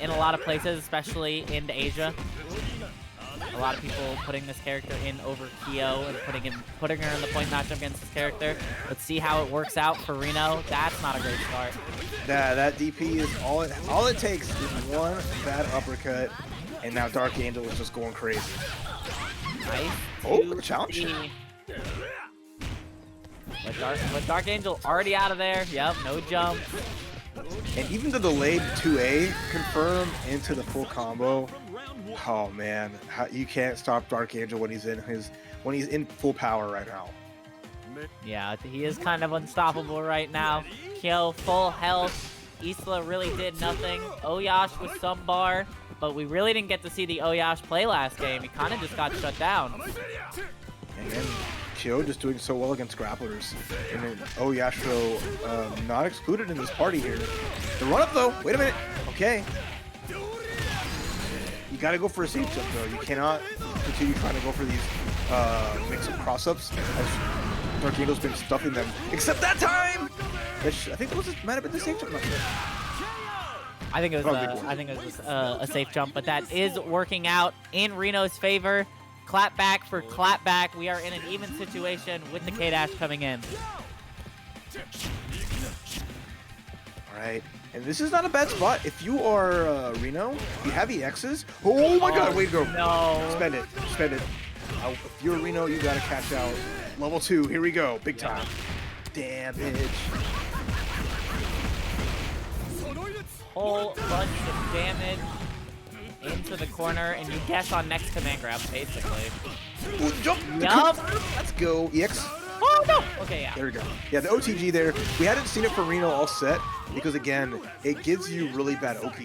in a lot of places, especially in Asia. A lot of people putting this character in over Kyo and putting her in the point matchup against this character. Let's see how it works out for Rino. That's not a great start. That DP is all it takes is one bad uppercut, and now DarkAngel is just going crazy. Nice. Oh, the challenge. But DarkAngel already out of there. Yep, no jump. And even the delayed 2A confirm into the full combo. Oh man, you can't stop DarkAngel when he's in full power right now. Yeah, he is kind of unstoppable right now. Kyo full health. Isla really did nothing. O.Yash with some bar, but we really didn't get to see the O.Yash play last game. He kind of just got shut down. And Kyo just doing so well against grapplers. And then O.Yashiro not excluded in this party here. The run up though, wait a minute. Okay. You gotta go for a safe jump though. You cannot continue trying to go for these mix-up cross-ups. DarkAngel's been stuffing them. Except that time! I think it might have been the safe jump. I think it was a safe jump, but that is working out in Rino's favor. Clap back for clap back. We are in an even situation with the K-Dash coming in. All right. And this is not a bad spot. If you are Rino, you have EXs. Oh my god, way to go. No. Spend it. If you're Rino, you gotta catch out. Level 2, here we go. Big time. Damage. Whole bunch of damage into the corner, and you guess on next command grab, basically. Ooh, jump. Yup. Let's go. EX. Oh, no. Okay, yeah. There we go. Yeah, the OTG there. We hadn't seen it for Rino all set because, again, it gives you really bad OP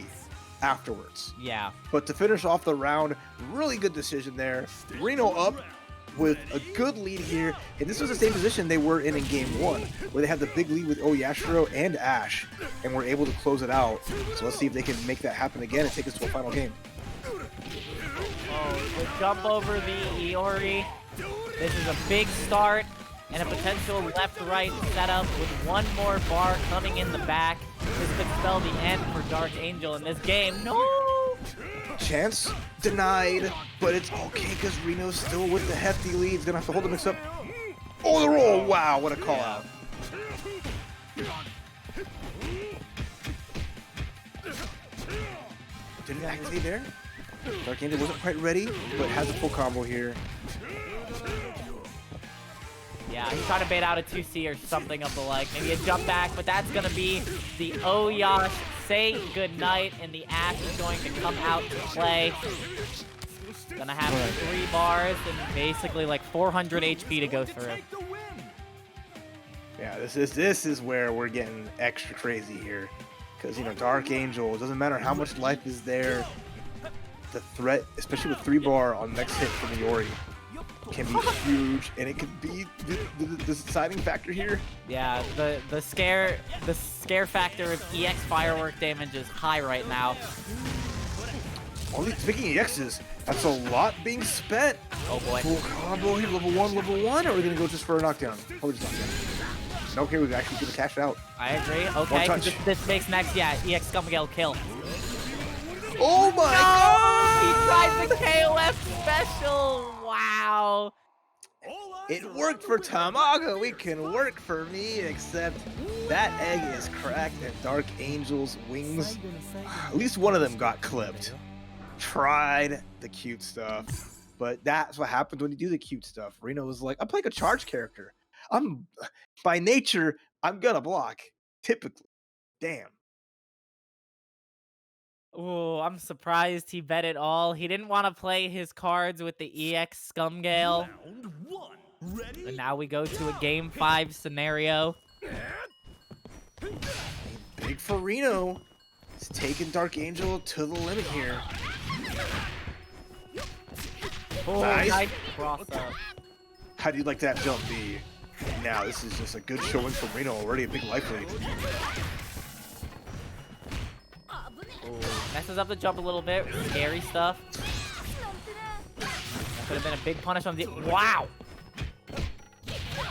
afterwards. Yeah. But to finish off the round, really good decision there. Rino up with a good lead here. And this was the same position they were in game 1, where they had the big lead with O.Yashiro and Ash, and were able to close it out. So let's see if they can make that happen again and take us to a final game. Oh, the jump over the Iori. This is a big start and a potential left-right setup with one more bar coming in the back. This could spell the end for DarkAngel in this game. No! Chance denied, but it's okay because Rino's still with the hefty lead. He's gonna have to hold the mix up. Oh, the roll! Wow, what a call out. Didn't activate there. DarkAngel wasn't quite ready, but has a full combo here. Yeah, he's trying to bait out a 2C or something of the like. Maybe a jump back, but that's going to be the O.Yash say goodnight, and the Ash is going to come out to play. Gonna have 3 bars and basically like 400 HP to go through. Yeah, this is where we're getting extra crazy here. Because, you know, DarkAngel, it doesn't matter how much life is there, the threat, especially with 3 bar on next hit from Iori, can be huge, and it could be the deciding factor here. Yeah, the scare factor of EX firework damage is high right now. Only speaking of EXs, that's a lot being spent. Oh boy. Full combo here, level 1, or are we gonna go just for a knockdown? Probably just knockdown. Okay, we're actually gonna cash out. I agree. Okay, 'cause this makes next, yeah, EX Scumgale kill. Oh my god! He tried the KOF special! Wow! It worked for Tamago, it can work for me, except that egg is cracked and DarkAngel's wings, at least one of them got clipped. Tried the cute stuff, but that's what happens when you do the cute stuff. Rino was like, I'm playing a charge character. By nature, I'm gonna block, typically. Damn. Ooh, I'm surprised he bet it all. He didn't want to play his cards with the EX Scumgale. And now we go to a Game 5 scenario. Big for Rino. He's taking DarkAngel to the limit here. Oh, nice cross up. How do you like that jump B? Now this is just a good showing from Rino, already a big life lead. Messes up the jump a little bit. Scary stuff. That could have been a big punish on the... Wow!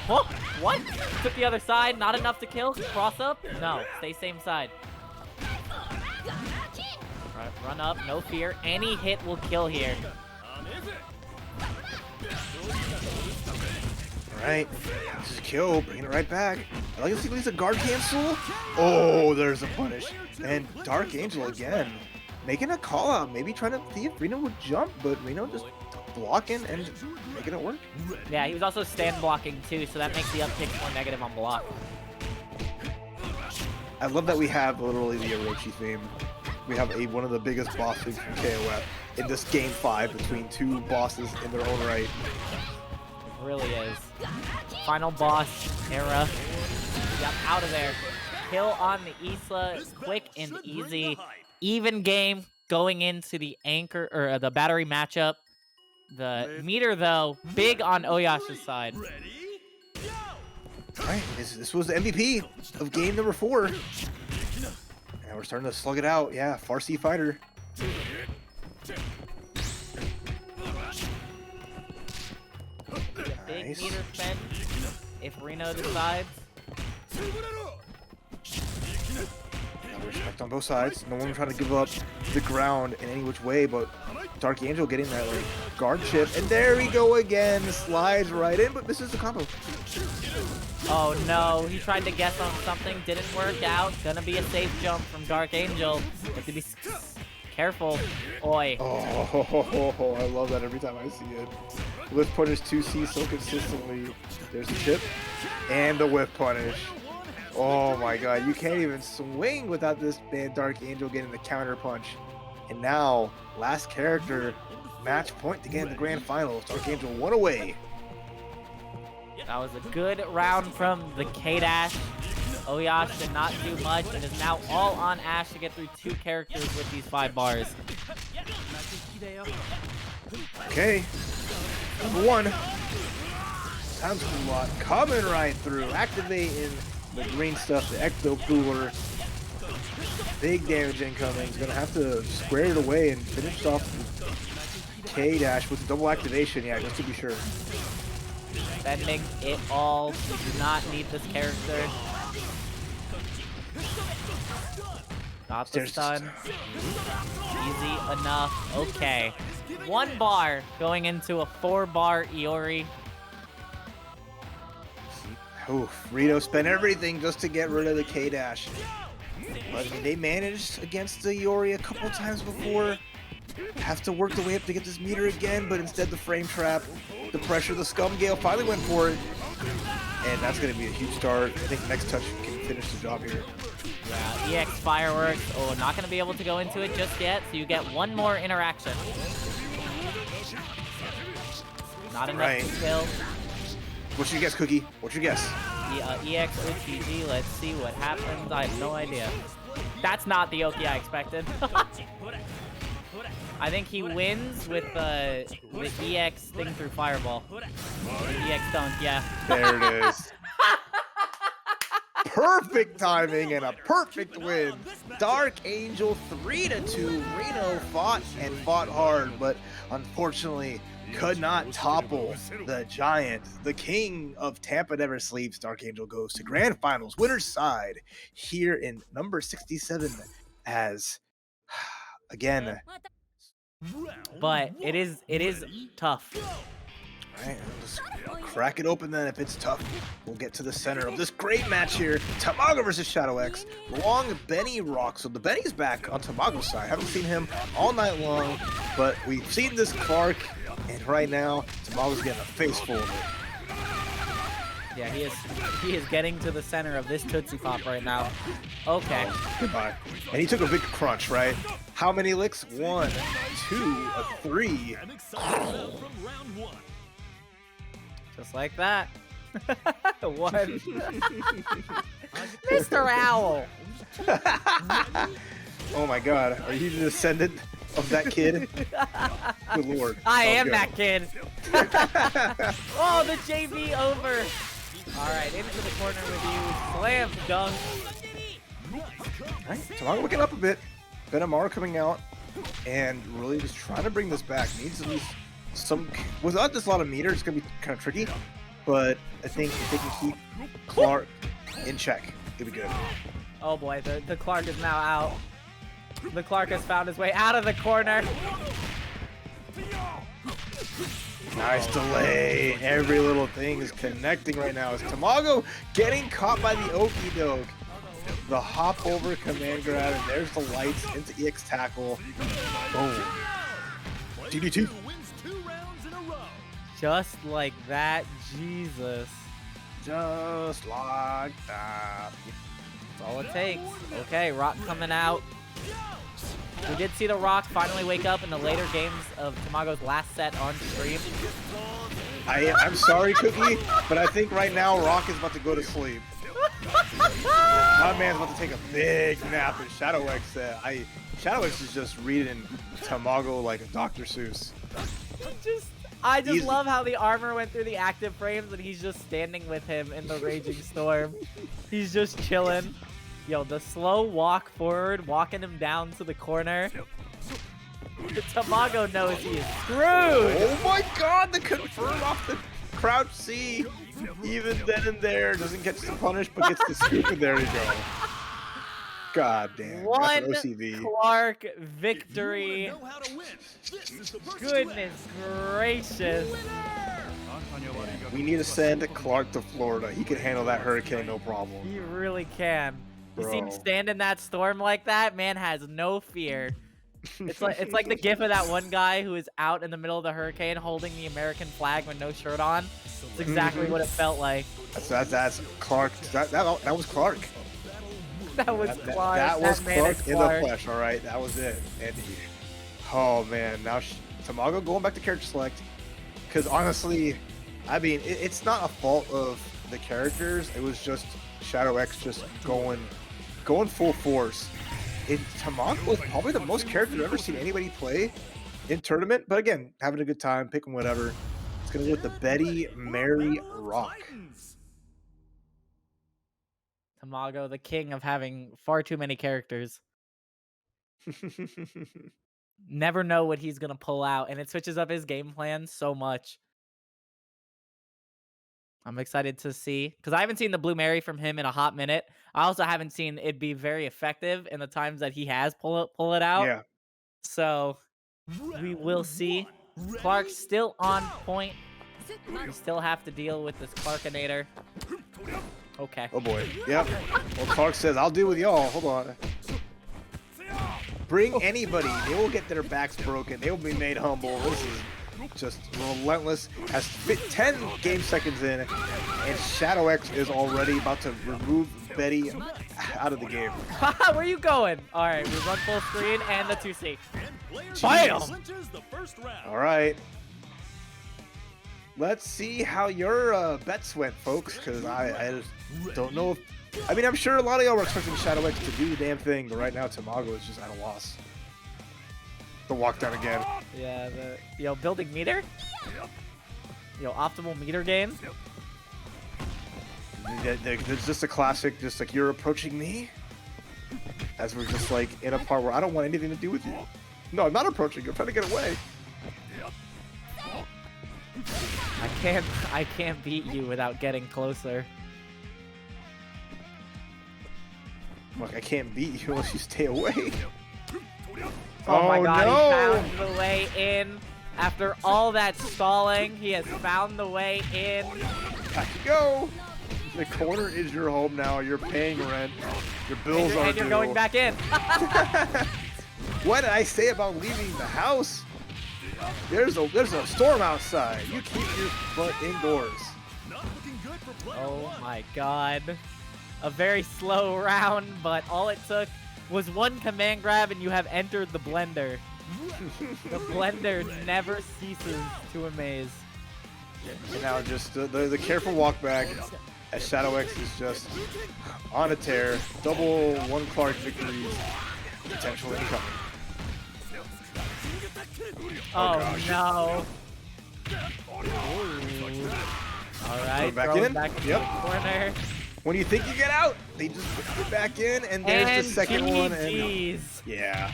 Oh, what? Took the other side. Not enough to kill. Cross up? No. Stay same side. Right, run up. No fear. Any hit will kill here. Alright. This is kill. Bringing it right back. I like to see at least a guard cancel. Oh, there's a punish. And DarkAngel again. Making a call out. Maybe trying to see if Rino would jump, but Rino just blocking and making it work. Yeah, he was also stand blocking too, so that makes the uptick more negative on block. I love that we have literally the Orochi theme. We have one of the biggest boss themes from KOF in this game 5 between 2 bosses in their own right. It really is. Final boss era. Yep, out of there. Kill on the Isla, quick and easy. Even game going into the anchor or the battery matchup. The meter though, big on O.Yash's side. Alright, this was the MVP of game number 4. And we're starting to slug it out. Yeah, Farsi fighter. Big Nice. meter spent if Rino decides. Respect on both sides. No one trying to give up the ground in any which way, but DarkAngel getting that like guard chip, and there we go again. Slides right in, but misses the combo. Oh no, he tried to guess on something, didn't work out. Gonna be a safe jump from DarkAngel. Have to be careful. Oi. Oh, I love that every time I see it. Whip punish 2C so consistently. There's the chip and the whip punish. Oh my god, you can't even swing without this man DarkAngel getting the counter punch. And now, last character, match point to get in the grand finals. DarkAngel 1 away. That was a good round from the K-Dash. O.Yash did not do much and is now all on Ash to get through 2 characters with these 5 bars. Okay, number 1. Sounds a lot coming right through, activating the green stuff, the Ecto Cooler. Big damage incoming. He's gonna have to square it away and finish off K-Dash with a double activation, yeah, just to be sure. spending it all. We do not need this character. Not the stun. Easy enough. Okay. 1 bar going into a 4-bar Iori. Oof, Rino spent everything just to get rid of the K-Dash. But I mean, they managed against the Iori a couple times before. Have to work their way up to get this meter again, but instead the frame trap, the pressure, the Scum Gale finally went for it. And that's going to be a huge start. I think next touch can finish the job here. Yeah, EX Fireworks. Oh, not going to be able to go into it just yet, so you get 1 more interaction. Not enough to kill. What's your guess, Cookie? What's your guess? The EX OTG, let's see what happens. I have no idea. That's not the Oki I expected. I think he wins with the EX thing through Fireball. The EX dunk, yeah. There it is. Perfect timing and a perfect win. DarkAngel 3-2. Rino fought hard, but unfortunately could not topple the giant. The king of Tampa never sleeps. DarkAngel goes to grand finals, winner's side here in number 67 as again. But it is tough. All right, let's crack it open then. If it's tough, we'll get to the center of this great match here. Tamago versus Shadow X. Luong, Benny Rock. So the Benny's back on Tamago's side. Haven't seen him all night long, but we've seen this Clark, and right now, Tamago's getting a face full of it. Yeah, he is getting to the center of this Tootsie Pop right now. Okay. Goodbye. And he took a big crunch, right? How many licks? 1, 2, 3. Just like that. 1. Mr. Owl. Oh my god, are you the descendant of that kid? Good lord. I am that kid. Oh, the JV over. Alright, into the corner with you. Slam dunk. Alright, Tamago looking up a bit. Benamar coming out and really just trying to bring this back. Needs at least some. Without this lot of meter, it's going to be kind of tricky. But I think if they can keep Clark in check, it'll be good. Oh boy, the Clark is now out. The Clark has found his way out of the corner. Nice delay. Every little thing is connecting right now. Is Tamago getting caught by the okie doke? The hop over command grab, and there's the lights into EX tackle. Oh. DDT. Just like that, Jesus. Just like that. That's all it takes. Okay, Rock coming out. We did see the Rock finally wake up in the later games of Tamago's last set on stream. I'm sorry, Cookie, but I think right now Rock is about to go to sleep. My man's about to take a big nap, and Shadow X said, Shadow X is just reading Tamago like a Dr. Seuss. I just love how the armor went through the active frames and he's just standing with him in the Raging Storm. He's just chilling. Yo, the slow walk forward, walking him down to the corner. The Tamago knows he is screwed. Oh my god, the confirm off the crouch C. Even then and there, doesn't get to punish, but gets the scoop, and there you go. God damn. One OCV. Clark victory. Goodness gracious. We need to send Clark to Florida. He can handle that hurricane, no problem. He really can. You see him Bro. stand in that storm like that? Man has no fear. It's like the gif of that one guy who is out in the middle of the hurricane holding the American flag with no shirt on. It's exactly what it felt like. That's Clark. That was Clark. That was Clark. That was Clark in the Clark. flesh, all right? That was it. And oh, man. Now Tamago going back to character select. Because honestly, I mean, it's not a fault of the characters. It was just Shadow X just going full force. Tamago was probably the most character I've ever seen anybody play in tournament. But again, having a good time, picking whatever. It's going to go with the Betty Mary Rock. Tamago, the king of having far too many characters. Never know what he's going to pull out, and it switches up his game plan so much. I'm excited to see, because I haven't seen the Blue Mary from him in a hot minute. I also haven't seen it be very effective in the times that he has pull it out. Yeah. So we will see. Clark's still on point. We still have to deal with this Clarkinator. Okay. Oh boy. Yep. Well, Clark says, I'll deal with y'all. Hold on. Bring anybody. They will get their backs broken. They will be made humble. This is just relentless. Has fit 10 game seconds in, and Shadow X is already about to remove Betty out of the game. Where are you going? All right, we run full screen and the 2C. Bam! All right. Let's see how your bets went, folks, because I just don't know if... I mean, I'm sure a lot of y'all were expecting Shadow X to do the damn thing, but right now Tamago is just at a loss. The walk down again. Yeah, yo, building meter? Yo, optimal meter gain? There's just a classic, just like, you're approaching me? As we're just like in a part where I don't want anything to do with you. No, I'm not approaching you, I'm trying to get away. I can't beat you without getting closer. Look, I can't beat you unless you stay away. Oh my god, no! He found the way in. After all that stalling, he has found the way in. Back you go! The corner is your home now, you're paying rent. Your bills are and you're due. going back in. What did I say about leaving the house? There's a storm outside. You keep your butt indoors. Oh my god. A very slow round, but all it took was one command grab and you have entered the blender. The blender never ceases to amaze. And now just the careful walk back as Shadow X is just on a tear. Double one Clark victories. Potential incoming. Oh no. Alright, back throw in. it back into Yep. the corner. When you think you get out, they just put it back in, and there's the second one. And GG's. yeah.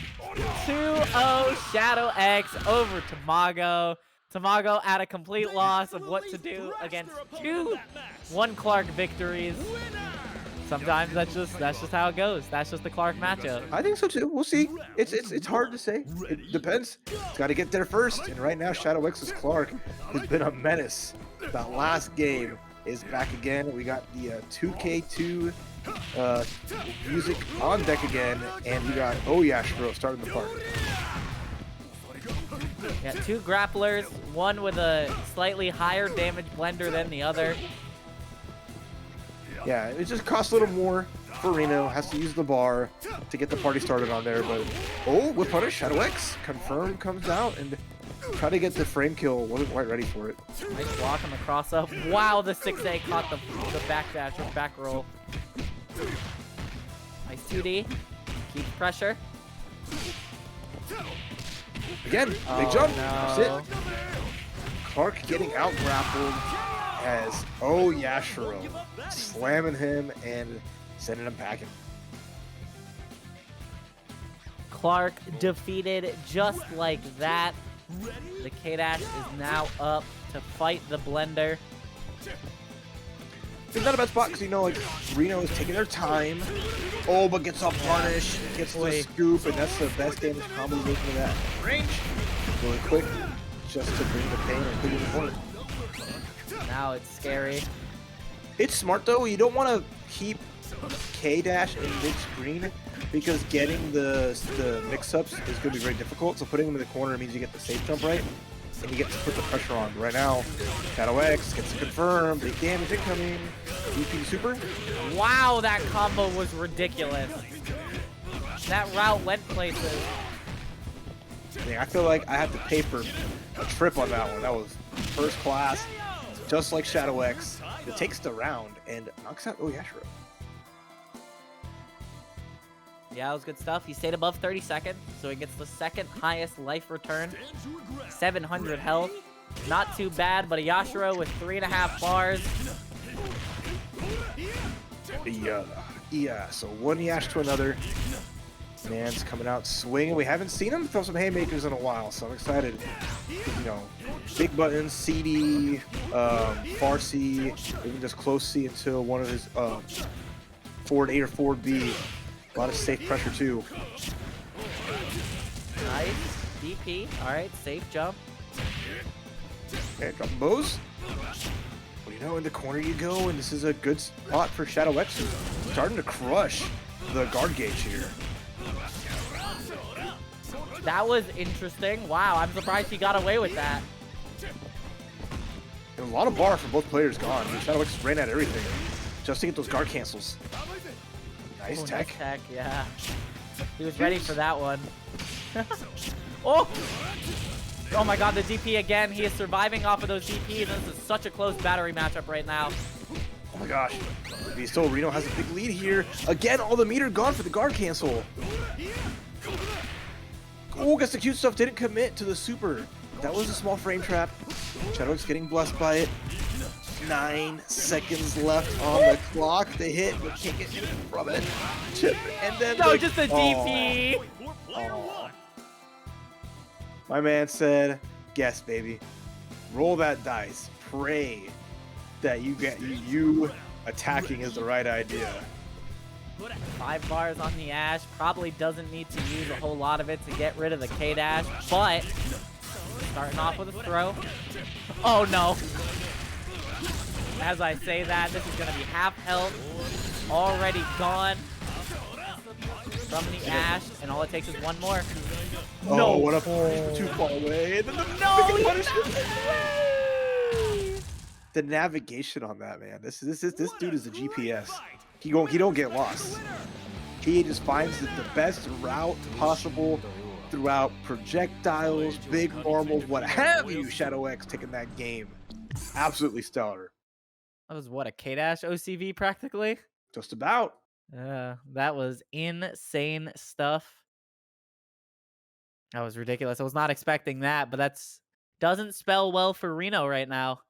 2-0 Shadow X over Tamago. Tamago at a complete loss of what to do against two one Clark victories. Sometimes that's just how it goes. That's just the Clark matchup. I think so too. We'll see. It's hard to say. It depends. It's got to get there first. And right now, Shadow X's Clark has been a menace. That last game is back again. We got the 2K2 music on deck again, and we got O.Yashiro starting the party. Yeah, two grapplers, one with a slightly higher damage blender than the other. Yeah, it just costs a little more for Rino. Has to use the bar to get the party started on there, but with punish, Shadow X confirm comes out and try to get the frame kill. Wasn't quite ready for it. Nice block on the cross up. Wow, the 6A caught the backdash or back roll. Nice 2D. Keeps pressure. Again, big jump. No. That's it. Clark getting out grappled as O.Yashiro slamming him and sending him packing. Clark defeated just like that. The K-Dash is now up to fight the blender. It's not a bad spot because, you know, like, Rino is taking their time. Oh, but gets off punish, gets the scoop, and that's the best damage combination of that range. Really quick, just to bring the pain and put it in the corner. Now it's scary. It's smart, though. You don't want to keep K-Dash in mid-screen because getting the mix-ups is going to be very difficult. So putting him in the corner means you get the safe jump right, and you get to put the pressure on. Right now, Shadow X gets to confirm. Big damage incoming. EP super. Wow, that combo was ridiculous. That route went places. I feel like I have to pay for a trip on that one. That was first class, just like Shadow X. It takes the round and knocks out O.Yashiro. Yeah, that was good stuff. He stayed above 30 seconds, so he gets the second highest life return. 700 health. Not too bad, but Yashiro with 3.5 bars. Yeah, so one Yash to another. Man's coming out swinging. We haven't seen him throw some haymakers in a while, so I'm excited. You know, big buttons, CD, Farsi, even just close C until one of his forward A or forward B. A lot of safe pressure too. Nice. DP. Alright, safe jump. Okay, drop bows. Well, you know, in the corner you go, and this is a good spot for Shadow X. Starting to crush the guard gauge here. That was interesting. Wow, I'm surprised he got away with that. And a lot of bar for both players gone. Shadow X ran at everything just to get those guard cancels. Nice tech. Nice tech, yeah. He was ready for that one. Oh! Oh my god, the DP again. He is surviving off of those DPs. This is such a close battery matchup right now. Oh my gosh. Still, Rino has a big lead here. Again, all the meter gone for the guard cancel. Oh, gets the cute stuff. Didn't commit to the super. That was a small frame trap. Shadow's getting blessed by it. 9 seconds left on the clock. The hit, but can't get anything from it. Chip, and then no, just a DP. Oh. My man said, "Guess, baby. Roll that dice. Pray that you get you attacking is the right idea." 5 bars on the Ash. Probably doesn't need to use a whole lot of it to get rid of the K-Dash, but starting off with a throw. Oh no. As I say that, this is going to be half health. Already gone from the Ash, and all it takes is one more. Oh, No. what a too far away. No, The navigation on that, man. This dude is a GPS. He don't get lost. He just finds the best route possible throughout projectiles, big normals, what have you. Shadow X taking that game. Absolutely stellar. That was what, a K-Dash OCV practically? Just about. That was insane stuff. That was ridiculous. I was not expecting that, but that's doesn't spell well for Rino right now.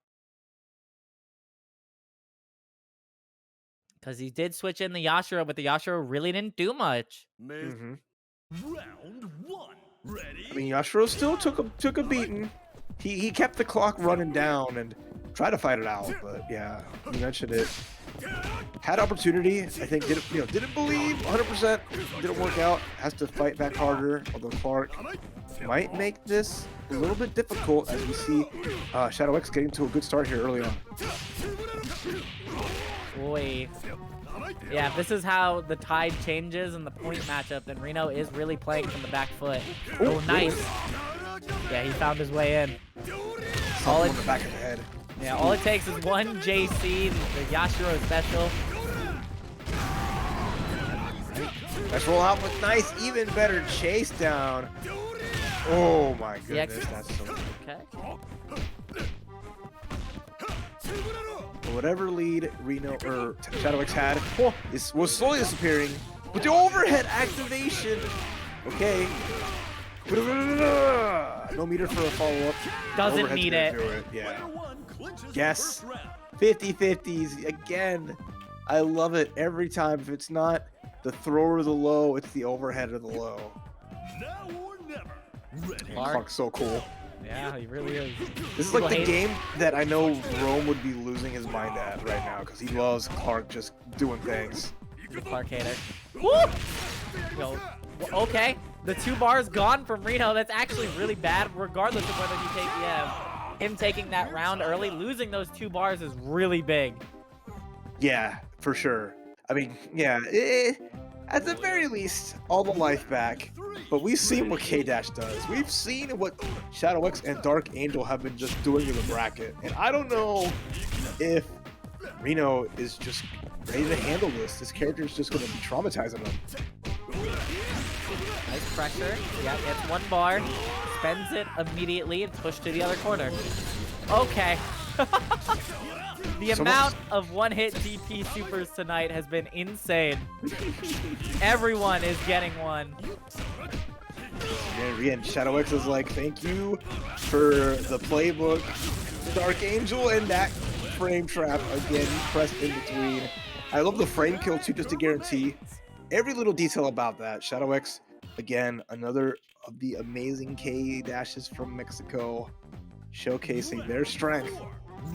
Because he did switch in the Yashiro, but the Yashiro really didn't do much. Mm-hmm. Round 1. Ready? I mean, Yashiro still took a beating. He kept the clock running down and tried to fight it out, but yeah, you mentioned it. Had opportunity, I think. Didn't believe 100%. Didn't work out. Has to fight back harder. Although Clark might make this a little bit difficult, as we see Shadow X getting to a good start here early on. Boy. Yeah, if this is how the tide changes in the point matchup, then Rino is really playing from the back foot. Oh, nice. Yeah, he found his way in. All in the back of the head. Yeah, all it takes is one JC, the Yashiro special. Let's roll out with nice, even better chase down. Oh my goodness, that's so good. Okay. Whatever lead Rino or Shadow X had was slowly disappearing with the overhead activation. Okay. No meter for a follow-up. Doesn't need it. Yeah. Guess 50-50s again. I love it every time. If it's not the throw or the low, it's the overhead or the low. Now or never. Ready? Clark's so cool. Yeah, he really is. This is like the game that I know Rome would be losing his mind at right now because he loves Clark just doing things. The Clark hater. Woo! Yo, okay, the 2 bars gone from Rino. That's actually really bad, regardless of whether you take him taking that round early. Losing those 2 bars is really big. Yeah, for sure. I mean, yeah, at the very least, all the life back. But we've seen what K-Dash does. We've seen what Shadow X and DarkAngel have been just doing in the bracket. And I don't know if Rino is just ready to handle this. This character is just going to be traumatizing him. Nice pressure. Yeah, gets 1 bar. Spends it immediately and pushed to the other corner. Okay. The amount of one-hit DP supers tonight has been insane. Everyone is getting one. And Shadow X is like, thank you for the playbook, DarkAngel, and that frame trap again pressed in between. I love the frame kill too, just to guarantee every little detail about that. Shadow X Again, another of the amazing K dashes from Mexico, showcasing their strength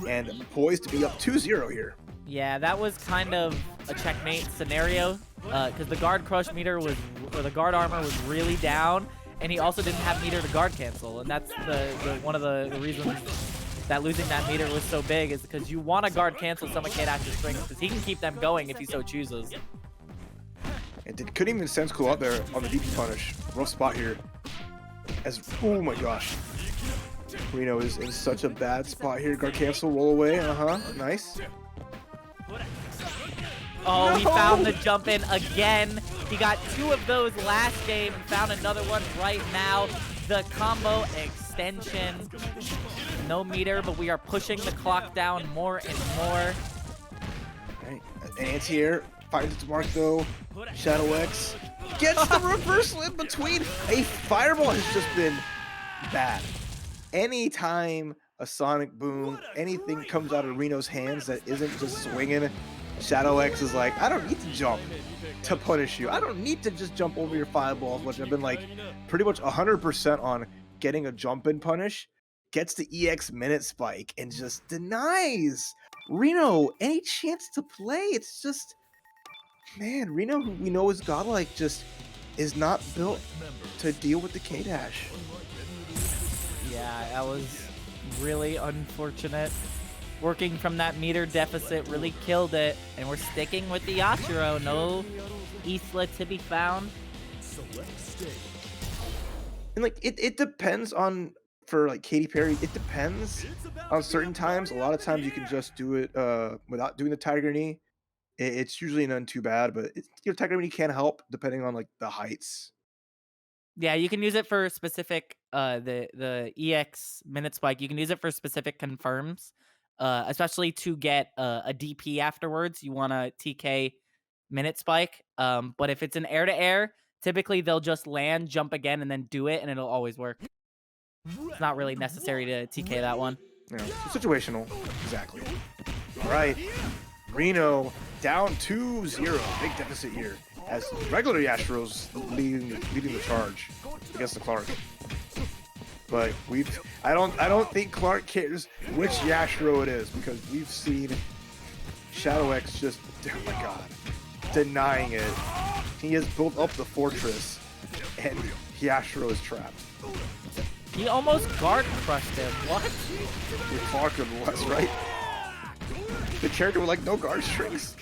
and poised to be up 2-0 here. Yeah, that was kind of a checkmate scenario because the guard crush meter was, or the guard armor was really down, and he also didn't have meter to guard cancel, and that's one of the reasons that losing that meter was so big is because you want to guard cancel some of K-Dash's strings because he can keep them going if he so chooses. And couldn't even sense Kula out there on the DP punish. Rough spot here. Oh my gosh. Rino is in such a bad spot here. Guard cancel, roll away. Nice. Oh, No! He found the jump in again. He got 2 of those last game and found another one right now. The combo extension. No meter, but we are pushing the clock down more and more. Right. Anti-air finds its mark though. Shadow X gets the reversal in between. A fireball has just been bad. Anytime a sonic boom, anything comes out of Reno's hands that isn't just swinging, Shadow X is like, I don't need to jump to punish you. I don't need to just jump over your fireballs, which I've been like pretty much 100% on getting a jump in punish. Gets the EX minute spike and just denies Reno any chance to play. It's just, man, Reno, who we know is godlike, just is not built to deal with the K-Dash. Yeah, that was really unfortunate. Working from that meter deficit really killed it, and we're sticking with the O.Yashiro. No Isla to be found. And like it depends on, for like Katy Perry, it depends on certain times. A lot of times you can just do it without doing the Tiger Knee. It's usually none too bad, but Tiger Knee can help depending on like the heights. Yeah, you can use it for specific the EX minute spike. You can use it for specific confirms, especially to get a DP afterwards. You want a TK minute spike. But if it's an air to air, typically they'll just land, jump again, and then do it, and it'll always work. It's not really necessary to TK that one. Yeah, situational. Exactly. All right, Reno down 2-0. Big deficit here as regular Yashiro's leading the charge against the Clark. But I don't think Clark cares which Yashiro it is, because we've seen Shadow X just, oh my god, denying it. He has built up the fortress and Yashiro is trapped. He almost guard crushed him. What? With Clark and West, right? The character with like no guard strings.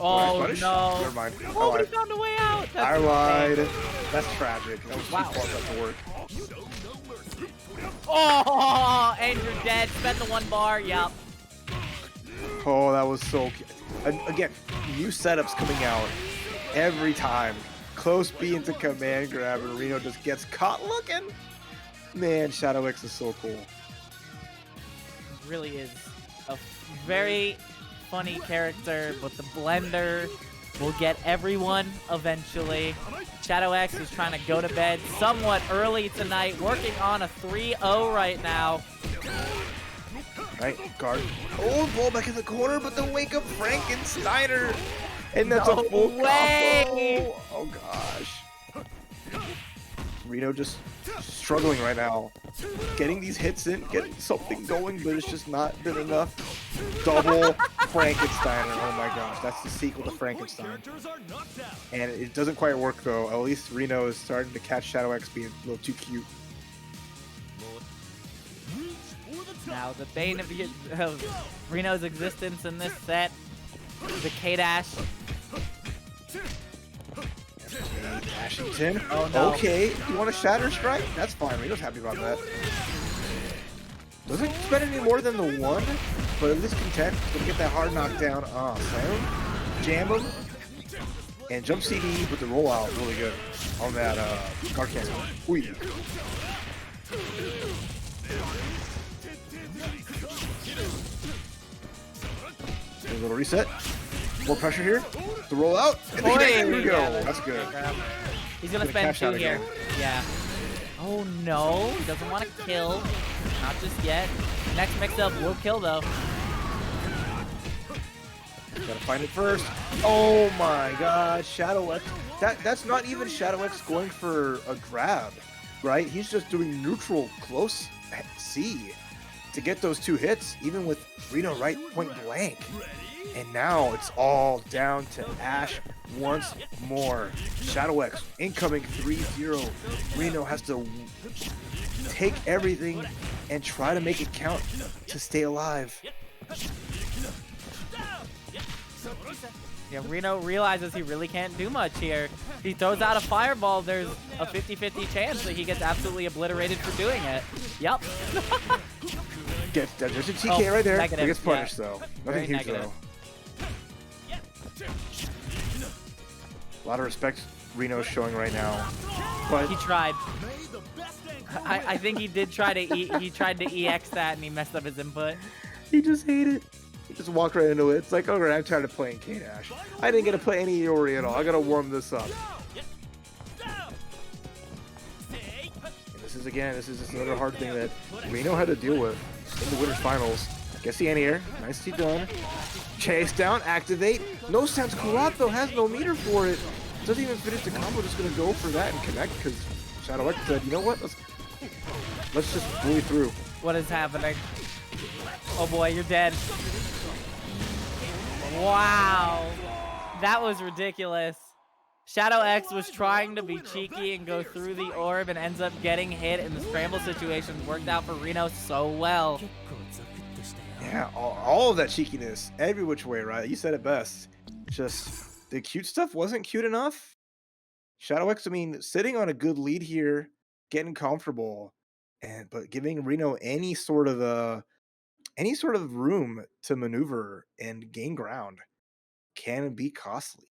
Oh Punish? no! Never mind. Oh, but he found a way out. That's I lied. insane. That's tragic. That was Wow. too far for that to work. Oh, and you're dead. Spend the 1 bar. Yep. Oh, that was so. Again, new setups coming out every time. Close B into command grab, and Reno just gets caught looking. Man, Shadow X is so cool. Really is a very funny character, but the blender will get everyone eventually. Shadow X is trying to go to bed somewhat early tonight, working on a 3-0 right now. Right, guard. Oh, ball back in the corner, but the wake up Frankensteiner. And that's No a full way. combo. Oh gosh. Reno just struggling right now. Getting these hits in, getting something going, but it's just not been enough. Double Frankensteiner. Oh my gosh, that's the sequel to Frankenstein. And it doesn't quite work though. At least Reno is starting to catch Shadow X being a little too cute. Now, the bane of Reno's existence in this set, the K-Dash. Ashington. Oh, no. Okay, you want a Shatter Strike? That's fine. Reno's happy about that. Doesn't spend any more than the 1, but at least content. Gonna get that hard knockdown. Slam him, jam him, and jump CD with the rollout really good on that guard cancel. Ooh. A little reset. More pressure here. The rollout. And there we go. Yeah, That's good. He's gonna Gonna spend cash 2 out here. again. Yeah. Oh no, he doesn't want to kill. Not just yet. Next mix-up will kill though. Gotta find it first. Oh my god, Shadow X. That's not even Shadow X going for a grab, right? He's just doing neutral close C to get those 2 hits, even with Rino right point blank. And now it's all down to Ash once more. Shadow X incoming 3-0. Rino has to take everything and try to make it count to stay alive. Yeah, Rino realizes he really can't do much here. He throws out a fireball, there's a 50-50 chance that he gets absolutely obliterated for doing it. Yep. There's a TK right there. Negative, He gets punished though. Nothing Very huge negative. though. A lot of respect Rino's showing right now. But He tried. I think he did try to he tried to EX that and he messed up his input. he just hated it. He just walked right into it. It's like, okay, I'm tired of playing K-Dash. I didn't get to play any Iori at all. I gotta warm this up. And this is just another hard thing that Rino had to deal with in the Winners Finals. Gets the anti-air. Nicely done. Chase down, activate. No sense. Kula has no meter for it. Doesn't even finish the combo. Just gonna go for that and connect because Shadow X said, you know what? Let's just bully through. What is happening? Oh boy, you're dead. Wow. That was ridiculous. Shadow X was trying to be cheeky and go through the orb and ends up getting hit, and the scramble situations worked out for Rino so well. Yeah, all of that cheekiness, every which way, right? You said it best. Just the cute stuff wasn't cute enough. Shadow X, I mean, sitting on a good lead here, getting comfortable, but giving Rino any sort of room to maneuver and gain ground can be costly.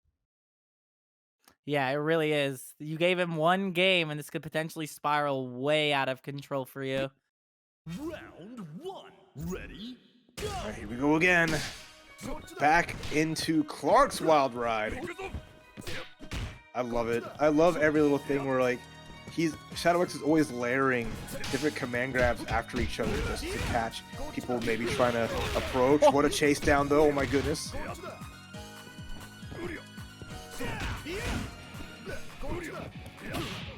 Yeah, it really is. You gave him one game, and this could potentially spiral way out of control for you. Round 1. Ready? Go. All right, here we go again. Back into Clark's wild ride. I love it. I love every little thing where like Shadow X is always layering different command grabs after each other just to catch people maybe trying to approach. What a chase down though, oh my goodness.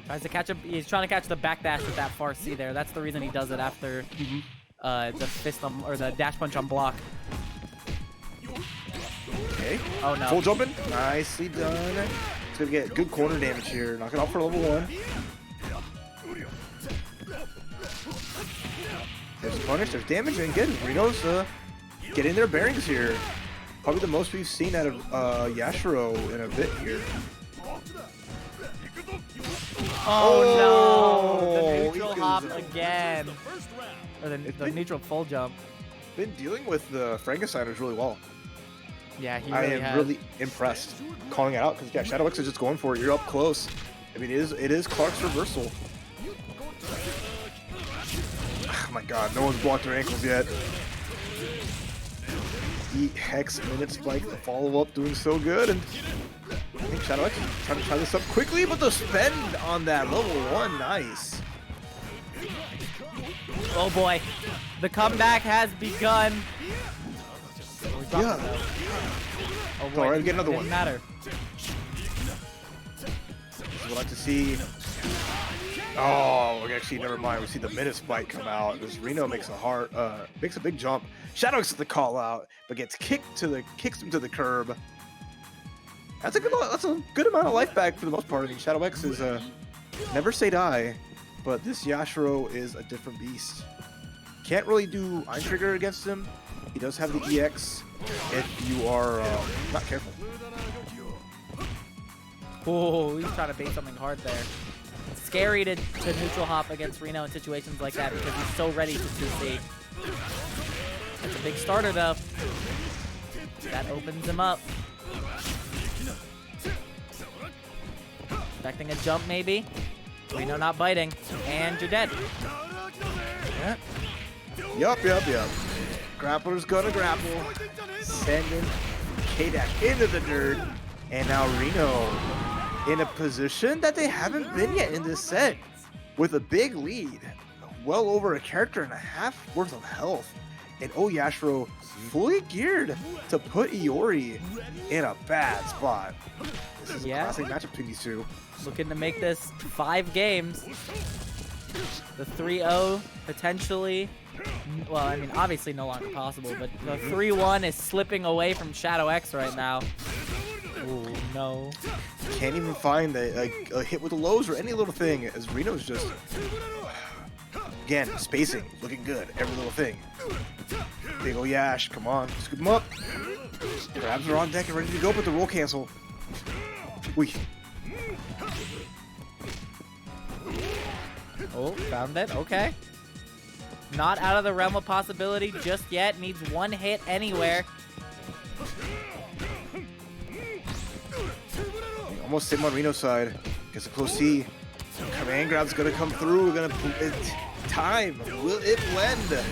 Tries to catch him. He's trying to catch the backdash with that far C there. That's the reason he does it after the fist or the dash punch on block. Okay. Oh no. Full jumping. Nicely done. It's gonna get good corner damage here. Knock it off for level 1. There's a punish. There's damage and good. Rino's getting their bearings here. Probably the most we've seen out of Yashiro in a bit here. Oh no! The neutral Ika's hop again. Or the been- neutral full jump. Been dealing with the Frankensteiners really well. Yeah, he I really am has. really impressed. Calling it out because yeah, Shadow X is just going for it. You're up close. I mean, it is Clark's reversal. Oh my God, no one's blocked their ankles yet. The Hex minute spike, the follow up doing so good, and I think Shadow X is trying to try this up quickly, but the spend on that level 1, nice. Oh boy, the comeback has begun. Yeah. Oh Go ahead and get another didn't one. matter. We'd like to see. Oh, actually, never mind. We see the minute spike come out as Rino makes a big jump. Shadow X at the call out, but gets kicks him to the curb. That's a good amount of life back for the most part. I mean, Shadow X is never say die, but this Yashiro is a different beast. Can't really do Iron Trigger against him. He does have the EX if you are not careful. Oh, he's trying to bait something hard there. It's scary to neutral hop against Rino in situations like that because he's so ready to 2C. That's a big starter though. That opens him up. Expecting a jump maybe. Rino not biting. And you're dead. Yeah. Yup. Grappler's gonna grapple. Sending K-Dash into the dirt. And now Rino in a position that they haven't been yet in this set. With a big lead. Well over a character and a half worth of health. and O.Yashiro fully geared to put Iori in a bad spot. This is a classic matchup between these two. Looking to make this 5 games. The 3-0 potentially, well, I mean, obviously no longer possible, but the 3-1 is slipping away from Shadow X right now. Oh, no. Can't even find a hit with the lows or any little thing, as Rino's just, again, spacing, looking good, every little thing. Big ol' Yash, come on, scoop him up. Grabs are on deck and ready to go, but the roll cancel. Wee. Oh, found it. Okay. Not out of the realm of possibility just yet. Needs 1 hit anywhere. Almost sitting on Rino's side. Gets a close C. Command grab's gonna come through. Time. Will it blend? Yeah,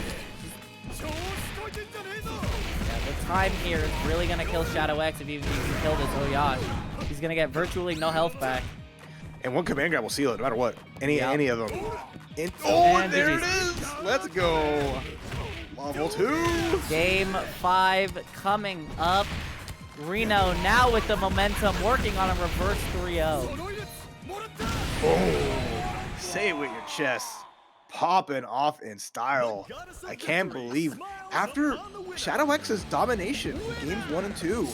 the time here is really gonna kill Shadow X if he can kill this Oyash. He's gonna get virtually no health back. And 1 command grab will seal it, no matter what. Any of them. And, And there GG's. it is! Let's go! Level 2! Game 5 coming up. Rino now with the momentum, working on a reverse 3-0. Oh, say it with your chest. Popping off in style. I can't believe. After Shadow X's domination in games 1 and 2,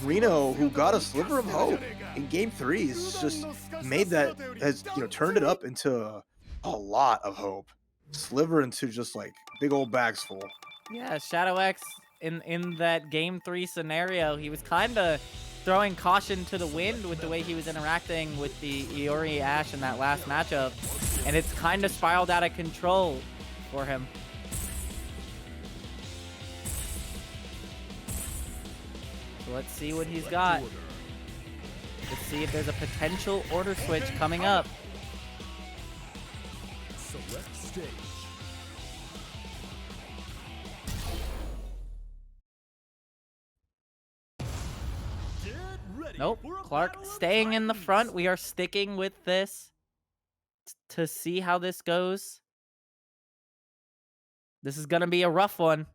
Rino, who got a sliver of hope in game 3, has just made that, has turned it up into a lot of hope. Sliver into just like big old bags full. Yeah, Shadow X in that game 3 scenario, he was kind of throwing caution to the wind with the way he was interacting with the Iori Ash in that last matchup, and it's kind of spiraled out of control for him. So let's see what he's got. Let's see if there's a potential order switch coming up. Select stage. Get ready Nope, for a Clark battle of staying in the titans. front. We are sticking with this to see how this goes. This is going to be a rough one.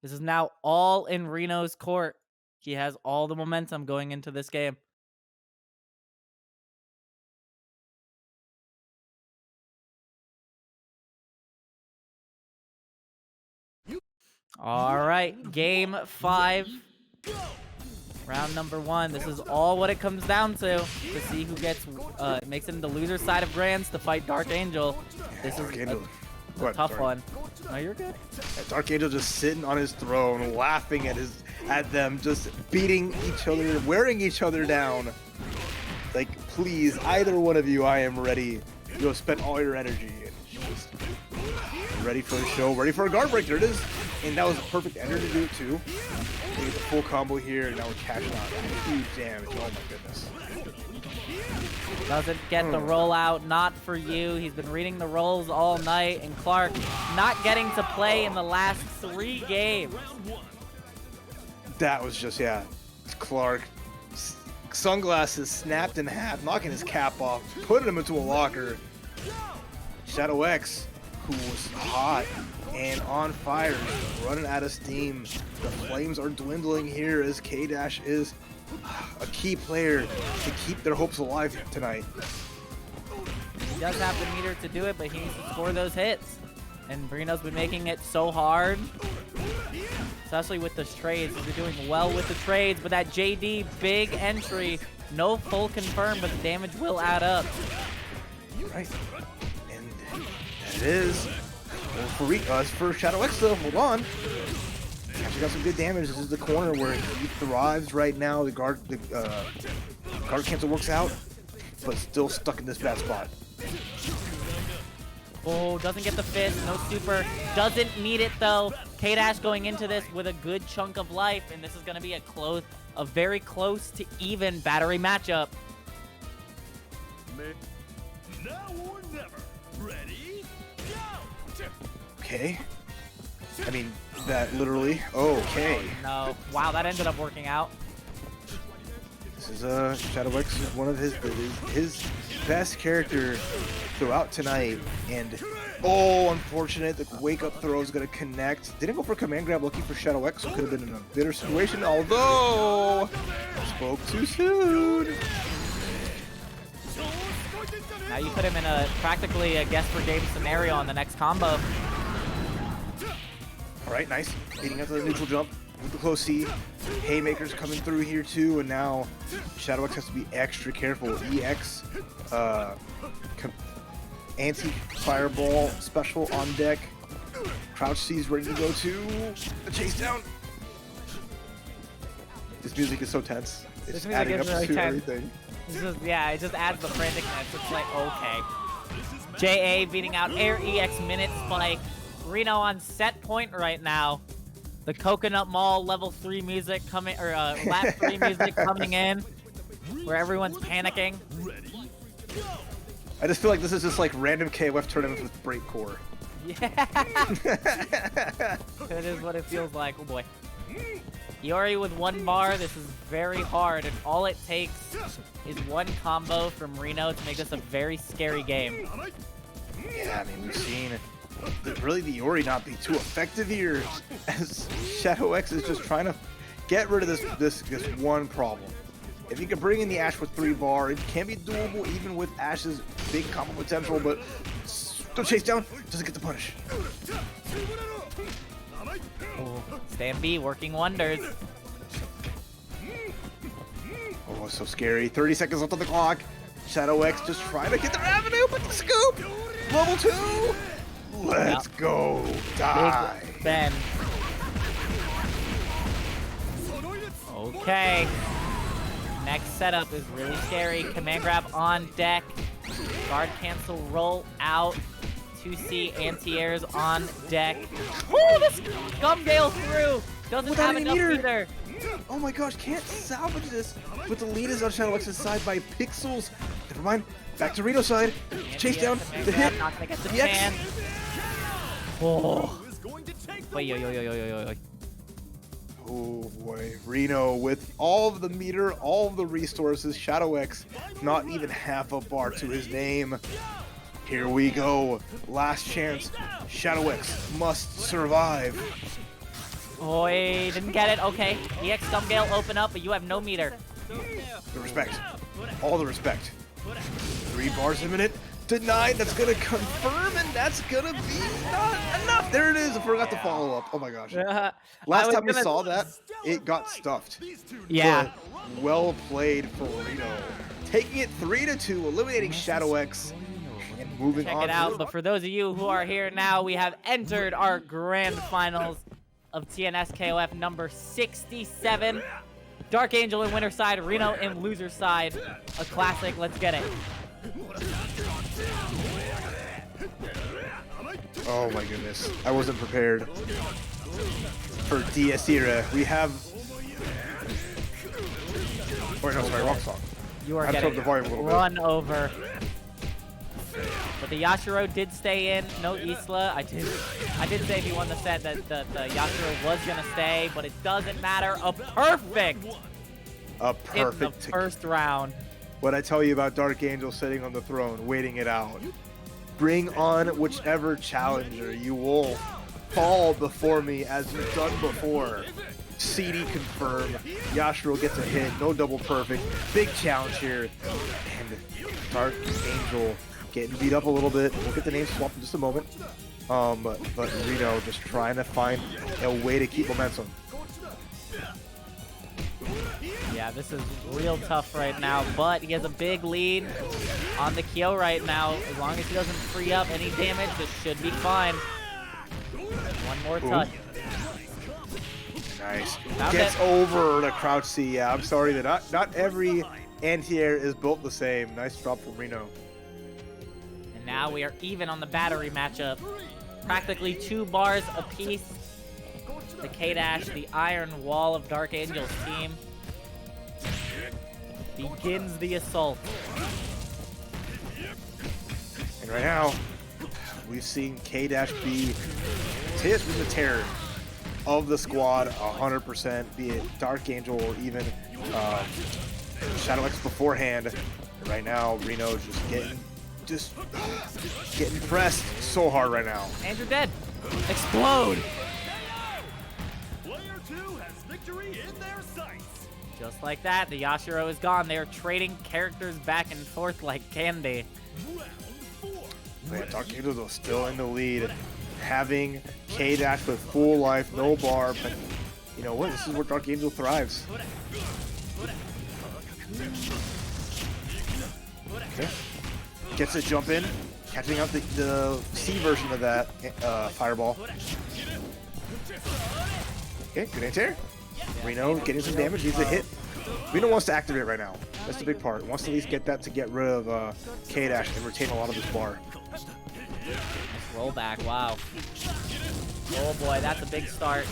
This is now all in Rino's court. He has all the momentum going into this game. All right, game 5. Round number 1. This is all what it comes down to see who gets makes it in the loser side of Grands to fight DarkAngel. This is a tough one. No, you're good. DarkAngel just sitting on his throne, laughing at them, just beating each other, wearing each other down. Like, please, either one of you, I am ready. You have spent all your energy and just ready for the show, ready for a guard break. There it is. And that was a perfect ender to do it too. We get the full combo here, and now we're cashing out huge damage. Oh my goodness. Doesn't get the rollout, not for you. He's been reading the rolls all night, and Clark not getting to play in the last 3 games. That was just, it's Clark. Sunglasses snapped in half, knocking his cap off, putting him into a locker. Shadow X, who was hot and on fire, running out of steam. The flames are dwindling here as K-Dash is a key player to keep their hopes alive tonight. He does have the meter to do it, but he needs to score those hits. And Rino's been making it so hard, especially with the trades. He's been doing well with the trades, but that JD big entry, no full confirm, but the damage will add up. Right, and that is for Shadow X though. Hold on. Actually got some good damage. This is the corner where he thrives right now. The guard cancel works out, but still stuck in this bad spot. Oh, doesn't get the fist, no super. Doesn't need it though. K-Dash going into this with a good chunk of life, and this is going to be a very close to even battery matchup. Now or never. Ready? Go! Okay. I mean, that literally. Okay. No. Wow, that ended up working out. This is Shadow X is one of his best character throughout tonight, and Oh, unfortunate. The wake-up throw is going to connect. Didn't go for command grab, looking for Shadow X, so could have been in a bitter situation, although spoke too soon. Now you put him in a practically a guess for game scenario on the next combo. All right, nice. Leading out to the neutral jump with the close C. Haymakers coming through here too, and now Shadow X has to be extra careful. EX, anti-fireball special on deck. Crouch C's ready to go to the chase down. This music is so tense. It's This music adding up is really to tense. everything. Yeah, it just adds the franticness. It's like, okay. JA beating out Air EX Minute Spike. Rino on set point right now. The Coconut Mall level 3 music coming, or lap 3 music coming in, where everyone's panicking. I just feel like this is just like random KOF tournaments with breakcore. Yeah. That is what it feels like. Oh boy. Iori with 1 bar. This is very hard, and all it takes is 1 combo from Rino to make this a very scary game. Yeah, I mean, we've seen really the Yuri not be too effective here, as Shadow X is just trying to get rid of this one problem. If you can bring in the Ash with 3 bar, it can be doable even with Ash's big combo potential, but don't chase down, doesn't get the punish. Oh, Stand B working wonders. Oh, so scary. 30 seconds left on the clock. Shadow X just trying to get the avenue, but the scoop! Level 2! Let's go! Die! Big Ben. Okay. Next setup is really scary. Command grab on deck. Guard cancel, roll out. 2C anti-airs on deck. Oh, this Scum Gale through! Doesn't Without have any enough meter. either. Oh my gosh, can't salvage this. But the lead is on Shadow X's side by pixels. Never mind. Back to Reno's side. Chase down. Command The grab, hit. not gonna get the Yes. chance. Oh. Wait, yo. Oh boy. Reno with all of the meter, all of the resources. Shadow X, not even half a bar to his name. Here we go. Last chance. Shadow X must survive. Oh, he didn't get it. Okay. EX Scum Gale open up, but you have no meter. The respect. All the respect. 3 bars a minute. Denied. That's going to confirm, and that's going to be not enough. There it is. I forgot to follow up. Oh my gosh. Last time we saw that, it got stuffed. Yeah. But well played for Reno. Taking it 3-2, eliminating Shadow X, and moving Check on. it out. But for those of you who are here now, we have entered our grand finals of TNS KOF number 67. DarkAngel in winner side, Reno in loser side. A classic. Let's get it. Oh my goodness. I wasn't prepared for DS era. We have... Oh, no, sorry, wrong song. You are I've getting turned the volume a little bit. run over. But the Yashiro did stay in. No Isla. I did say if he won the set that the Yashiro was gonna stay, but it doesn't matter. A perfect in the first round. What I tell you about DarkAngel sitting on the throne, waiting it out. Bring on whichever challenger. You will fall before me as you've done before. CD confirm. Yashiro gets a hit. No double perfect. Big challenge here. And DarkAngel getting beat up a little bit. We'll get the name swapped in just a moment. But Reno just trying to find a way to keep momentum. Yeah, this is real tough right now, but he has a big lead on the Kyo right now. As long as he doesn't free up any damage, this should be fine. One more touch. Nice. Found Gets it. over the crouch C. Yeah, I'm sorry that not every anti-air is built the same. Nice drop from Reno. And now we are even on the battery matchup. Practically 2 bars apiece. The K-Dash, the Iron Wall of DarkAngel's team, begins the assault. And right now, we've seen K-Dash be the terror of the squad 100%, be it DarkAngel or even Shadow X beforehand. And right now, Reno's just getting just getting pressed so hard right now. And you're dead. Explode. Player 2 has victory in their sights. Just like that, the Yashiro is gone. They're trading characters back and forth like candy. Round 4. Man, DarkAngel though still in the lead, having K-Dash with full life, no bar, but you know what? This is where DarkAngel thrives. Okay. Gets a jump in, catching out the C version of that fireball. Okay, good anti-air. Rino getting some damage, needs a hit. Rino wants to activate right now. That's the big part. Wants to at least get that to get rid of K-Dash and retain a lot of his bar. Roll back, wow. Oh boy, that's a big start.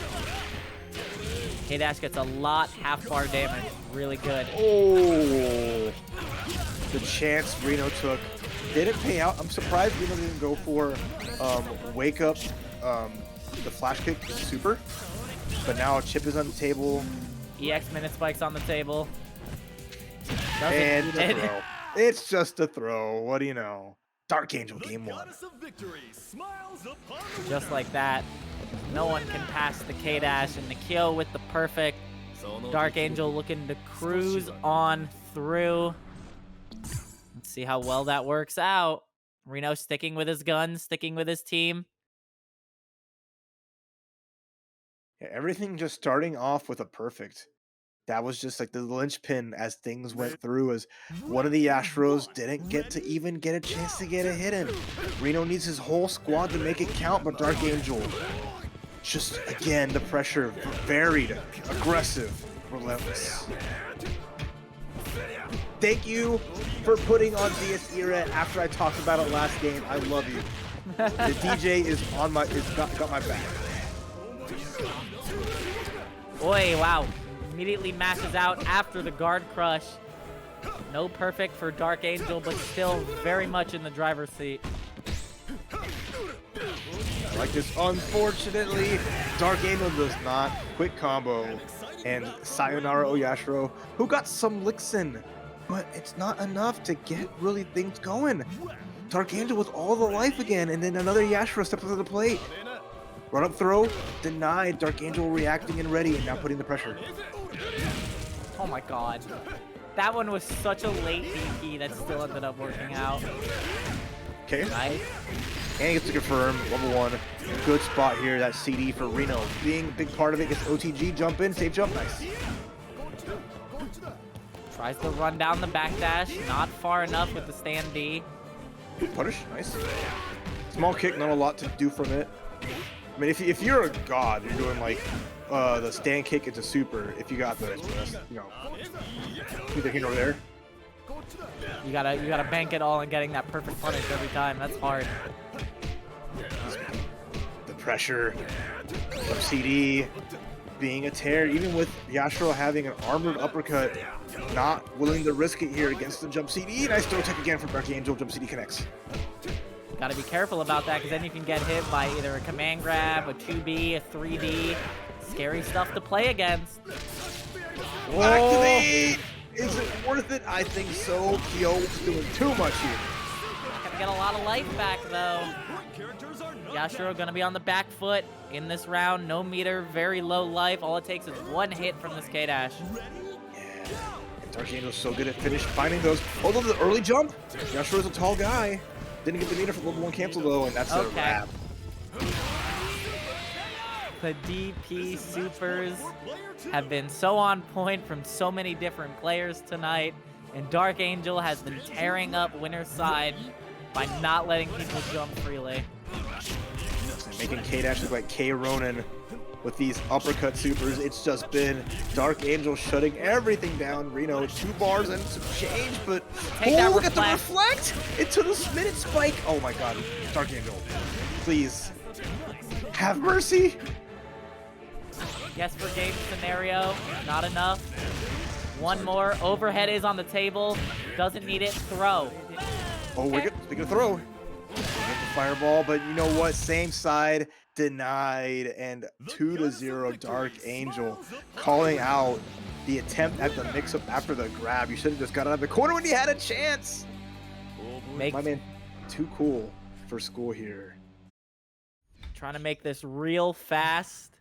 K-Dash gets a lot half bar damage. Really good. Oh, the chance Rino took didn't pay out. I'm surprised Rino didn't go for wake up the flash kick super. But now a chip is on the table. EX minute spikes on the table. And a throw. It's just a throw. What do you know? DarkAngel game 1. Goddess of victory smiles upon the Just like that. No one can pass the K-Dash, and Nikio with the perfect. DarkAngel looking to cruise on through. Let's see how well that works out. Rino sticking with his gun, sticking with his team. Yeah, everything just starting off with a perfect. That was just like the linchpin as things went through, as one of the Yashiros didn't get to even get a chance to get a hit in. Rino needs his whole squad to make it count, but DarkAngel, just again, the pressure, varied, aggressive, relentless. Thank you for putting on DS Era after I talked about it last game. I love you. The DJ is on my, got my back. Boy, wow. Immediately mashes out after the guard crush. No perfect for DarkAngel, but still very much in the driver's seat. I like this. Unfortunately, DarkAngel does not. Quick combo. And Sayonara O.Yashiro, who got some licks in, but it's not enough to get really things going. DarkAngel with all the life again, and then another Yashiro steps up to the plate. Run up throw, denied. DarkAngel reacting and ready, and now putting the pressure. Oh my god. That one was such a late DP that still ended up working out. Okay. Nice. And he gets to confirm, level 1. Good spot here, that CD for Rino. Being a big part of it, gets OTG, jump in, safe jump, nice. Tries to run down the backdash, not far enough with the stand D. Punish, nice. Small kick, not a lot to do from it. I mean, if you're a god, you're doing like the stand kick into super. If you got those, but that's, you know, neither here nor there. You gotta bank it all on getting that perfect punish every time. That's hard. The pressure, some CD, being a tear, even with Yashiro having an armored uppercut, not willing to risk it here against the jump CD. Nice throw tech again from DarkAngel. Jump CD connects. Gotta be careful about that, because then you can get hit by either a command grab, a 2B, a 3D. Scary stuff to play against. Activate! Is it worth it? I think so. Kyo is doing too much here. Gonna get a lot of life back, though. Yashiro gonna be on the back foot in this round. No meter, very low life. All it takes is one hit from this K-Dash. Yeah. DarkAngel's so good at finding those. Although the early jump, Yashiro's a tall guy. Didn't get the meter for level 1 cancel though, and that's a wrap. The DP supers have been so on point from so many different players tonight, and DarkAngel has been tearing up winner's side by not letting people jump freely. Making K-Dash look like Krohnen with these uppercut supers. It's just been DarkAngel shutting everything down. Rino, 2 bars and some change, but look at the reflect into the minute spike. Oh my god, DarkAngel, please have mercy. Yes, for game scenario, not enough. One more, overhead is on the table, doesn't need it, throw. Oh, we're gonna throw. Get the fireball, but you know what? Same side, denied, and 2-0 DarkAngel calling out the attempt at the mix-up after the grab. You should have just got out of the corner when you had a chance. My man. too cool for school here. Trying to make this real fast.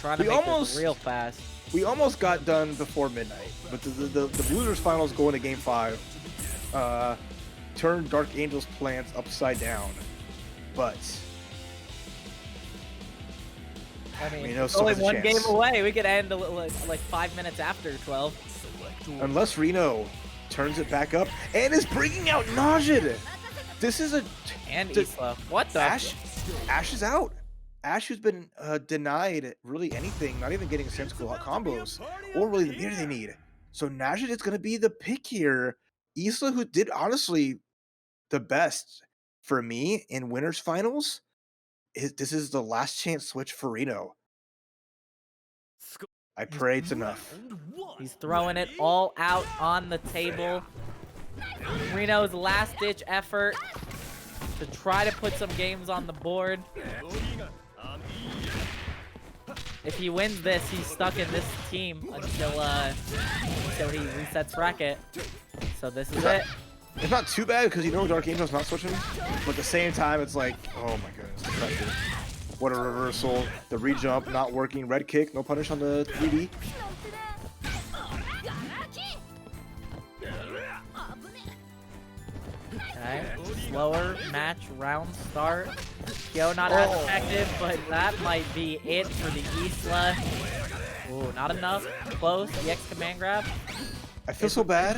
Trying to We make almost- this real fast. We almost got done before midnight, but the losers finals going to game 5 turned DarkAngel's plans upside down. But I mean, Reno it's still only has a one chance. game away. We could end like 5 minutes after 12. Unless Reno turns it back up and is bringing out Najd. This is a And d- Isla. What the? Ash is out. Ash who's been denied really anything, not even getting sensible combos, or really the meter they need. So Najd is going to be the pick here. Isla, who did honestly the best for me in winners finals, this is the last chance switch for Reno. I pray it's enough. He's throwing it all out on the table. Reno's last-ditch effort to try to put some games on the board. If he wins this, he's stuck in this team until he resets bracket. So this is it. It's not too bad because you know DarkAngel's not switching, but at the same time, it's like, oh my goodness, the pressure. What a reversal. The re-jump not working. Red kick, no punish on the 3D. Okay, slower match round start. Yo, not as effective, but that might be it for the Isla. Ooh, not enough. Close. EX command grab. I feel so bad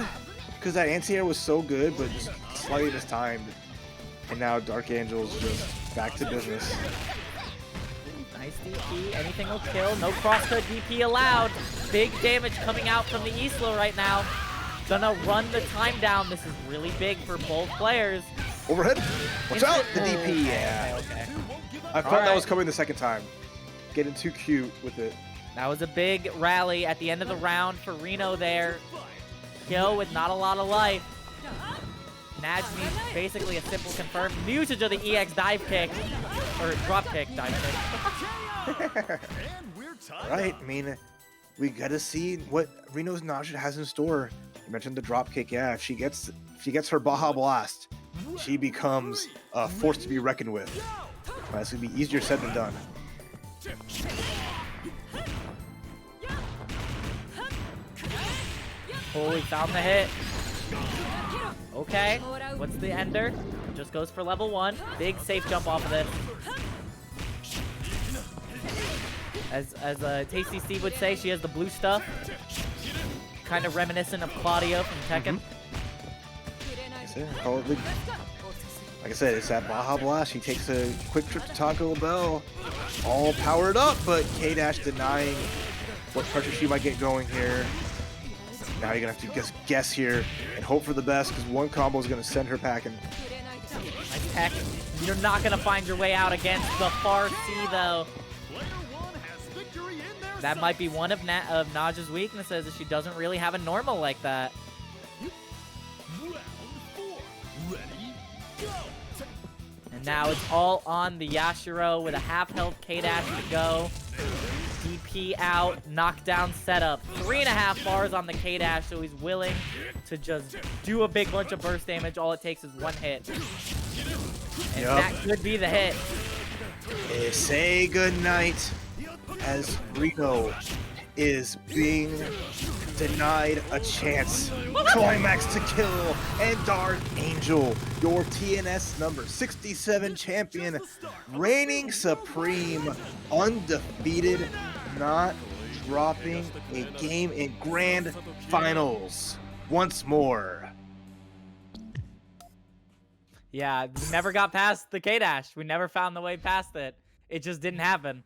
because that anti-air was so good, but just slightly mistimed. And now DarkAngel's just back to business. Nice DP. Anything will kill. No crosscut DP allowed. Big damage coming out from the Isla right now. Gonna run the time down. This is really big for both players. Overhead. Watch out. The DP. Okay, Yeah. okay. I thought that was coming the second time. Getting too cute with it. That was a big rally at the end of the round for Reno there. Kyo with not a lot of life. Najd needs basically a simple confirm usage of the EX dive kick. Or drop kick dive kick. Right. I mean, we gotta see what Reno's Najd has in store. You mentioned the drop kick. Yeah, if she gets her Baja Blast, she becomes a force to be reckoned with. That's gonna be easier said than done. Oh, we found the hit. Okay, what's the ender? Just goes for level 1. Big safe jump off of this. As Tasty Steve would say, she has the blue stuff. Kind of reminiscent of Claudio from Tekken. Like I said, it's that Baja Blast. She takes a quick trip to Taco Bell. All powered up, but K-Dash denying what pressure she might get going here. Now you're going to have to just guess here and hope for the best because one combo is going to send her packing. Nice tech. You're not going to find your way out against the far C, though. That might be one of Najd's weaknesses, is she doesn't really have a normal like that. And now it's all on the Yashiro with a half health K-Dash to go. DP out, knockdown setup. 3.5 bars on the K-Dash, so he's willing to just do a big bunch of burst damage. All it takes is one hit. And that could be the hit. Say goodnight as Reno is being denied a chance. Climax to kill, and DarkAngel, your TNS number 67 champion, reigning supreme, undefeated, not dropping a game in grand finals once more. Yeah, we never got past the K-Dash. We never found the way past it. It just didn't happen.